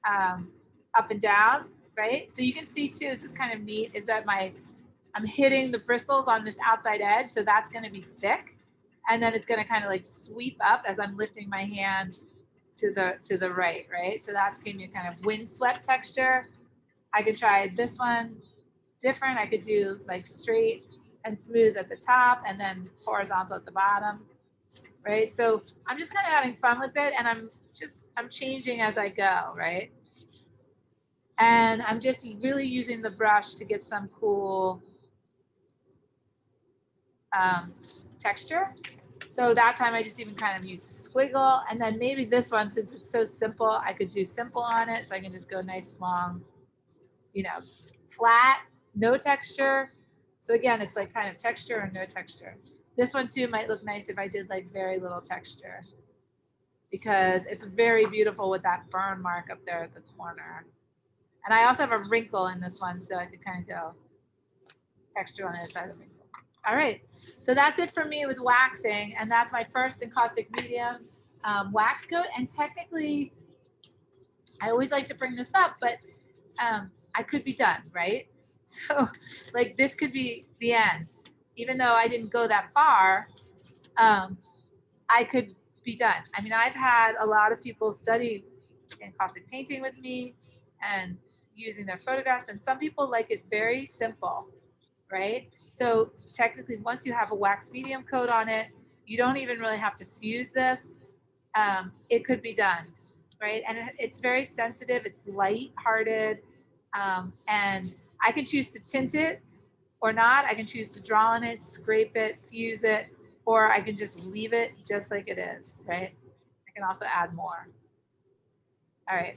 up and down, right? So you can see too, this is kind of neat, is that I'm hitting the bristles on this outside edge, so that's going to be thick, and then it's going to kind of like sweep up as I'm lifting my hand to the right, right? So that's giving me a kind of windswept texture. I could try this one different. I could do like straight and smooth at the top and then horizontal at the bottom. Right, so I'm just kind of having fun with it, and I'm changing as I go, right? And I'm just really using the brush to get some cool texture. So that time I just even kind of used a squiggle, and then maybe this one, since it's so simple, I could do simple on it, so I can just go nice long, flat, no texture. So again, it's like kind of texture or no texture. This one too might look nice if I did like very little texture, because it's very beautiful with that burn mark up there at the corner. And I also have a wrinkle in this one, so I could kind of go texture on the other side of the wrinkle. All right, so that's it for me with waxing, and that's my first Encaustic Medium wax coat. And technically, I always like to bring this up, but I could be done, right? So like this could be the end. Even though I didn't go that far, I could be done. I mean, I've had a lot of people study encaustic painting with me and using their photographs, and some people like it very simple, right? So technically, once you have a wax medium coat on it, you don't even really have to fuse this. It could be done, right? And it's very sensitive. It's light-hearted, and I can choose to tint it or not. I can choose to draw on it, scrape it, fuse it, or I can just leave it just like it is, right? I can also add more. All right.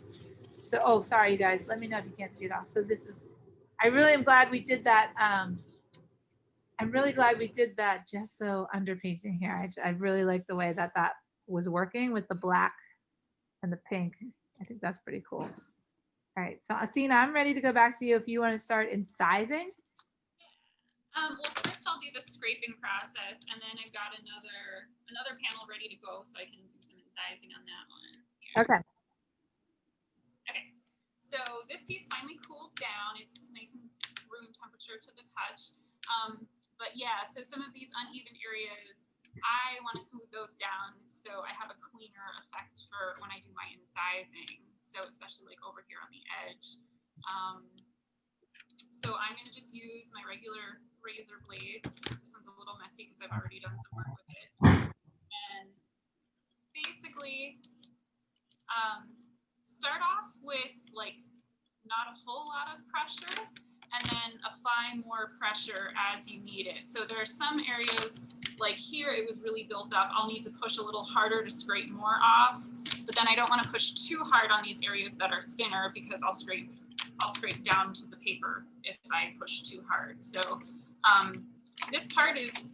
So, oh, sorry, you guys. Let me know if you can't see it off. So this is, I really am glad we did that. I'm really glad we did that gesso underpainting here. I really like the way that that was working with the black and the pink. I think that's pretty cool. All right. So Athena, I'm ready to go back to you if you want to start incising. Well, first I'll do the scraping process, and then I've got another panel ready to go, so I can do some incising on that one. Here. Okay. Okay. So this piece finally cooled down. It's nice and room temperature to the touch. But yeah, so some of these uneven areas, I want to smooth those down so I have a cleaner effect for when I do my incising. So especially like over here on the edge. So I'm going to just use my regular razor blades. This one's a little messy because I've already done some work with it. And basically start off with like not a whole lot of pressure and then apply more pressure as you need it. So there are some areas like here, it was really built up. I'll need to push a little harder to scrape more off, but then I don't want to push too hard on these areas that are thinner because I'll scrape down to the paper if I push too hard. So this part is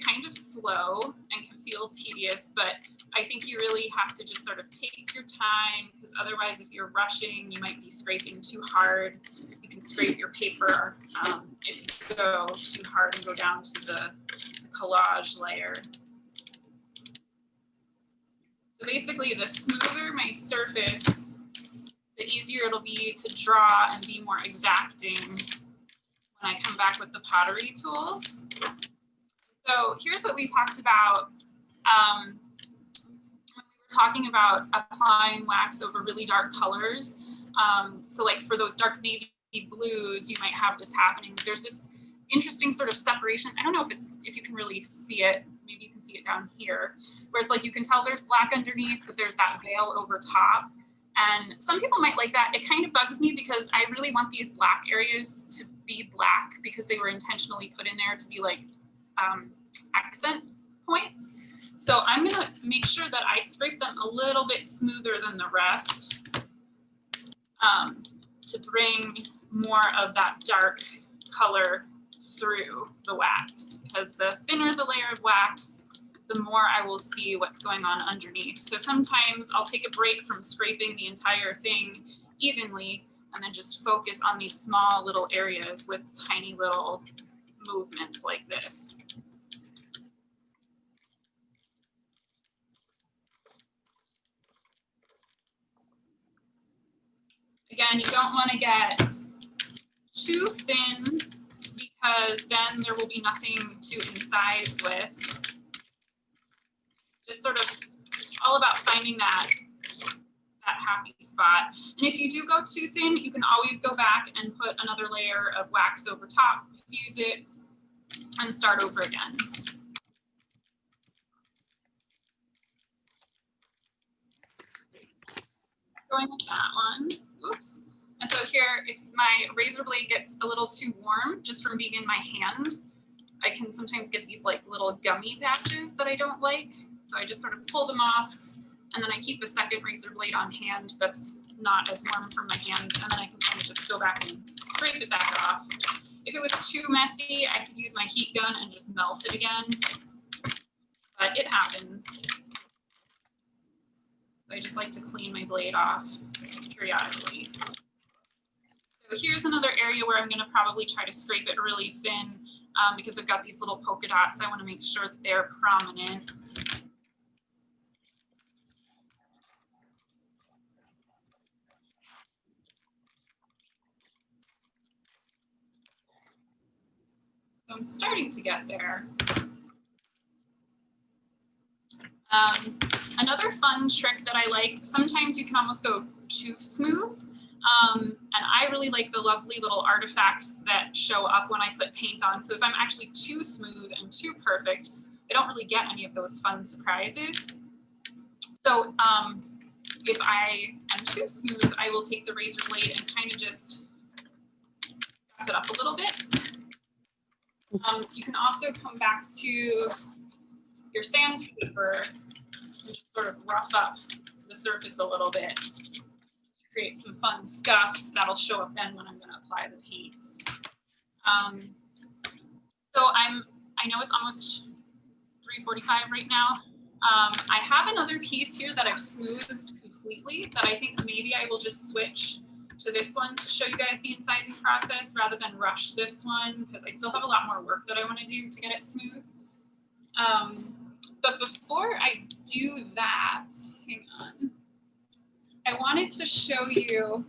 kind of slow and can feel tedious, but I think you really have to just sort of take your time because otherwise if you're rushing, you might be scraping too hard. You can scrape your paper if you go too hard and go down to the collage layer. So basically the smoother my surface, the easier it'll be to draw and be more exacting when I come back with the pottery tools. So here's what we talked about when we were talking about applying wax over really dark colors. So like for those dark navy blues, you might have this happening. There's this interesting sort of separation. I don't know if you can really see it. Maybe you can see it down here, where it's like you can tell there's black underneath, but there's that veil over top. And some people might like that. It kind of bugs me because I really want these black areas to be black because they were intentionally put in there to be like accent points. So I'm gonna make sure that I scrape them a little bit smoother than the rest to bring more of that dark color through the wax, because the thinner the layer of wax, the more I will see what's going on underneath. So sometimes I'll take a break from scraping the entire thing evenly and then just focus on these small little areas with tiny little movements like this. Again, you don't want to get too thin because then there will be nothing to incise with. Just sort of all about finding that happy spot. And if you do go too thin, you can always go back and put another layer of wax over top, fuse it, and start over again. Going with that one, oops. And so here, if my razor blade gets a little too warm just from being in my hand, I can sometimes get these like little gummy patches that I don't like. So I just sort of pull them off, and then I keep a second razor blade on hand that's not as warm from my hand, and then I can kind of just go back and scrape it back off. If it was too messy, I could use my heat gun and just melt it again, but it happens. So I just like to clean my blade off periodically. So here's another area where I'm gonna probably try to scrape it really thin because I've got these little polka dots. I wanna make sure that they're prominent. So I'm starting to get there. Another fun trick that I like, sometimes you can almost go too smooth. And I really like the lovely little artifacts that show up when I put paint on. So if I'm actually too smooth and too perfect, I don't really get any of those fun surprises. So if I am too smooth, I will take the razor blade and kind of just scuff it up a little bit. You can also come back to your sandpaper and just sort of rough up the surface a little bit. create some fun scuffs that'll show up then when I'm going to apply the paint. So I know it's almost 3:45 right now. I have another piece here that I've smoothed completely that I think maybe I will just switch to this one to show you guys the incising process rather than rush this one, because I still have a lot more work that I want to do to get it smooth. But before I do that, hang on. I wanted to show you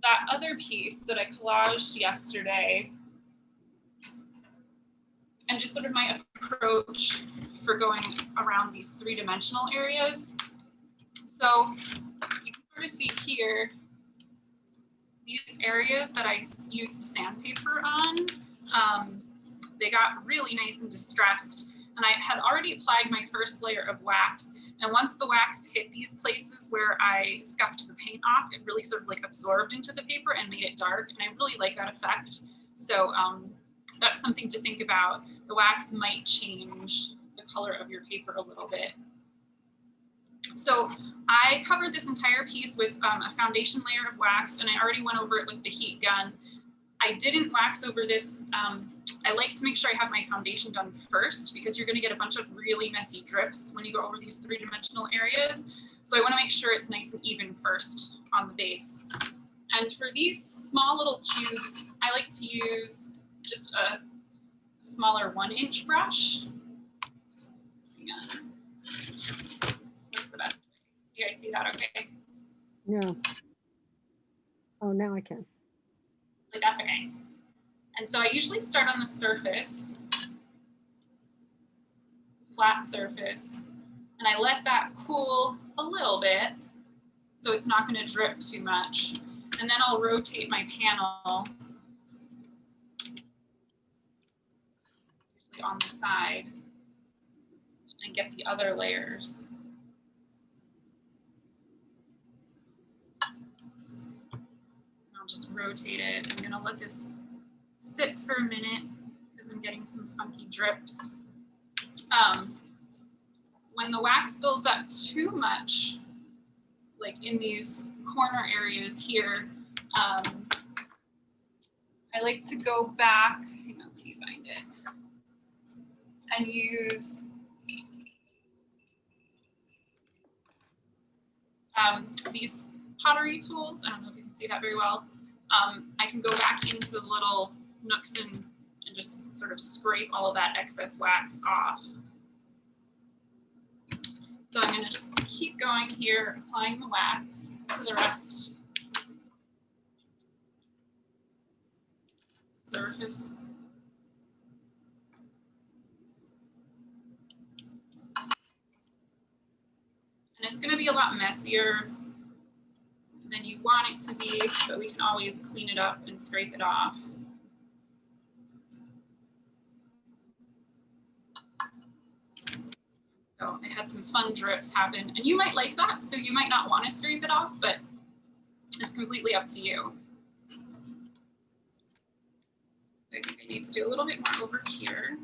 that other piece that I collaged yesterday and just sort of my approach for going around these three-dimensional areas. So you can sort of see here, these areas that I used the sandpaper on, they got really nice and distressed. And I had already applied my first layer of wax. And once the wax hit these places where I scuffed the paint off, it really sort of like absorbed into the paper and made it dark. And I really like that effect. So that's something to think about. The wax might change the color of your paper a little bit. So I covered this entire piece with a foundation layer of wax, and I already went over it with the heat gun. I didn't wax over this. I like to make sure I have my foundation done first, because you're going to get a bunch of really messy drips when you go over these three-dimensional areas. So I want to make sure it's nice and even first on the base. And for these small little cubes, I like to use just a smaller 1-inch brush. What's the best way? You guys see that okay? No. Oh, now I can. Like that? Okay. And so I usually start on the surface, flat surface, and I let that cool a little bit so it's not going to drip too much. And then I'll rotate my panel usually on the side and get the other layers. I'll just rotate it. I'm going to let this sit for a minute because I'm getting some funky drips. When the wax builds up too much, like in these corner areas here, I like to go back, hang on, let me find it, and use these pottery tools. I don't know if you can see that very well. I can go back into the little nooks and just sort of scrape all of that excess wax off. So I'm going to just keep going here, applying the wax to the rest of the surface. And it's going to be a lot messier than you want it to be, but we can always clean it up and scrape it off. So I had some fun drips happen, and you might like that, so you might not want to scrape it off, but it's completely up to you. So I think I need to do a little bit more over here.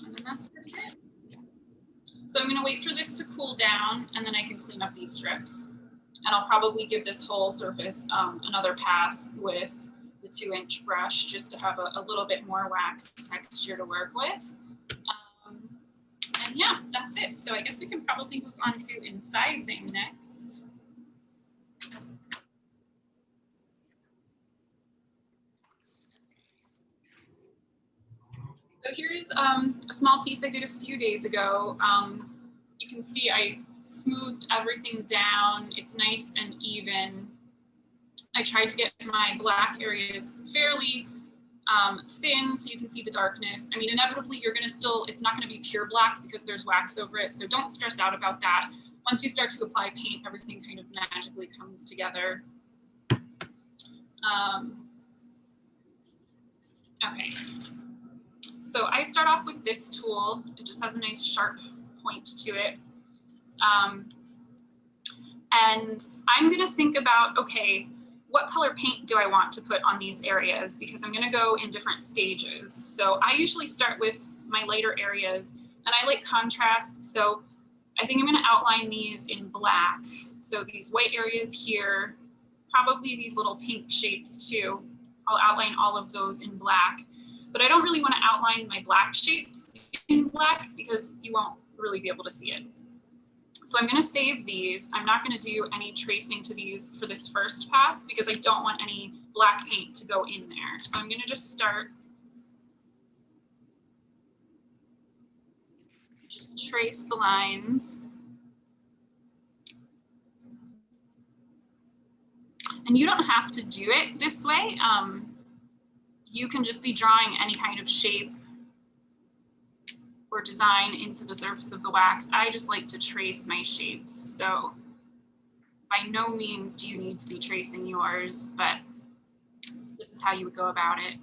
And then that's pretty good. So I'm going to wait for this to cool down, and then I can clean up these strips. And I'll probably give this whole surface another pass with the 2-inch brush just to have a little bit more wax texture to work with. And yeah, that's it. So I guess we can probably move on to incising next. So here's a small piece I did a few days ago. You can see I smoothed everything down. It's nice and even. I tried to get my black areas fairly thin so you can see the darkness. I mean, inevitably you're gonna still, it's not gonna be pure black because there's wax over it, so don't stress out about that. Once you start to apply paint, everything kind of magically comes together. Okay. So I start off with this tool. It just has a nice sharp point to it. And I'm gonna think about, okay, what color paint do I want to put on these areas? Because I'm gonna go in different stages. So I usually start with my lighter areas, and I like contrast. So I think I'm gonna outline these in black. So these white areas here, probably these little pink shapes too. I'll outline all of those in black. But I don't really wanna outline my black shapes in black because you won't really be able to see it. So I'm gonna save these. I'm not gonna do any tracing to these for this first pass because I don't want any black paint to go in there. So I'm gonna just start, just trace the lines. And you don't have to do it this way. You can just be drawing any kind of shape or design into the surface of the wax. I just like to trace my shapes. So by no means do you need to be tracing yours, but this is how you would go about it.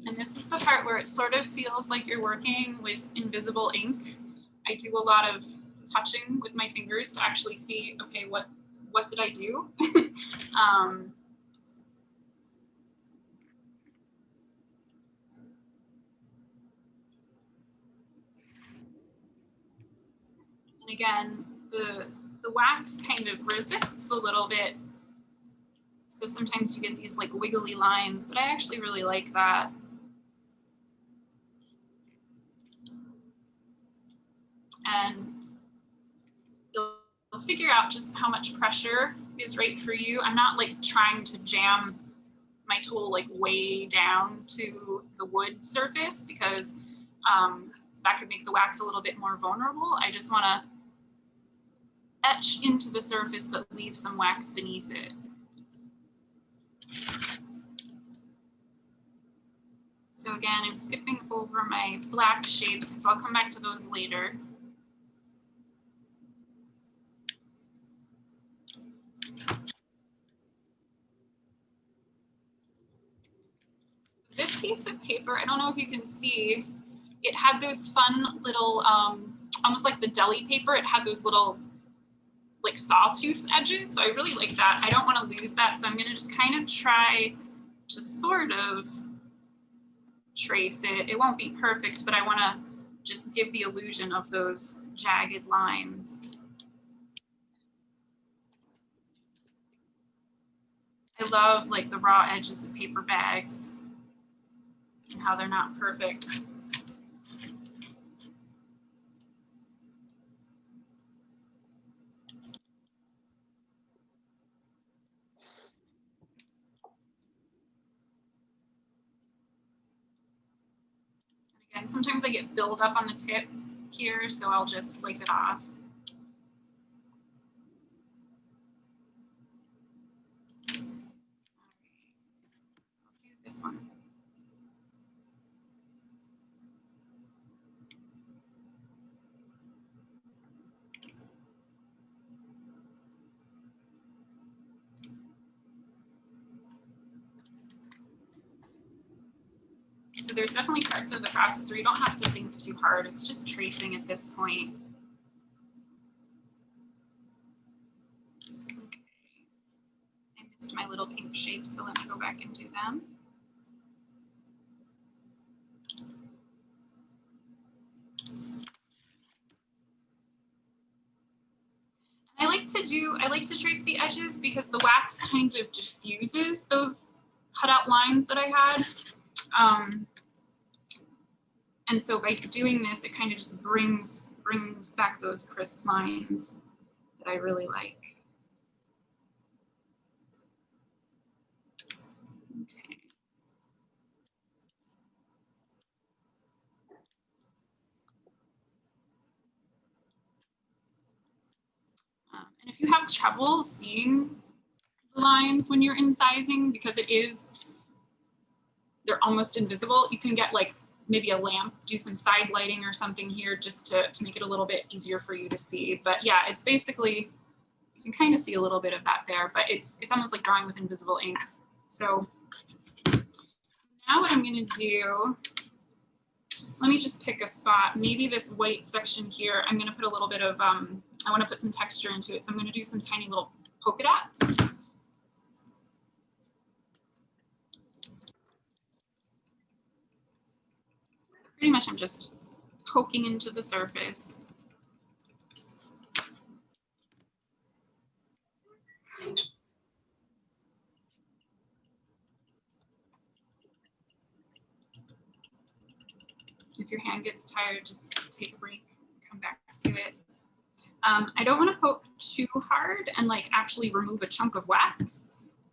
And this is the part where it sort of feels like you're working with invisible ink. I do a lot of touching with my fingers to actually see, okay, what did I do? And again, the wax kind of resists a little bit. So sometimes you get these like wiggly lines, but I actually really like that. And you'll figure out just how much pressure is right for you. I'm not like trying to jam my tool like way down to the wood surface because that could make the wax a little bit more vulnerable. I just want to etch into the surface but leave some wax beneath it. So again, I'm skipping over my black shapes because I'll come back to those later. This piece of paper, I don't know if you can see, it had those fun little, almost like the deli paper, it had those little like sawtooth edges. So I really like that. I don't want to lose that. So I'm gonna just kind of try to sort of trace it. It won't be perfect, but I want to just give the illusion of those jagged lines. I love like the raw edges of paper bags and how they're not perfect. And again, sometimes I get buildup on the tip here, so I'll just wipe it off. I'll do this one. So there's definitely parts of the process where you don't have to think too hard. It's just tracing at this point. Okay. I missed my little pink shapes, so let me go back and do them. I like to trace the edges because the wax kind of diffuses those cutout lines that I had. And so by doing this, it kind of just brings back those crisp lines that I really like. Okay. And if you have trouble seeing the lines when you're incising because they're almost invisible, you can get like maybe a lamp, do some side lighting or something here just to make it a little bit easier for you to see. But yeah, it's basically, you can kind of see a little bit of that there, but it's almost like drawing with invisible ink. So now what I'm gonna do, let me just pick a spot. Maybe this white section here, I'm gonna put a little bit of, I wanna put some texture into it. So I'm gonna do some tiny little polka dots. Pretty much I'm just poking into the surface. If your hand gets tired, just take a break, come back to it. I don't want to poke too hard and like actually remove a chunk of wax.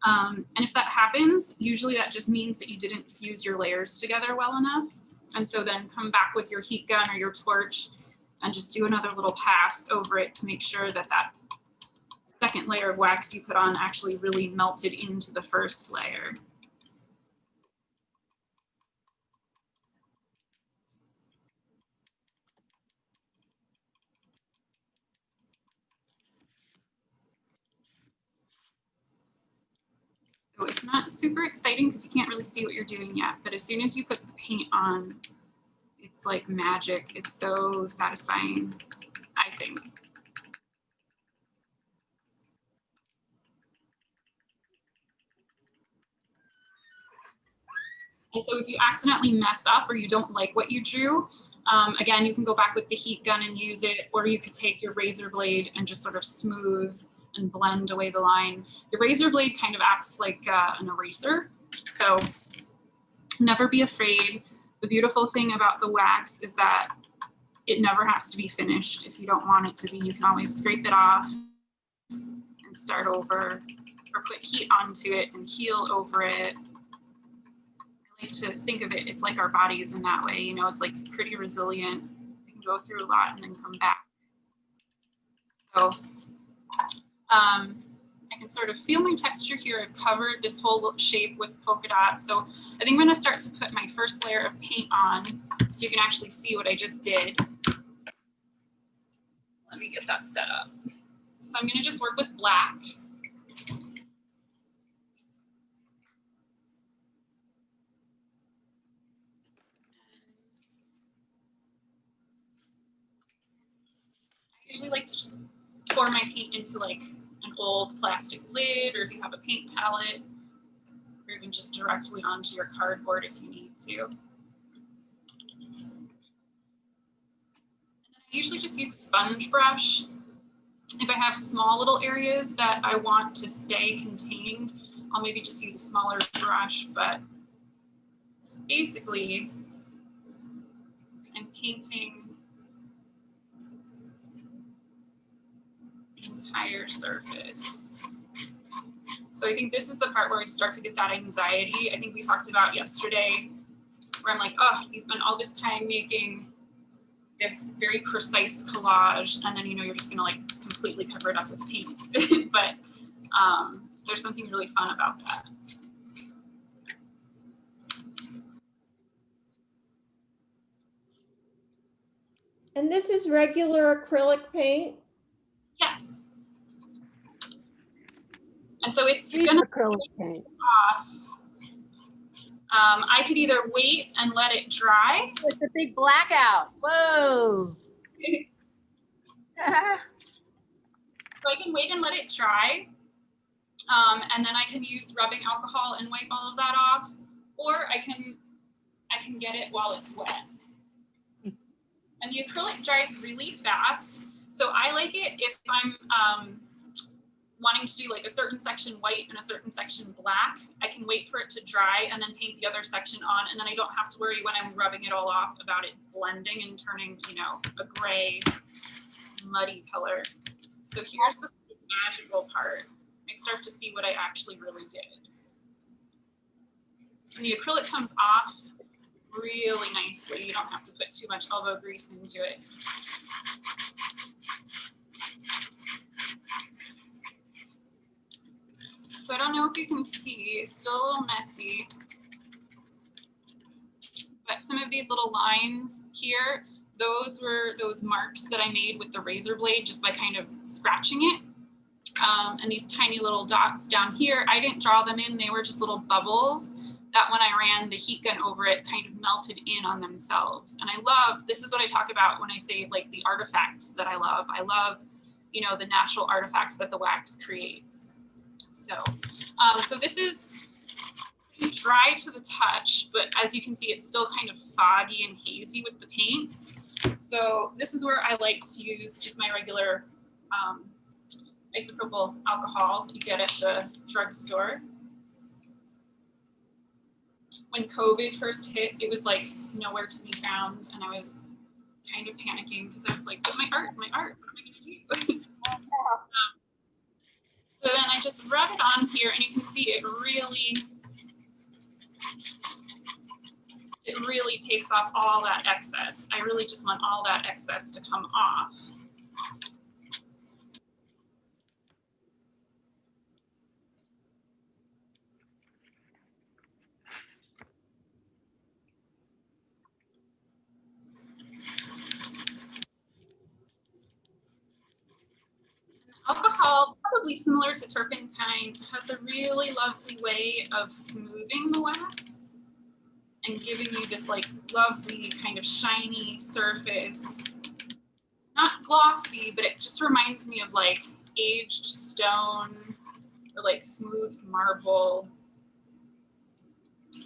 And if that happens, usually that just means that you didn't fuse your layers together well enough. And so then come back with your heat gun or your torch and just do another little pass over it to make sure that that second layer of wax you put on actually really melted into the first layer. So it's not super exciting because you can't really see what you're doing yet, but as soon as you put the paint on, it's like magic. It's so satisfying, I think. And so if you accidentally mess up or you don't like what you drew, again, you can go back with the heat gun and use it, or you could take your razor blade and just sort of smooth and blend away the line. Your razor blade kind of acts like an eraser. So never be afraid. The beautiful thing about the wax is that it never has to be finished. If you don't want it to be, you can always scrape it off and start over, or put heat onto it and heal over it. I like to think of it, it's like our bodies in that way, you know, it's like pretty resilient. You can go through a lot and then come back. So I can sort of feel my texture here. I've covered this whole shape with polka dots. So I think I'm gonna start to put my first layer of paint on so you can actually see what I just did. Let me get that set up. So I'm gonna just work with black. I usually like to just pour my paint into like an old plastic lid, or if you have a paint palette, or even just directly onto your cardboard if you need to. And then I usually just use a sponge brush. If I have small little areas that I want to stay contained, I'll maybe just use a smaller brush, but basically I'm painting the entire surface. So I think this is the part where I start to get that anxiety. I think we talked about yesterday, where I'm like, oh, you spent all this time making this very precise collage, and then, you know, you're just gonna like completely cover it up with paint. But there's something really fun about that. And this is regular acrylic paint? Yeah. And so it's Cheap gonna acrylic paint. off. I could either wait and let it dry. It's a big blackout. Whoa. So I can wait and let it dry. And then I can use rubbing alcohol and wipe all of that off, or I can get it while it's wet. And the acrylic dries really fast. So I like it if I'm wanting to do like a certain section white and a certain section black. I can wait for it to dry and then paint the other section on, and then I don't have to worry when I'm rubbing it all off about it blending and turning, you know, a gray, muddy color. So here's the magical part. I start to see what I actually really did. And the acrylic comes off really nicely. You don't have to put too much elbow grease into it. So I don't know if you can see, it's still a little messy, but some of these little lines here, those were those marks that I made with the razor blade just by kind of scratching it. And these tiny little dots down here, I didn't draw them in, they were just little bubbles that when I ran the heat gun over it kind of melted in on themselves. And I love, this is what I talk about when I say like the artifacts that I love. I love, you know, the natural artifacts that the wax creates. So, so this is dry to the touch, but as you can see, it's still kind of foggy and hazy with the paint. So this is where I like to use just my regular isopropyl alcohol you get at the drugstore. When COVID first hit, it was like nowhere to be found, and I was kind of panicking because I was like, but my art, what am I gonna do? So then I just rub it on here, and you can see it really takes off all that excess. I really just want all that excess to come off. Alcohol, probably similar to turpentine, has a really lovely way of smoothing the wax and giving you this like lovely kind of shiny surface. Not glossy, but it just reminds me of like aged stone or like smooth marble.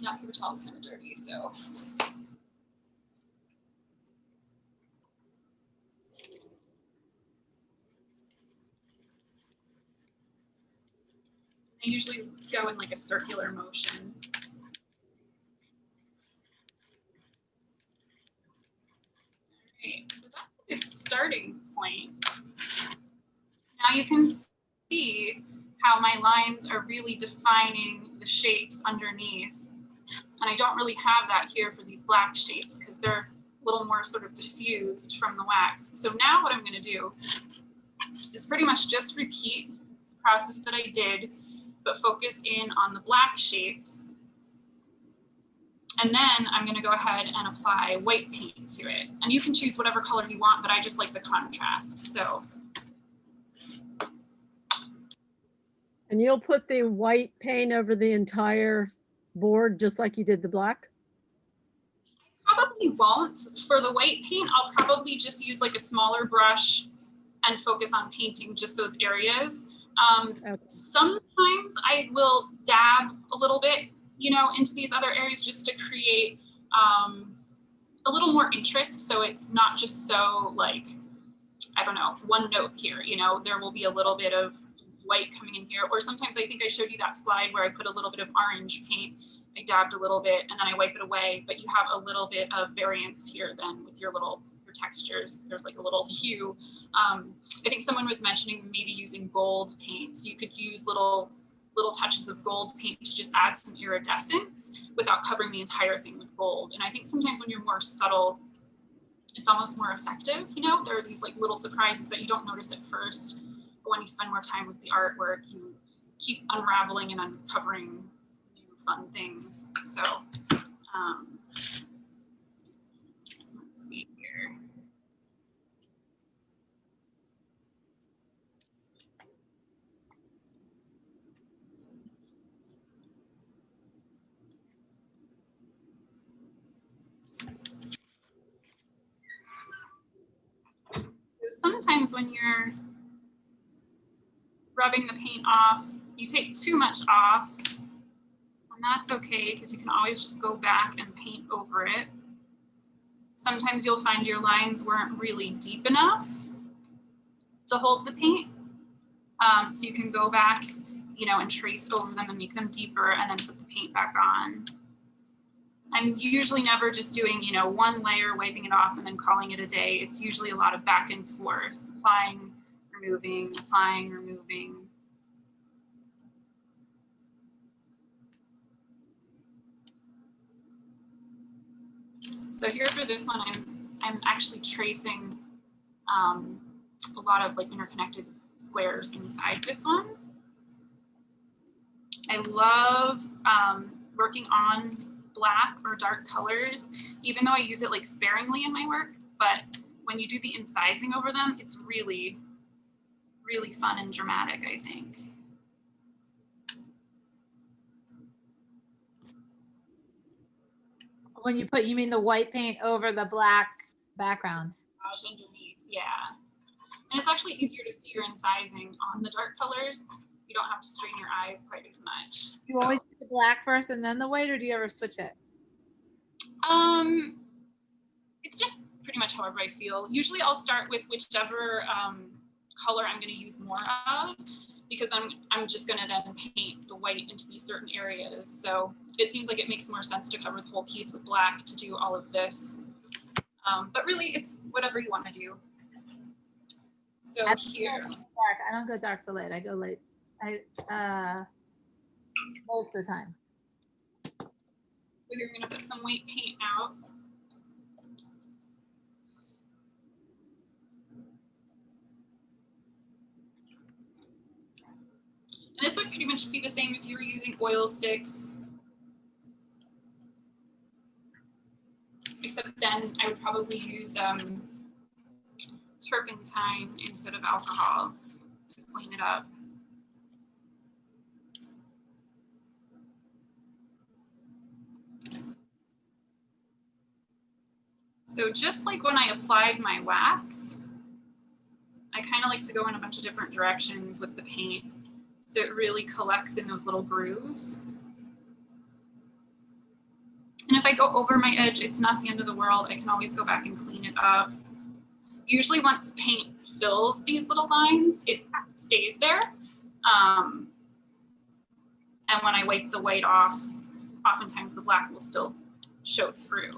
Not paper towel's kind of dirty, so. I usually go in like a circular motion. Okay, so that's a good starting point. Now you can see how my lines are really defining the shapes underneath. And I don't really have that here for these black shapes because they're a little more sort of diffused from the wax. So now what I'm going to do is pretty much just repeat the process that I did, but focus in on the black shapes. And then I'm going to go ahead and apply white paint to it. And you can choose whatever color you want, but I just like the contrast. So. And you'll put the white paint over the entire board just like you did the black? I probably won't. For the white paint, I'll probably just use like a smaller brush and focus on painting just those areas. Okay. Sometimes I will dab a little bit, you know, into these other areas just to create a little more interest. So it's not just so like, I don't know, one note here, you know, there will be a little bit of white coming in here. Or sometimes I think I showed you that slide where I put a little bit of orange paint. I dabbed a little bit and then I wipe it away, but you have a little bit of variance here then with your textures. There's like a little hue. I think someone was mentioning maybe using gold paint. So you could use little touches of gold paint to just add some iridescence without covering the entire thing with gold. And I think sometimes when you're more subtle, it's almost more effective. You know, there are these like little surprises that you don't notice at first, but when you spend more time with the artwork, you keep unraveling and uncovering new fun things. So let's see here. Sometimes when you're rubbing the paint off, you take too much off, and that's okay because you can always just go back and paint over it. Sometimes you'll find your lines weren't really deep enough to hold the paint. So you can go back, you know, and trace over them and make them deeper and then put the paint back on. I'm usually never just doing, you know, one layer, wiping it off and then calling it a day. It's usually a lot of back and forth, applying, removing, applying, removing. So here for this one, I'm actually tracing a lot of like interconnected squares inside this one. I love working on black or dark colors, even though I use it like sparingly in my work, but when you do the incising over them, it's really, really fun and dramatic, I think. When you put, you mean the white paint over the black background? Underneath, yeah. And it's actually easier to see your incising on the dark colors. You don't have to strain your eyes quite as much. You always do the black first and then the white, or do you ever switch it? It's just pretty much however I feel. Usually I'll start with whichever color I'm going to use more of, because I'm just going to then paint the white into these certain areas. So it seems like it makes more sense to cover the whole piece with black to do all of this. But really, it's whatever you want to do. So here, dark. I don't go dark to light. I go light. Most of the time. so you're going to put some white paint out. And this would pretty much be the same if you were using oil sticks. Except then I would probably use turpentine instead of alcohol to clean it up. So just like when I applied my wax, I kind of like to go in a bunch of different directions with the paint, so it really collects in those little grooves. And if I go over my edge, it's not the end of the world. I can always go back and clean it up. Usually once paint fills these little lines, it stays there. And when I wipe the white off, oftentimes the black will still show through,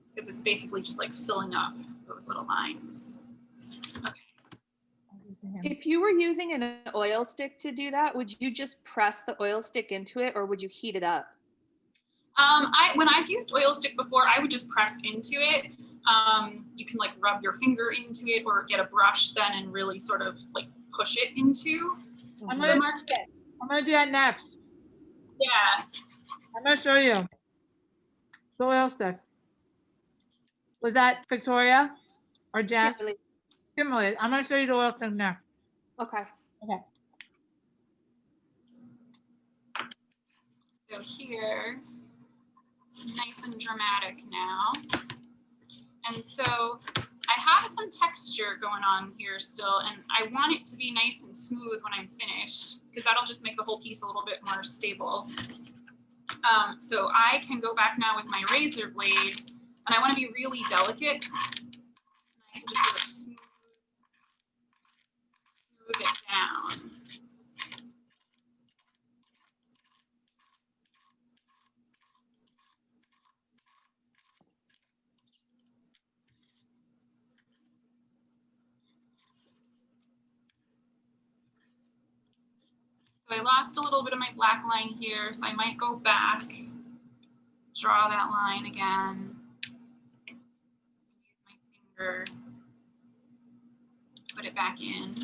because it's basically just like filling up those little lines. Okay. If you were using an oil stick to do that, would you just press the oil stick into it, or would you heat it up? When I've used oil stick before, I would just press into it. You can like rub your finger into it or get a brush then and really sort of like push it into I'm the gonna marks. do that next. Yeah. I'm gonna show you the oil stick. Was that Victoria or Jen? Kimberly. Kimberly. I'm gonna show you the oil stick next. Okay. Okay. So here, it's nice and dramatic now. And so I have some texture going on here still, and I want it to be nice and smooth when I'm finished, because that'll just make the whole piece a little bit more stable. So I can go back now with my razor blade, and I want to be really delicate. I can just sort of smooth it down. So I lost a little bit of my black line here, so I might go back, draw that line again, use my finger, put it back in.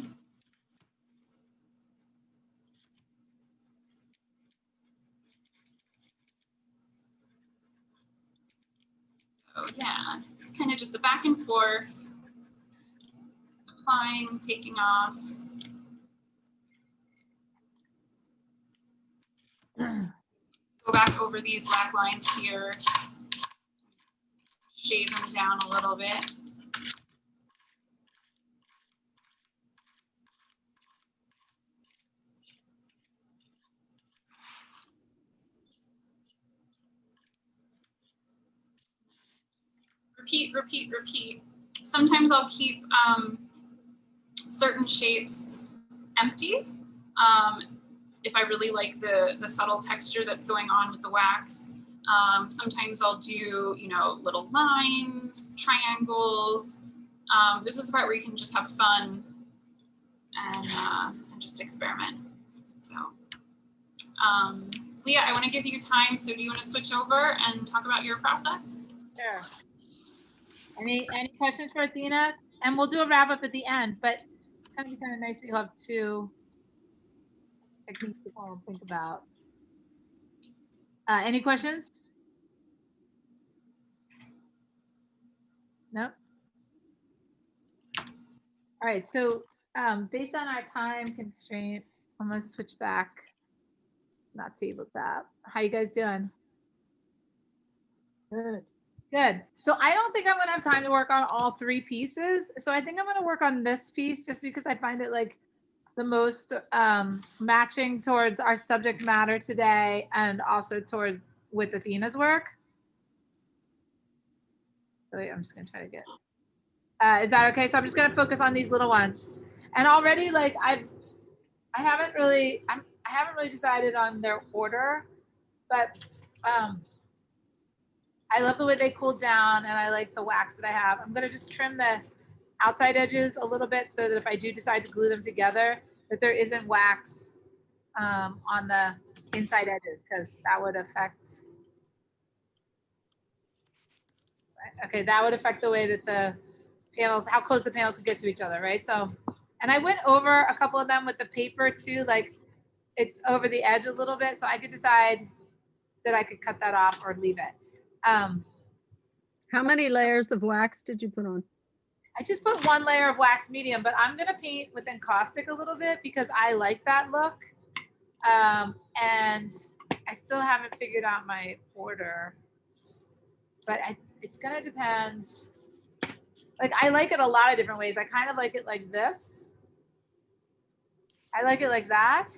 So yeah, it's kind of just a back and forth, applying, taking off. Go back over these black lines here, shade them down a little bit. Repeat, repeat, repeat. Sometimes I'll keep certain shapes empty if I really like the subtle texture that's going on with the wax. Sometimes I'll do, you know, little lines, triangles. This is the part where you can just have fun and just experiment. So, Leah, I want to give you time. So do you want to switch over and talk about your process? Sure. Any questions for Athena? And we'll do a wrap up at the end, but it's kind of nice that you have two techniques to kind of think about. Any questions? No? All right, so based on our time constraint, I'm gonna switch back. Not tabletop. How you guys doing? Good. Good. So I don't think I'm gonna have time to work on all three pieces. So I think I'm gonna work on this piece just because I find it like the most matching towards our subject matter today and also towards with Athena's work. So yeah, I'm just gonna try to get. Is that okay? So I'm just gonna focus on these little ones. And already, like I haven't really decided on their order, but I love the way they cool down, and I like the wax that I have. I'm gonna just trim the outside edges a little bit so that if I do decide to glue them together, that there isn't wax on the inside edges, because that would affect. Okay, that would affect the way that the panels, how close the panels would get to each other, right? So, and I went over a couple of them with the paper too, like it's over the edge a little bit, so I could decide that I could cut that off or leave it. How many layers of wax did you put on? I just put one layer of wax medium, but I'm gonna paint with encaustic a little bit because I like that look. And I still haven't figured out my order, but it's gonna depend. Like I like it a lot of different ways. I kind of like it like this. I like it like that.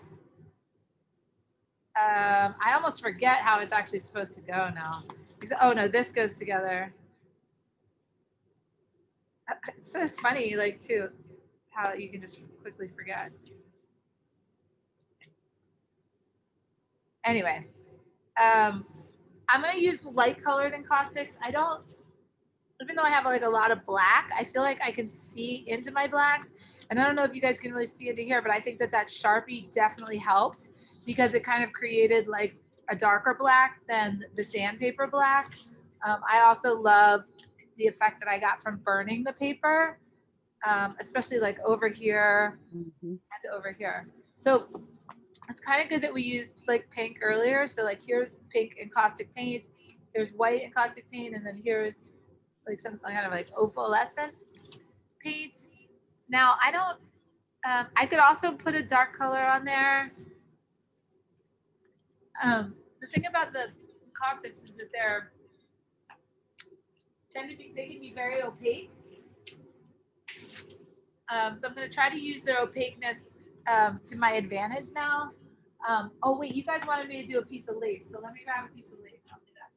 I almost forget how it's actually supposed to go now. Oh no, this goes together. It's so funny, like too, how you can just quickly forget. Anyway, I'm gonna use light colored encaustics. I don't, even though I have like a lot of black, I feel like I can see into my blacks. And I don't know if you guys can really see into here, but I think that that Sharpie definitely helped because it kind of created like a darker black than the sandpaper black. I also love the effect that I got from burning the paper, especially like over here and over here. So it's kind of good that we used like pink earlier. So like here's pink encaustic paint, there's white encaustic paint, and then here's like some kind of like opalescent paint. Now I don't, I could also put a dark color on there. The thing about the encaustics is that they can be very opaque. So I'm going to try to use their opaqueness to my advantage now. Oh wait, you guys wanted me to do a piece of lace, so let me grab a piece of lace. I'll do that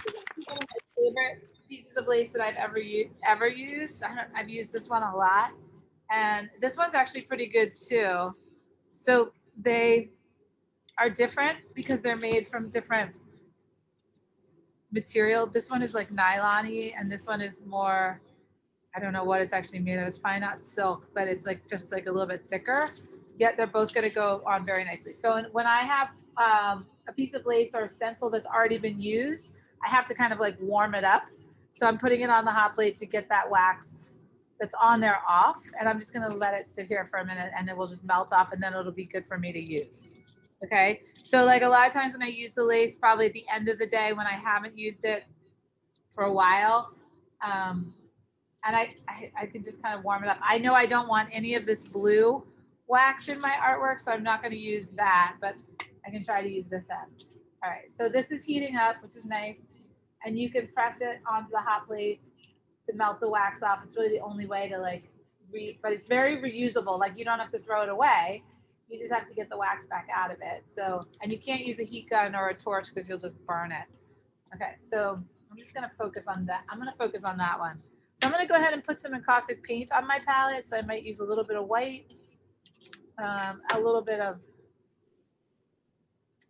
too. One of my favorite pieces of lace that I've ever used. I've used this one a lot, and this one's actually pretty good too. So they are different because they're made from different material. This one is like nylon-y, and this one is more, I don't know what it's actually made of. It's probably not silk, but it's like just like a little bit thicker. Yet they're both going to go on very nicely. So when I have a piece of lace or a stencil that's already been used, I have to kind of like warm it up. So I'm putting it on the hot plate to get that wax that's on there off. And I'm just going to let it sit here for a minute and it will just melt off, and then it'll be good for me to use. Okay. So like a lot of times when I use the lace, probably at the end of the day when I haven't used it for a while, and I can just kind of warm it up. I know I don't want any of this blue wax in my artwork, so I'm not going to use that, but I can try to use this end. All right, so this is heating up, which is nice. And you can press it onto the hot plate to melt the wax off. It's really the only way to like, but it's very reusable. Like you don't have to throw it away. You just have to get the wax back out of it. So, and you can't use a heat gun or a torch because you'll just burn it. Okay, so I'm just going to focus on that. I'm going to focus on that one. So I'm going to go ahead and put some encaustic paint on my palette. So I might use a little bit of white, a little bit of,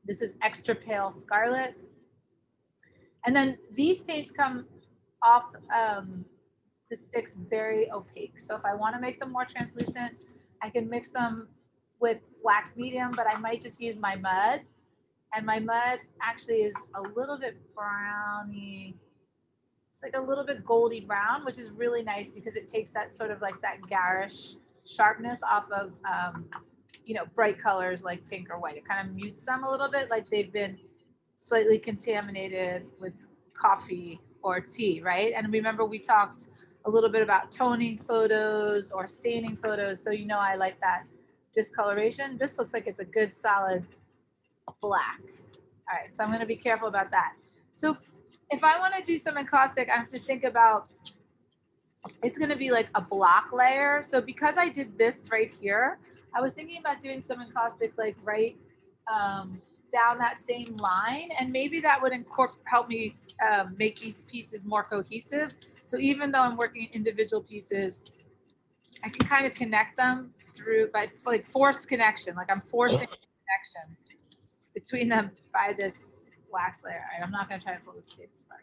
this is extra pale scarlet. And then these paints come off the sticks very opaque. So if I want to make them more translucent, I can mix them with wax medium, but I might just use my mud. And my mud actually is a little bit browny. It's like a little bit goldy brown, which is really nice because it takes that sort of like that garish sharpness off of, you know, bright colors like pink or white. It kind of mutes them a little bit, like they've been slightly contaminated with coffee or tea, right? And remember we talked a little bit about toning photos or staining photos. So, you know, I like that discoloration. This looks like it's a good solid black. All right, so I'm going to be careful about that. So if I want to do some encaustic, I have to think about, it's going to be like a block layer. So because I did this right here, I was thinking about doing some encaustic like right down that same line, and maybe that would help me make these pieces more cohesive. So even though I'm working individual pieces, I can kind of connect them through by like forced connection, like I'm forcing connection between them by this wax layer. All right, I'm not going to try to pull this tape apart.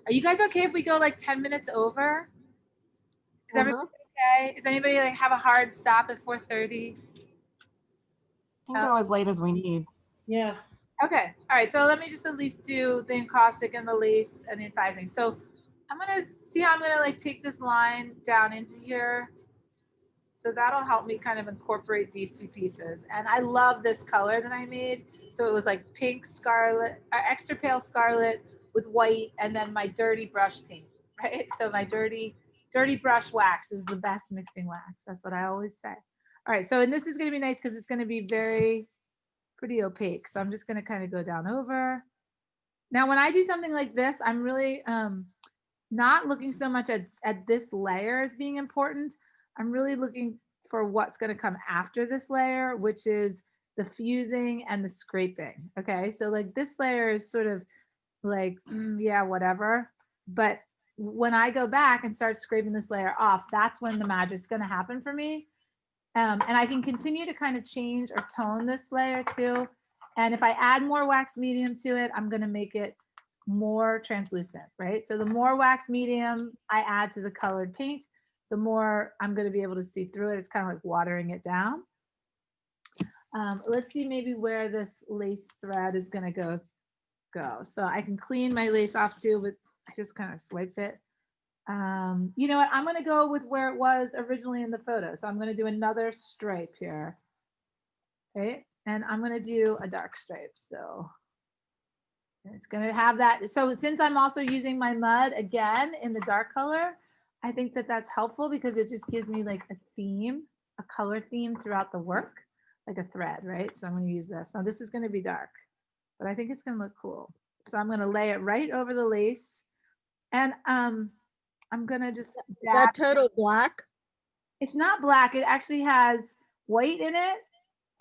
Are you guys okay if we go like 10 minutes over? Is everybody okay? Does anybody like have a hard stop at 4:30? We can go as late as we need. Yeah. Okay. All right. So let me just at least do the encaustic and the lace and the incising. So I'm going to see how I'm going to like take this line down into here. So that'll help me kind of incorporate these two pieces. And I love this color that I made. So it was like pink scarlet, extra pale scarlet with white, and then my dirty brush paint, right? So my dirty brush wax is the best mixing wax. That's what I always say. All right. So, and this is going to be nice because it's going to be very pretty opaque. So I'm just going to kind of go down over. Now, when I do something like this, I'm really not looking so much at this layer as being important. I'm really looking for what's going to come after this layer, which is the fusing and the scraping. Okay. So like this layer is sort of like, yeah, whatever. But when I go back and start scraping this layer off, that's when the magic's going to happen for me. And I can continue to kind of change or tone this layer too. And if I add more wax medium to it, I'm going to make it more translucent, right? So the more wax medium I add to the colored paint, the more I'm going to be able to see through it. It's kind of like watering it down. Let's see maybe where this lace thread is going to go. So I can clean my lace off too, but I just kind of swiped it. You know what? I'm going to go with where it was originally in the photo. So I'm going to do another stripe here. Okay. And I'm going to do a dark stripe. So it's going to have that. So since I'm also using my mud again in the dark color, I think that that's helpful because it just gives me like a theme, a color theme throughout the work, like a thread, right? So I'm going to use this. Now this is going to be dark, but I think it's going to look cool. So I'm going to lay it right over the lace. And I'm going to just That total black? It's not black. It actually has white in it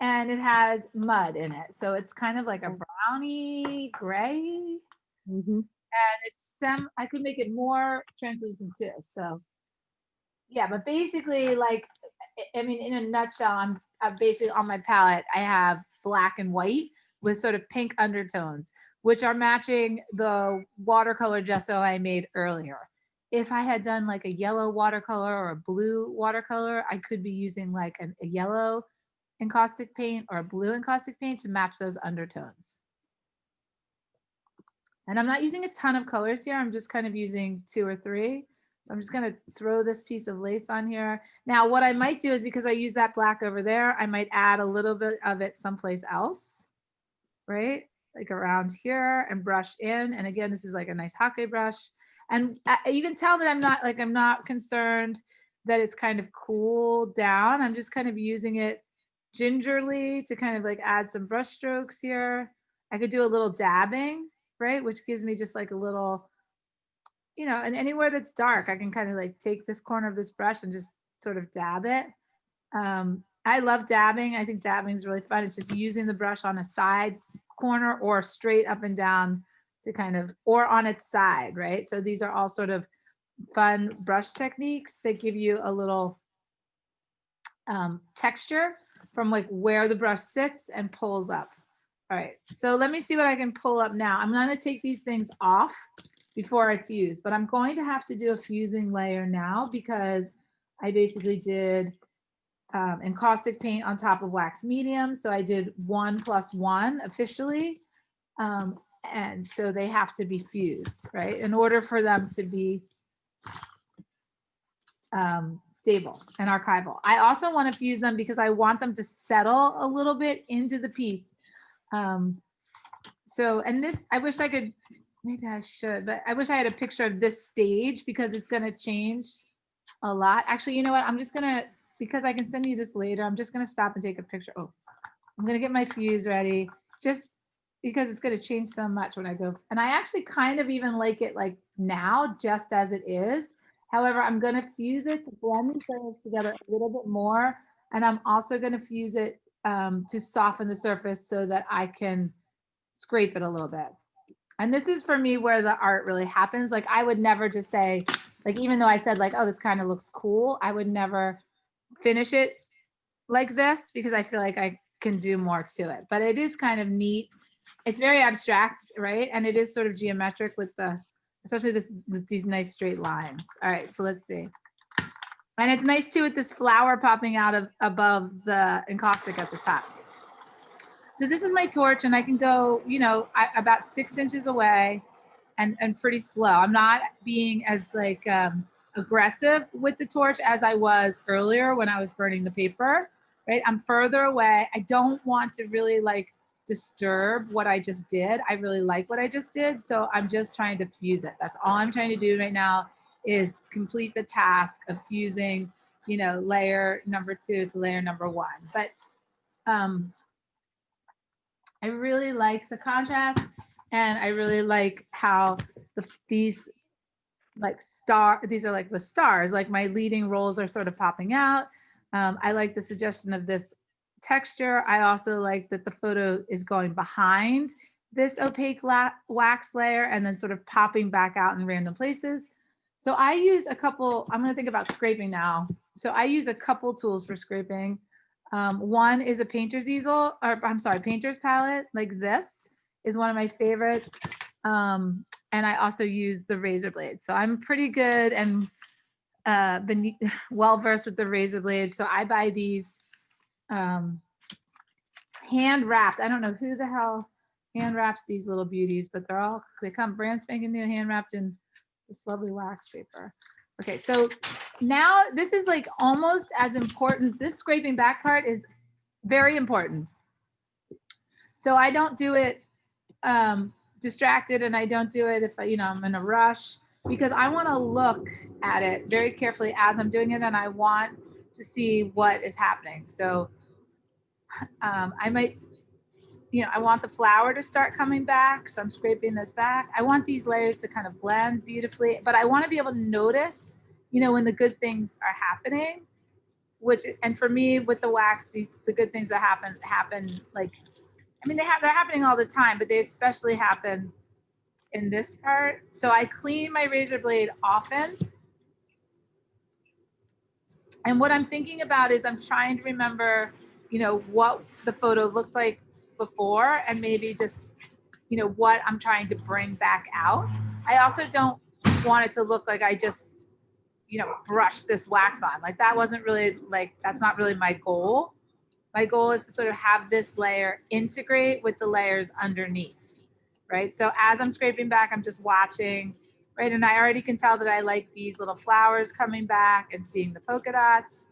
and it has mud in it. So it's kind of like a browny gray. Mm-hmm. And it's I could make it more translucent too. So yeah, but basically like, I mean, in a nutshell, I'm basically on my palette, I have black and white with sort of pink undertones, which are matching the watercolor gesso I made earlier. If I had done like a yellow watercolor or a blue watercolor, I could be using like a yellow encaustic paint or a blue encaustic paint to match those undertones. And I'm not using a ton of colors here. I'm just kind of using 2 or 3. So I'm just going to throw this piece of lace on here. Now, what I might do is because I use that black over there, I might add a little bit of it someplace else, right? Like around here and brush in. And again, this is like a nice hake brush. And you can tell that I'm not concerned that it's kind of cooled down. I'm just kind of using it gingerly to kind of like add some brush strokes here. I could do a little dabbing, right? Which gives me just like a little, you know, and anywhere that's dark, I can kind of like take this corner of this brush and just sort of dab it. I love dabbing. I think dabbing is really fun. It's just using the brush on a side corner or straight up and down to kind of, or on its side, right? So these are all sort of fun brush techniques that give you a little texture from like where the brush sits and pulls up. All right, so let me see what I can pull up now. I'm going to take these things off before I fuse, but I'm going to have to do a fusing layer now because I basically did encaustic paint on top of wax medium. So I did 1+1 officially. And so they have to be fused, right? In order for them to be stable and archival. I also want to fuse them because I want them to settle a little bit into the piece. So, and this, I wish I could, maybe I should, but I wish I had a picture of this stage because it's going to change a lot. Actually, you know what? I'm just going to, because I can send you this later, I'm just going to stop and take a picture. Oh, I'm going to get my fuse ready just because it's going to change so much when I go. And I actually kind of even like it like now, just as it is. However, I'm going to fuse it to blend these layers together a little bit more. And I'm also going to fuse it to soften the surface so that I can scrape it a little bit. And this is for me where the art really happens. Like I would never just say, like, even though I said like, oh, this kind of looks cool, I would never finish it like this because I feel like I can do more to it. But it is kind of neat. It's very abstract, right? And it is sort of geometric with the, especially this, with these nice straight lines. All right, so let's see. And it's nice too with this flower popping out of above the encaustic at the top. So this is my torch and I can go, you know, about 6 inches away and pretty slow. I'm not being as like aggressive with the torch as I was earlier when I was burning the paper, right? I'm further away. I don't want to really like disturb what I just did. I really like what I just did. So I'm just trying to fuse it. That's all I'm trying to do right now is complete the task of fusing, you know, layer number 2 to layer number 1. But I really like the contrast and I really like how these like these are like the stars, like my leading roles are sort of popping out. I like the suggestion of this texture. I also like that the photo is going behind this opaque wax layer and then sort of popping back out in random places. So I use a couple, I'm going to think about scraping now. So I use a couple tools for scraping. One is a painter's easel, or I'm sorry, painter's palette. Like this is one of my favorites. And I also use the razor blades. So I'm pretty good and been well versed with the razor blades. So I buy these hand wrapped. I don't know who the hell hand wraps these little beauties, but they come brand spanking new hand wrapped in this lovely wax paper. Okay, so now this is like almost as important. This scraping back part is very important. So I don't do it distracted and I don't do it if I'm in a rush because I want to look at it very carefully as I'm doing it and I want to see what is happening. So I might, I want the flower to start coming back. So I'm scraping this back. I want these layers to kind of blend beautifully, but I want to be able to notice, when the good things are happening, and for me with the wax, the good things that happen like, they're happening all the time, but they especially happen in this part. So I clean my razor blade often. And what I'm thinking about is I'm trying to remember, what the photo looked like before and maybe just, what I'm trying to bring back out. I also don't want it to look like I just, brush this wax on. Like that wasn't really that's not really my goal. My goal is to sort of have this layer integrate with the layers underneath, right? So as I'm scraping back, I'm just watching, right? And I already can tell that I like these little flowers coming back and seeing the polka dots.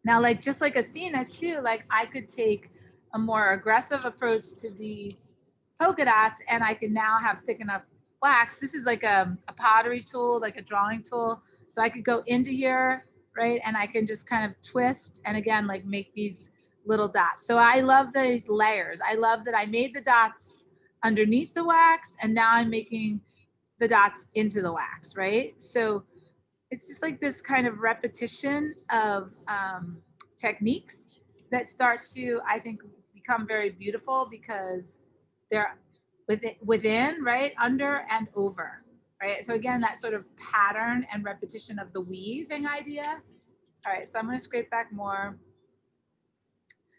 Now, just like Athena too, I could take a more aggressive approach to these polka dots and I can now have thick enough wax. This is like a pottery tool, like a drawing tool. So I could go into here, right? And I can just kind of twist and again, make these little dots. So I love these layers. I love that I made the dots underneath the wax and now I'm making the dots into the wax, right? So it's just like this kind of repetition of techniques that start to, I think, become very beautiful because they're within, right, under and over, right? So again, that sort of pattern and repetition of the weaving idea. All right, so I'm going to scrape back more.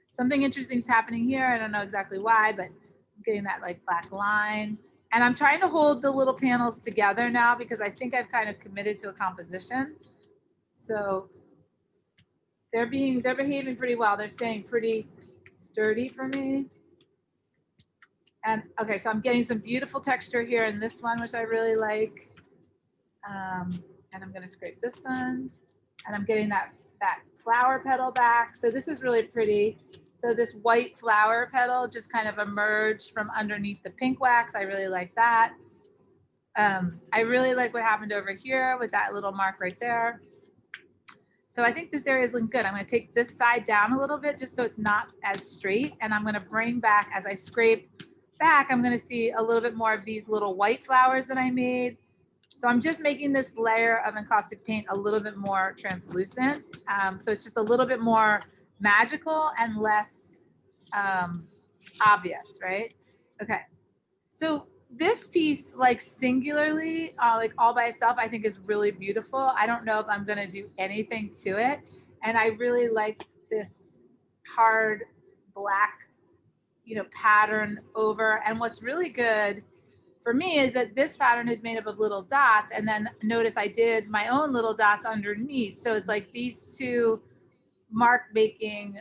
Something interesting is happening here. I don't know exactly why, but I'm getting that black line. And I'm trying to hold the little panels together now because I think I've kind of committed to a composition. So they're behaving pretty well. They're staying pretty sturdy for me. And okay, so I'm getting some beautiful texture here in this one, which I really like. And I'm gonna scrape this one, and I'm getting that flower petal back. So this is really pretty. So this white flower petal just kind of emerged from underneath the pink wax. I really like that. I really like what happened over here with that little mark right there. So I think this area is looking good. I'm going to take this side down a little bit just so it's not as straight. And I'm going to bring back, as I scrape back, I'm going to see a little bit more of these little white flowers that I made. So I'm just making this layer of encaustic paint a little bit more translucent. So it's just a little bit more magical and less obvious, right? Okay. So this piece, like singularly, like all by itself, I think is really beautiful. I don't know if I'm gonna do anything to it. And I really like this hard black, pattern over. And what's really good for me is that this pattern is made up of little dots. And then notice I did my own little dots underneath. So it's like these two mark making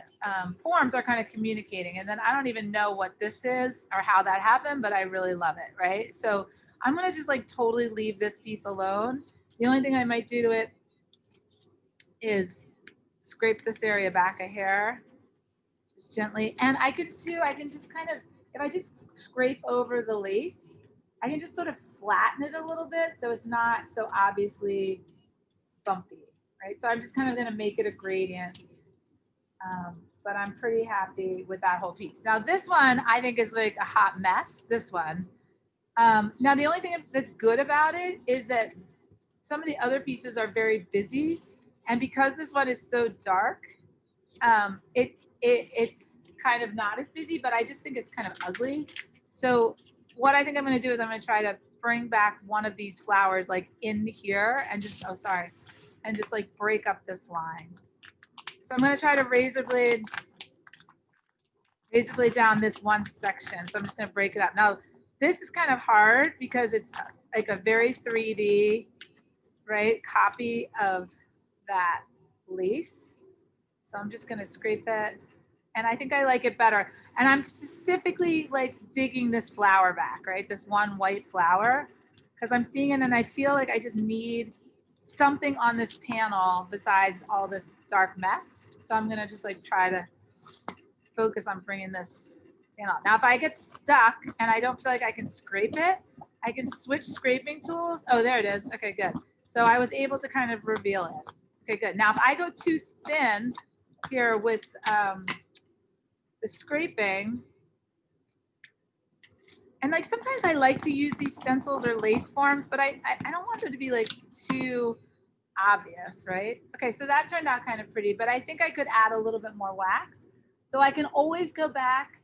forms are kind of communicating. And then I don't even know what this is or how that happened, but I really love it, right? So I'm gonna just like totally leave this piece alone. The only thing I might do to it is scrape this area back a hair, just gently. And I can just kind of, if I just scrape over the lace, I can just sort of flatten it a little bit so it's not so obviously bumpy, right? So I'm just kind of gonna make it a gradient. But I'm pretty happy with that whole piece. Now this one I think is like a hot mess, this one. Now the only thing that's good about it is that some of the other pieces are very busy. And because this one is so dark, it's kind of not as busy, but I just think it's kind of ugly. So what I think I'm gonna do is I'm gonna try to bring back one of these flowers like in here and just, and just like break up this line. So I'm going to try to razor blade down this one section. So I'm just going to break it up. Now, this is kind of hard because it's like a very 3D, right, copy of that lace. So I'm just going to scrape it. And I think I like it better. And I'm specifically like digging this flower back, right? This one white flower, because I'm seeing it and I feel like I just need something on this panel besides all this dark mess. So I'm gonna just like try to focus on bringing this panel. Now, if I get stuck and I don't feel like I can scrape it, I can switch scraping tools. Oh, there it is. Okay, good. So I was able to kind of reveal it. Okay, good. Now, if I go too thin here with the scraping, and like sometimes I like to use these stencils or lace forms, but I don't want them to be like too obvious, right? Okay, so that turned out kind of pretty, but I think I could add a little bit more wax. So I can always go back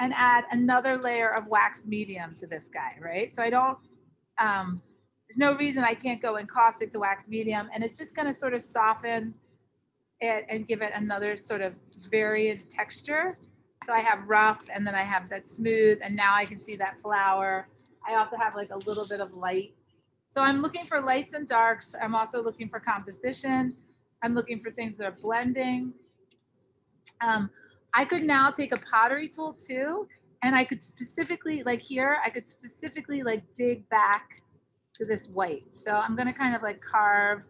and add another layer of wax medium to this guy, right? So I don't, there's no reason I can't go encaustic to wax medium, and it's just gonna sort of soften it and give it another sort of varied texture. So I have rough and then I have that smooth, and now I can see that flower. I also have like a little bit of light. So I'm looking for lights and darks. I'm also looking for composition. I'm looking for things that are blending. I could now take a pottery tool too, and I could specifically, like here, I could specifically like dig back to this white. So I'm gonna kind of like carve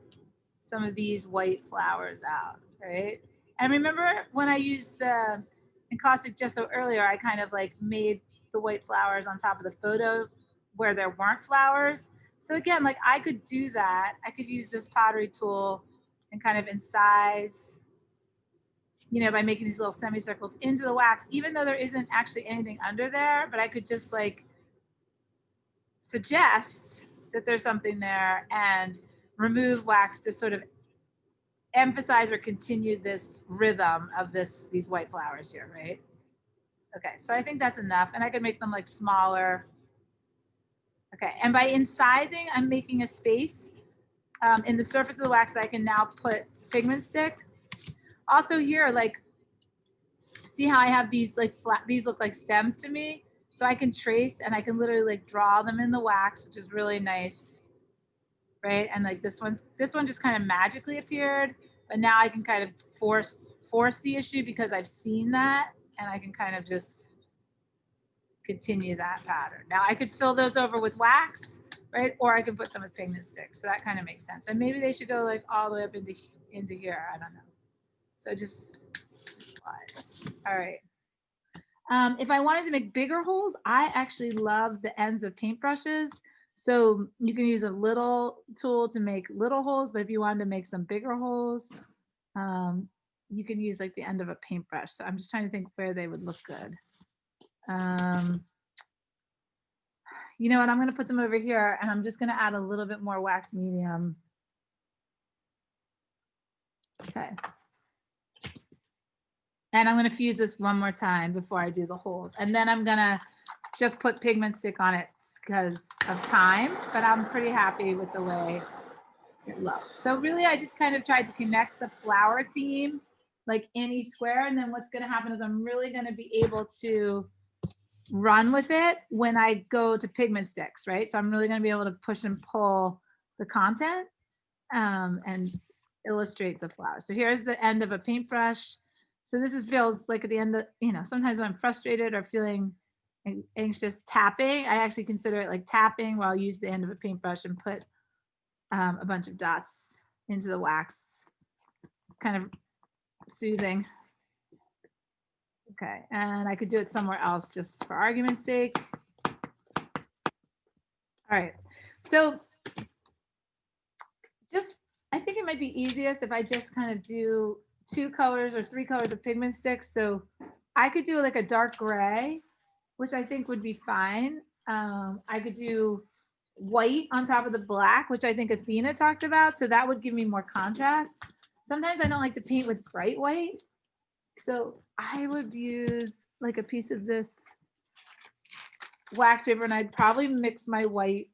some of these white flowers out, right? And remember when I used the Encaustic Gesso earlier, I kind of like made the white flowers on top of the photo where there weren't flowers. So again, like I could do that. I could use this pottery tool and kind of incise, by making these little semicircles into the wax, even though there isn't actually anything under there, but I could just like suggest that there's something there and remove wax to sort of emphasize or continue this rhythm of these white flowers here, right? Okay, so I think that's enough, and I could make them like smaller. Okay, and by incising, I'm making a space in the surface of the wax that I can now put pigment stick. Also here, like, see how I have these like flat, these look like stems to me. So I can trace and I can literally like draw them in the wax, which is really nice, right? And like this one just kind of magically appeared, but now I can kind of force the issue because I've seen that, and I can kind of just continue that pattern. Now I could fill those over with wax, right? Or I could put them with pigment sticks. So that kind of makes sense. And maybe they should go like all the way up into here. I don't know. So just slides. All right. If I wanted to make bigger holes, I actually love the ends of paintbrushes. So you can use a little tool to make little holes, but if you wanted to make some bigger holes, you can use like the end of a paintbrush. So I'm just trying to think where they would look good. You know what, I'm going to put them over here and I'm just going to add a little bit more wax medium. Okay. And I'm going to fuse this one more time before I do the holes. And then I'm going to just put pigment stick on it because of time, but I'm pretty happy with the way it looks. So really, I just kind of tried to connect the flower theme like in each square. And then what's going to happen is I'm really going to be able to run with it when I go to pigment sticks, right? So I'm really going to be able to push and pull the content and illustrate the flower. So here's the end of a paintbrush. So this feels like at the end of, you know, sometimes when I'm frustrated or feeling anxious, tapping, I actually consider it like tapping where I'll use the end of a paintbrush and put a bunch of dots into the wax. It's kind of soothing. Okay, and I could do it somewhere else just for argument's sake. All right, so I think it might be easiest if I just kind of do 2 colors or 3 colors of pigment sticks. So I could do like a dark gray, which I think would be fine. I could do white on top of the black, which I think Athena talked about. So that would give me more contrast. Sometimes I don't like to paint with bright white. So I would use like a piece of this wax paper and I'd probably mix my white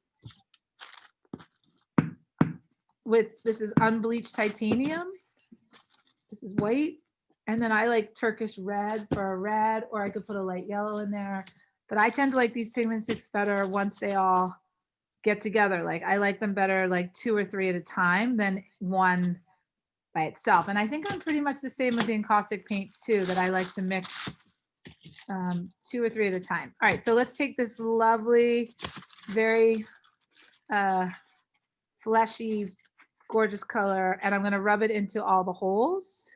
with, this is unbleached titanium. This is white. And then I like Turkish red for a red, or I could put a light yellow in there. But I tend to like these pigment sticks better once they all get together. Like I like them better like 2 or 3 at a time than one by itself. And I think I'm pretty much the same with the encaustic paint too, that I like to mix 2 or 3 at a time. All right, so let's take this lovely, very fleshy, gorgeous color, and I'm gonna rub it into all the holes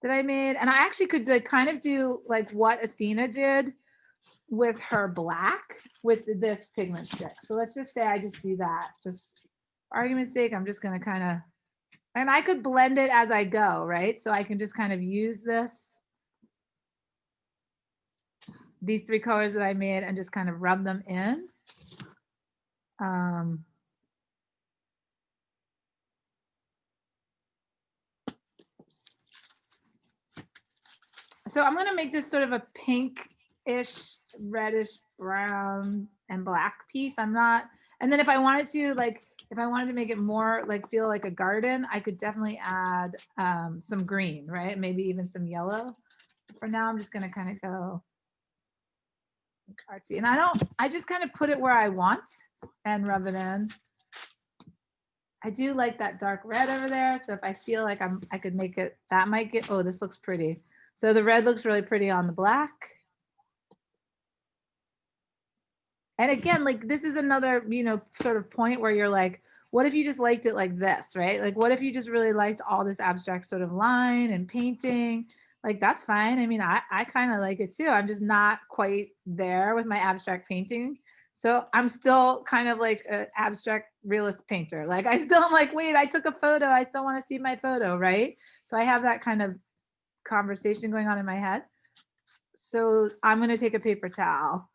that I made. And I actually could like kind of do like what Athena did with her black with this pigment stick. So let's just say I just do that. Just for argument's sake, I'm just gonna kind of, and I could blend it as I go, right? So I can just kind of use these 3 colors that I made and just kind of rub them in. So I'm gonna make this sort of a pinkish, reddish, brown, and black piece. I'm not, and then if I wanted to, like, if I wanted to make it more like feel like a garden, I could definitely add some green, right? Maybe even some yellow. For now, I'm just gonna kind of go artsy. And I just kind of put it where I want and rub it in. I do like that dark red over there. So if I feel like I could make it, that might get, oh, this looks pretty. So the red looks really pretty on the black. And again, like this is another, you know, sort of point where you're like, what if you just liked it like this, right? Like, what if you just really liked all this abstract sort of line and painting? Like, that's fine. I mean, I kind of like it too. I'm just not quite there with my abstract painting. So I'm still kind of like an abstract realist painter. Like, I still am like, wait, I took a photo. I still want to see my photo, right? So I have that kind of conversation going on in my head. So I'm going to take a paper towel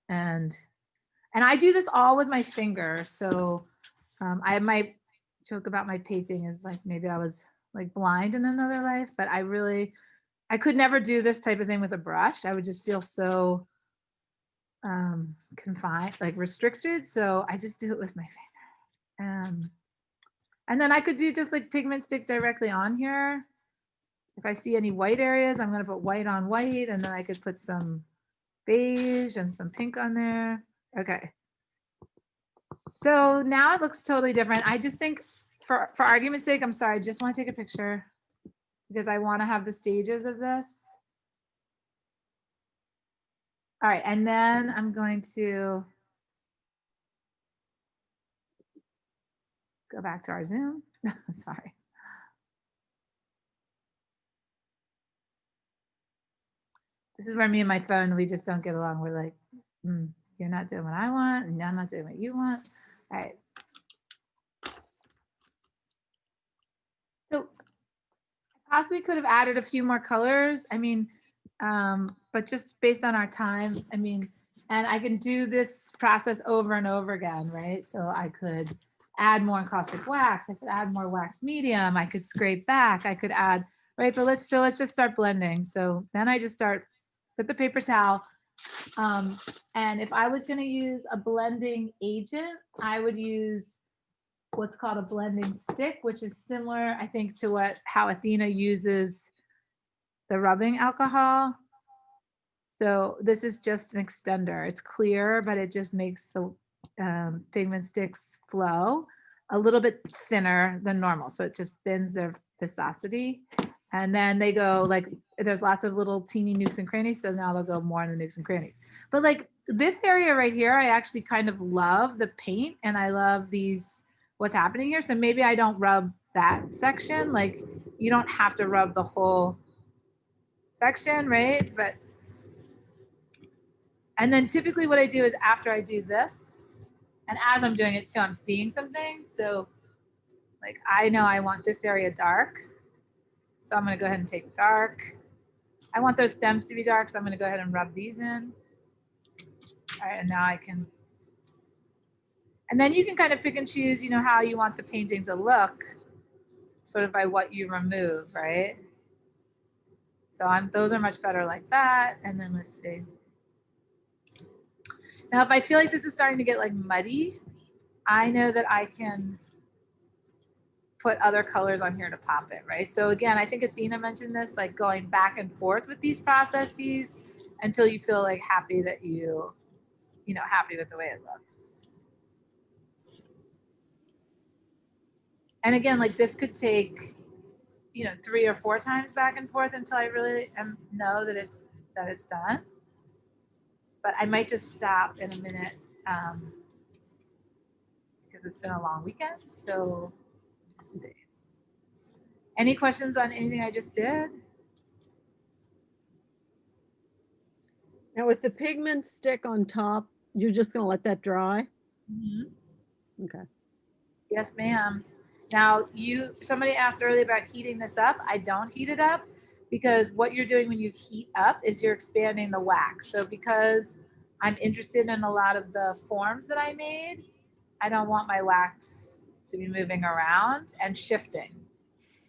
and I do this all with my finger. So I might joke about my painting is like maybe I was like blind in another life, but I could never do this type of thing with a brush. I would just feel so confined, like restricted. So I just do it with my finger. And then I could do just like pigment stick directly on here. If I see any white areas, I'm going to put white on white, and then I could put some beige and some pink on there. Okay. So now it looks totally different. I just think for argument's sake, I'm sorry, I just want to take a picture because I want to have the stages of this. All right, and then I'm going to go back to our Zoom. Sorry. This is where me and my phone, we just don't get along. We're like, you're not doing what I want, and I'm not doing what you want. All right. So I possibly could have added a few more colors. I mean, but just based on our time, I mean, and I can do this process over and over again, right? So I could add more encaustic wax. I could add more wax medium. I could scrape back. I could add, right? But let's just start blending. So then I just start with the paper towel. And if I was going to use a blending agent, I would use what's called a blending stick, which is similar, I think, to how Athena uses the rubbing alcohol. So this is just an extender. It's clear, but it just makes the pigment sticks flow a little bit thinner than normal. So it just thins their viscosity. And then they go like, there's lots of little teeny nooks and crannies. So now they'll go more in the nooks and crannies. But like this area right here, I actually kind of love the paint and I love what's happening here. So maybe I don't rub that section. Like you don't have to rub the whole section, right? And then typically what I do is after I do this, and as I'm doing it too, I'm seeing something. So like I know I want this area dark. So I'm gonna go ahead and take dark. I want those stems to be dark, so I'm gonna go ahead and rub these in. All right, and now I can, and then you can kind of pick and choose, how you want the painting to look, sort of by what you remove, right? So those are much better like that. And then let's see. Now, if I feel like this is starting to get like muddy, I know that I can put other colors on here to pop it, right? So again, I think Athena mentioned this, like going back and forth with these processes until you feel like happy that happy with the way it looks. And again, like this could take, 3 or 4 times back and forth until I really know that it's done. But I might just stop in a minute because it's been a long weekend. So let's see. Any questions on anything I just did? Now with the pigment stick on top, you're just going to let that dry? Mm-hmm. Okay. Yes, ma'am. Now somebody asked earlier about heating this up. I don't heat it up because what you're doing when you heat up is you're expanding the wax. So because I'm interested in a lot of the forms that I made, I don't want my wax to be moving around and shifting.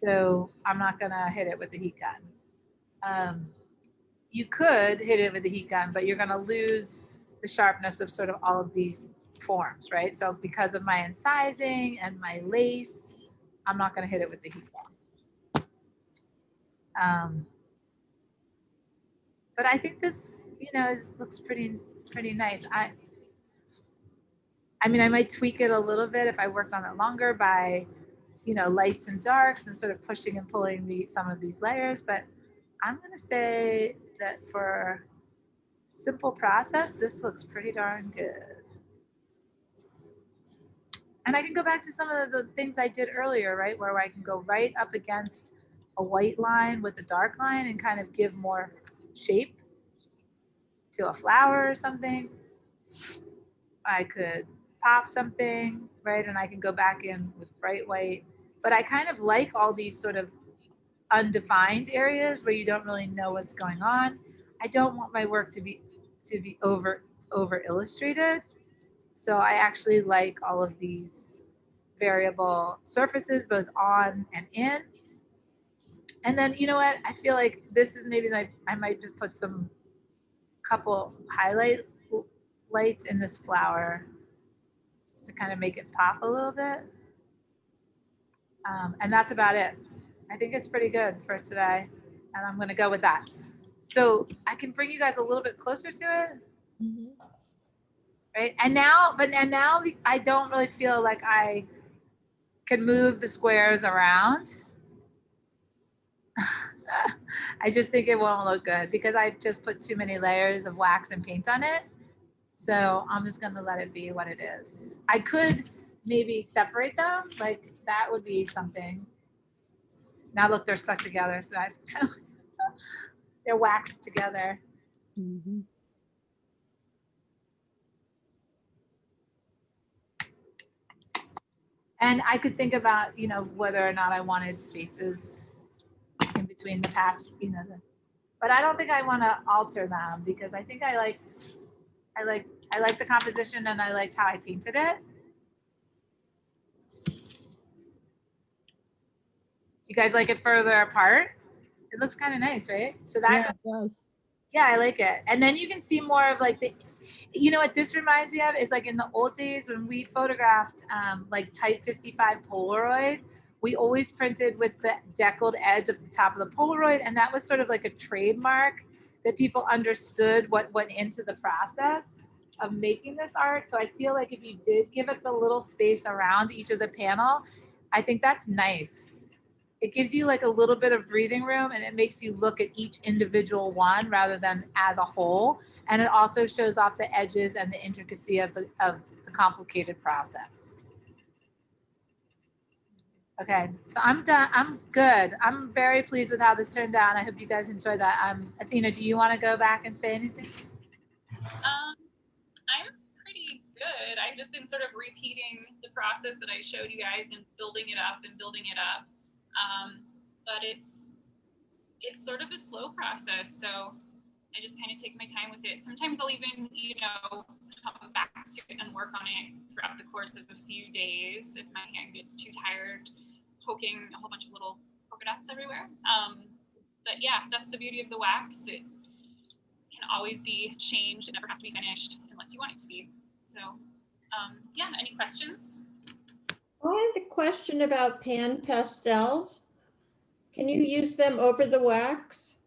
So I'm not gonna hit it with the heat gun. You could hit it with the heat gun, but you're gonna lose the sharpness of sort of all of these forms, right? So because of my incising and my lace, I'm not gonna hit it with the heat gun. But I think this, looks pretty nice. I mean, I might tweak it a little bit if I worked on it longer by, lights and darks and sort of pushing and pulling some of these layers. But I'm going to say that for simple process, this looks pretty darn good. And I can go back to some of the things I did earlier, right? Where I can go right up against a white line with a dark line and kind of give more shape to a flower or something. I could pop something, right? And I can go back in with bright white. But I kind of like all these sort of undefined areas where you don't really know what's going on. I don't want my work to be over illustrated. So I actually like all of these variable surfaces, both on and in. And then, you know what? I feel like this is maybe like I might just put some couple highlight lights in this flower just to kind of make it pop a little bit. And that's about it. I think it's pretty good for today. And I'm going to go with that. So I can bring you guys a little bit closer to it. Mhm. Right. And now I don't really feel like I can move the squares around. I just think it won't look good because I just put too many layers of wax and paint on it. So I'm just gonna let it be what it is. I could maybe separate them, like that would be something. Now look, they're stuck together, so I they're waxed together. Mhm. And I could think about, whether or not I wanted spaces in between the patch, but I don't think I want to alter them because I think I like the composition and I liked how I painted it. Do you guys like it further apart? It looks kind of nice, right? So that Yeah, it does. Yeah, I like it. And then you can see more of like what this reminds me of is like in the old days when we photographed like type 55 Polaroid, we always printed with the deckled edge of the top of the Polaroid. And that was sort of like a trademark that people understood what went into the process of making this art. So I feel like if you did give it the little space around each of the panel, I think that's nice. It gives you like a little bit of breathing room and it makes you look at each individual one rather than as a whole. And it also shows off the edges and the intricacy of the complicated process. Okay, so I'm done. I'm good. I'm very pleased with how this turned out. I hope you guys enjoy that. Athena, do you want to go back and say anything? I'm pretty good. I've just been sort of repeating the process that I showed you guys and building it up and building it up. But it's sort of a slow process, so I just kind of take my time with it. Sometimes I'll even, come back to it and work on it throughout the course of a few days if my hand gets too tired poking a whole bunch of little polka dots everywhere. But yeah, that's the beauty of the wax. It can always be changed. It never has to be finished unless you want it to be. So yeah, any questions? I have a question about pan pastels. Can you use them over the wax?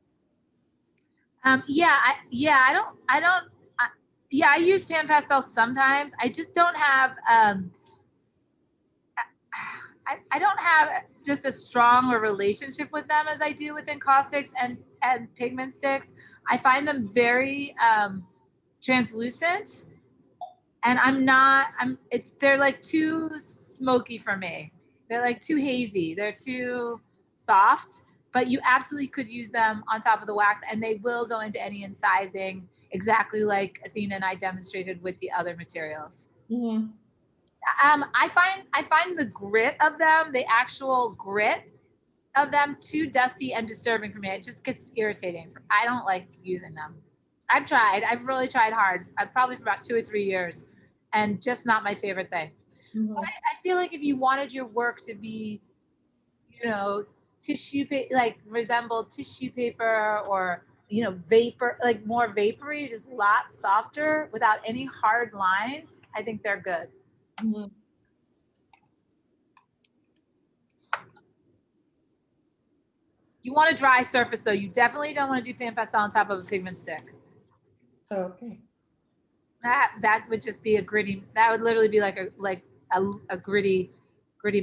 I use pan pastels sometimes. I just don't have I don't have just as strong a relationship with them as I do with encaustics and pigment sticks. I find them very translucent, and they're like too smoky for me. They're like too hazy. They're too soft, but you absolutely could use them on top of the wax and they will go into any incising exactly like Athena and I demonstrated with the other materials. Mm-hmm. I find the grit of them, the actual grit of them, too dusty and disturbing for me. It just gets irritating. I don't like using them. I've really tried hard. I've probably for about 2 or 3 years, and just not my favorite thing. Mm-hmm. But I feel like if you wanted your work to be, like resemble tissue paper or vapor, like more vapory, just lots softer without any hard lines, I think they're good. Mm-hmm. You want a dry surface though. You definitely don't want to do pan pastel on top of a pigment stick. Okay. That would just be a gritty. That would literally be like a gritty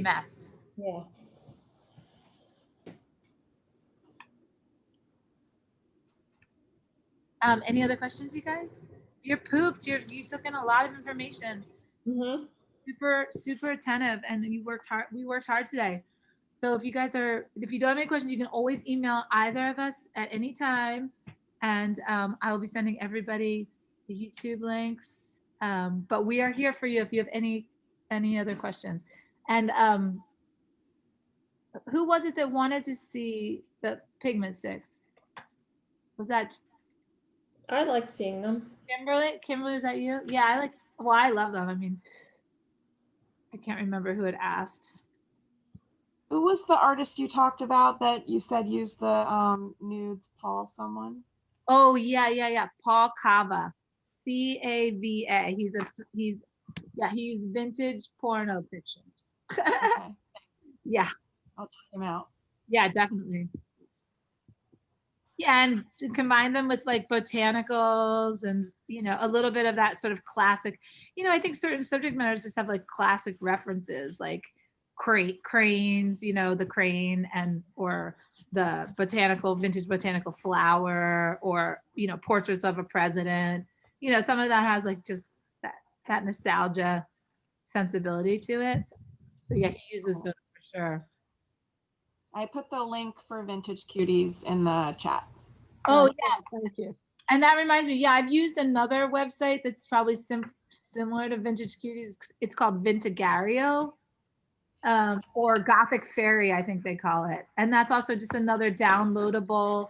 mess. Yeah. Any other questions, you guys? You're pooped. You took in a lot of information. Mm-hmm. Super attentive, and we worked hard today. So if you don't have any questions, you can always email either of us at any time, and I will be sending everybody the YouTube links. But we are here for you if you have any other questions. And who was it that wanted to see the pigment sticks? Was that I like seeing them. Kimberly? Kimberly, is that you? Yeah, I love them. I mean, I can't remember who had asked. Who was the artist you talked about that you said used the nudes? Paul someone? Oh, yeah. Paul Cava. Cava. He's vintage porno pictures. Okay. Yeah. I'll check him out. Yeah, definitely. Yeah, and to combine them with like botanicals and a little bit of that sort of classic. I think certain subject matters just have like classic references, like cranes, you know, the crane or the vintage botanical flower, or, you know, portraits of a president. You know, some of that has like just that nostalgia sensibility to it. So yeah, he uses those for sure. I put the link for Vintage Cuties in the chat. Oh Yes, yeah, thank you. and that reminds me, yeah, I've used another website that's probably similar to Vintage Cuties. It's called Vintegario, or Gothic Fairy, I think they call it. And that's also just another downloadable,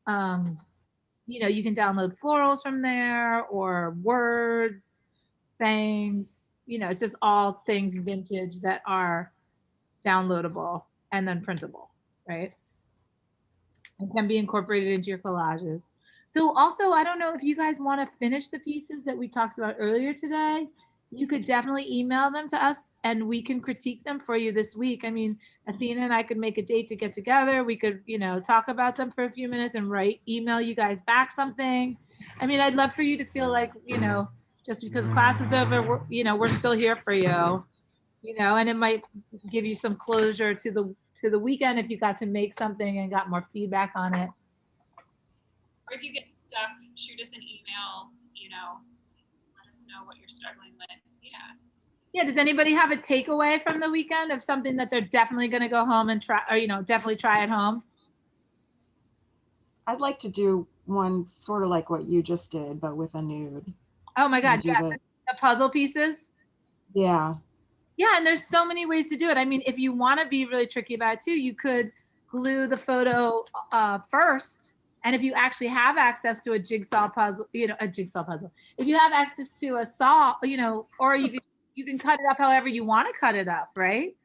you know, you can download florals from there, or words, things, you know, it's just all things vintage that are downloadable and then printable, right? And can be incorporated into your collages. So also, I don't know if you guys want to finish the pieces that we talked about earlier today. You could definitely email them to us and we can critique them for you this week. I mean, Athena and I could make a date to get together. We could, you know, talk about them for a few minutes and email you guys back something. I mean, I'd love for you to feel like, you know, just because class is over, we're still here for you, you know, and it might give you some closure to the weekend if you got to make something and got more feedback on it. Or if you get stuck, shoot us an email, you know, let us know what you're struggling with. Yeah. Yeah, does anybody have a takeaway from the weekend of something that they're definitely going to go home and try, or, you know, definitely try at home? I'd like to do one sort of like what you just did, but with a nude. Oh my God, yeah, The, the puzzle pieces. yeah. Yeah, and there's so many ways to do it. I mean, if you want to be really tricky about it too, you could glue the photo first. And if you actually have access to a jigsaw puzzle, you know, if you have access to a saw, you know, or you can cut it up however you want to cut it up, right?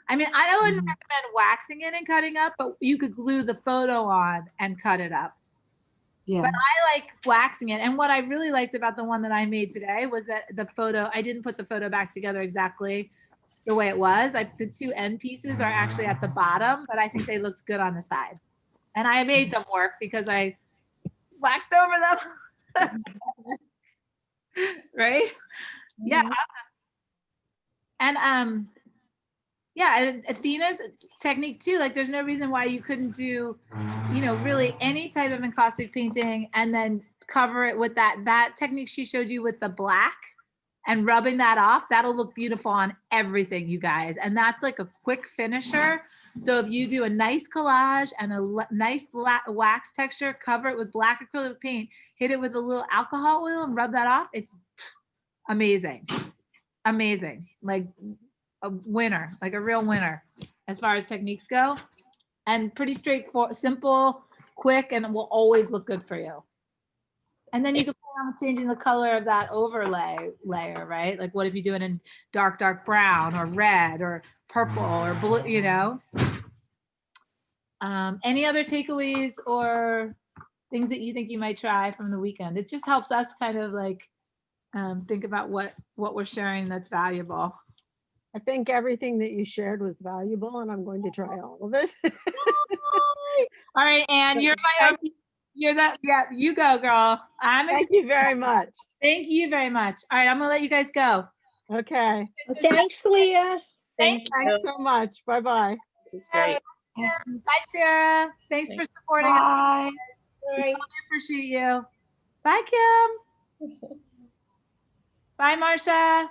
I mean, I wouldn't recommend waxing it and cutting up, but you could glue the photo on and cut it up. Yeah. But I like waxing it. And what I really liked about the one that I made today was that I didn't put the photo back together exactly the way it was. The two end pieces are actually at the bottom, but I think they looked good on the side. And I made them work because I waxed over them. Right? Yeah. Awesome. And yeah, and Athena's technique too, like there's no reason why you couldn't do, you know, really any type of encaustic painting and then cover it with that technique she showed you with the black and rubbing that off. That'll look beautiful on everything, you guys. And that's like a quick finisher. So if you do a nice collage and a nice wax texture, cover it with black acrylic paint, hit it with a little alcohol oil and rub that off. It's amazing. Amazing. Like a winner, like a real winner as far as techniques go, and pretty straightforward, simple, quick, and it will always look good for you. And then you can play on changing the color of that overlay layer, right? Like what if you do it in dark brown or red or purple or blue, you know? Any other takeaways or things that you think you might try from the weekend? It just helps us kind of like think about what we're sharing that's valuable. I think everything that you shared was valuable, and I'm going to try all of it. All right, Anne, you're my yeah, you go, girl. Thank you very much. Thank you very much. All right, I'm gonna let you guys go. Okay. Thanks, Leah. Thanks so much. Bye-bye. This is great. Bye, Sarah. Thanks for supporting us. Bye. We really appreciate you. Bye, Kim. Bye, Marcia.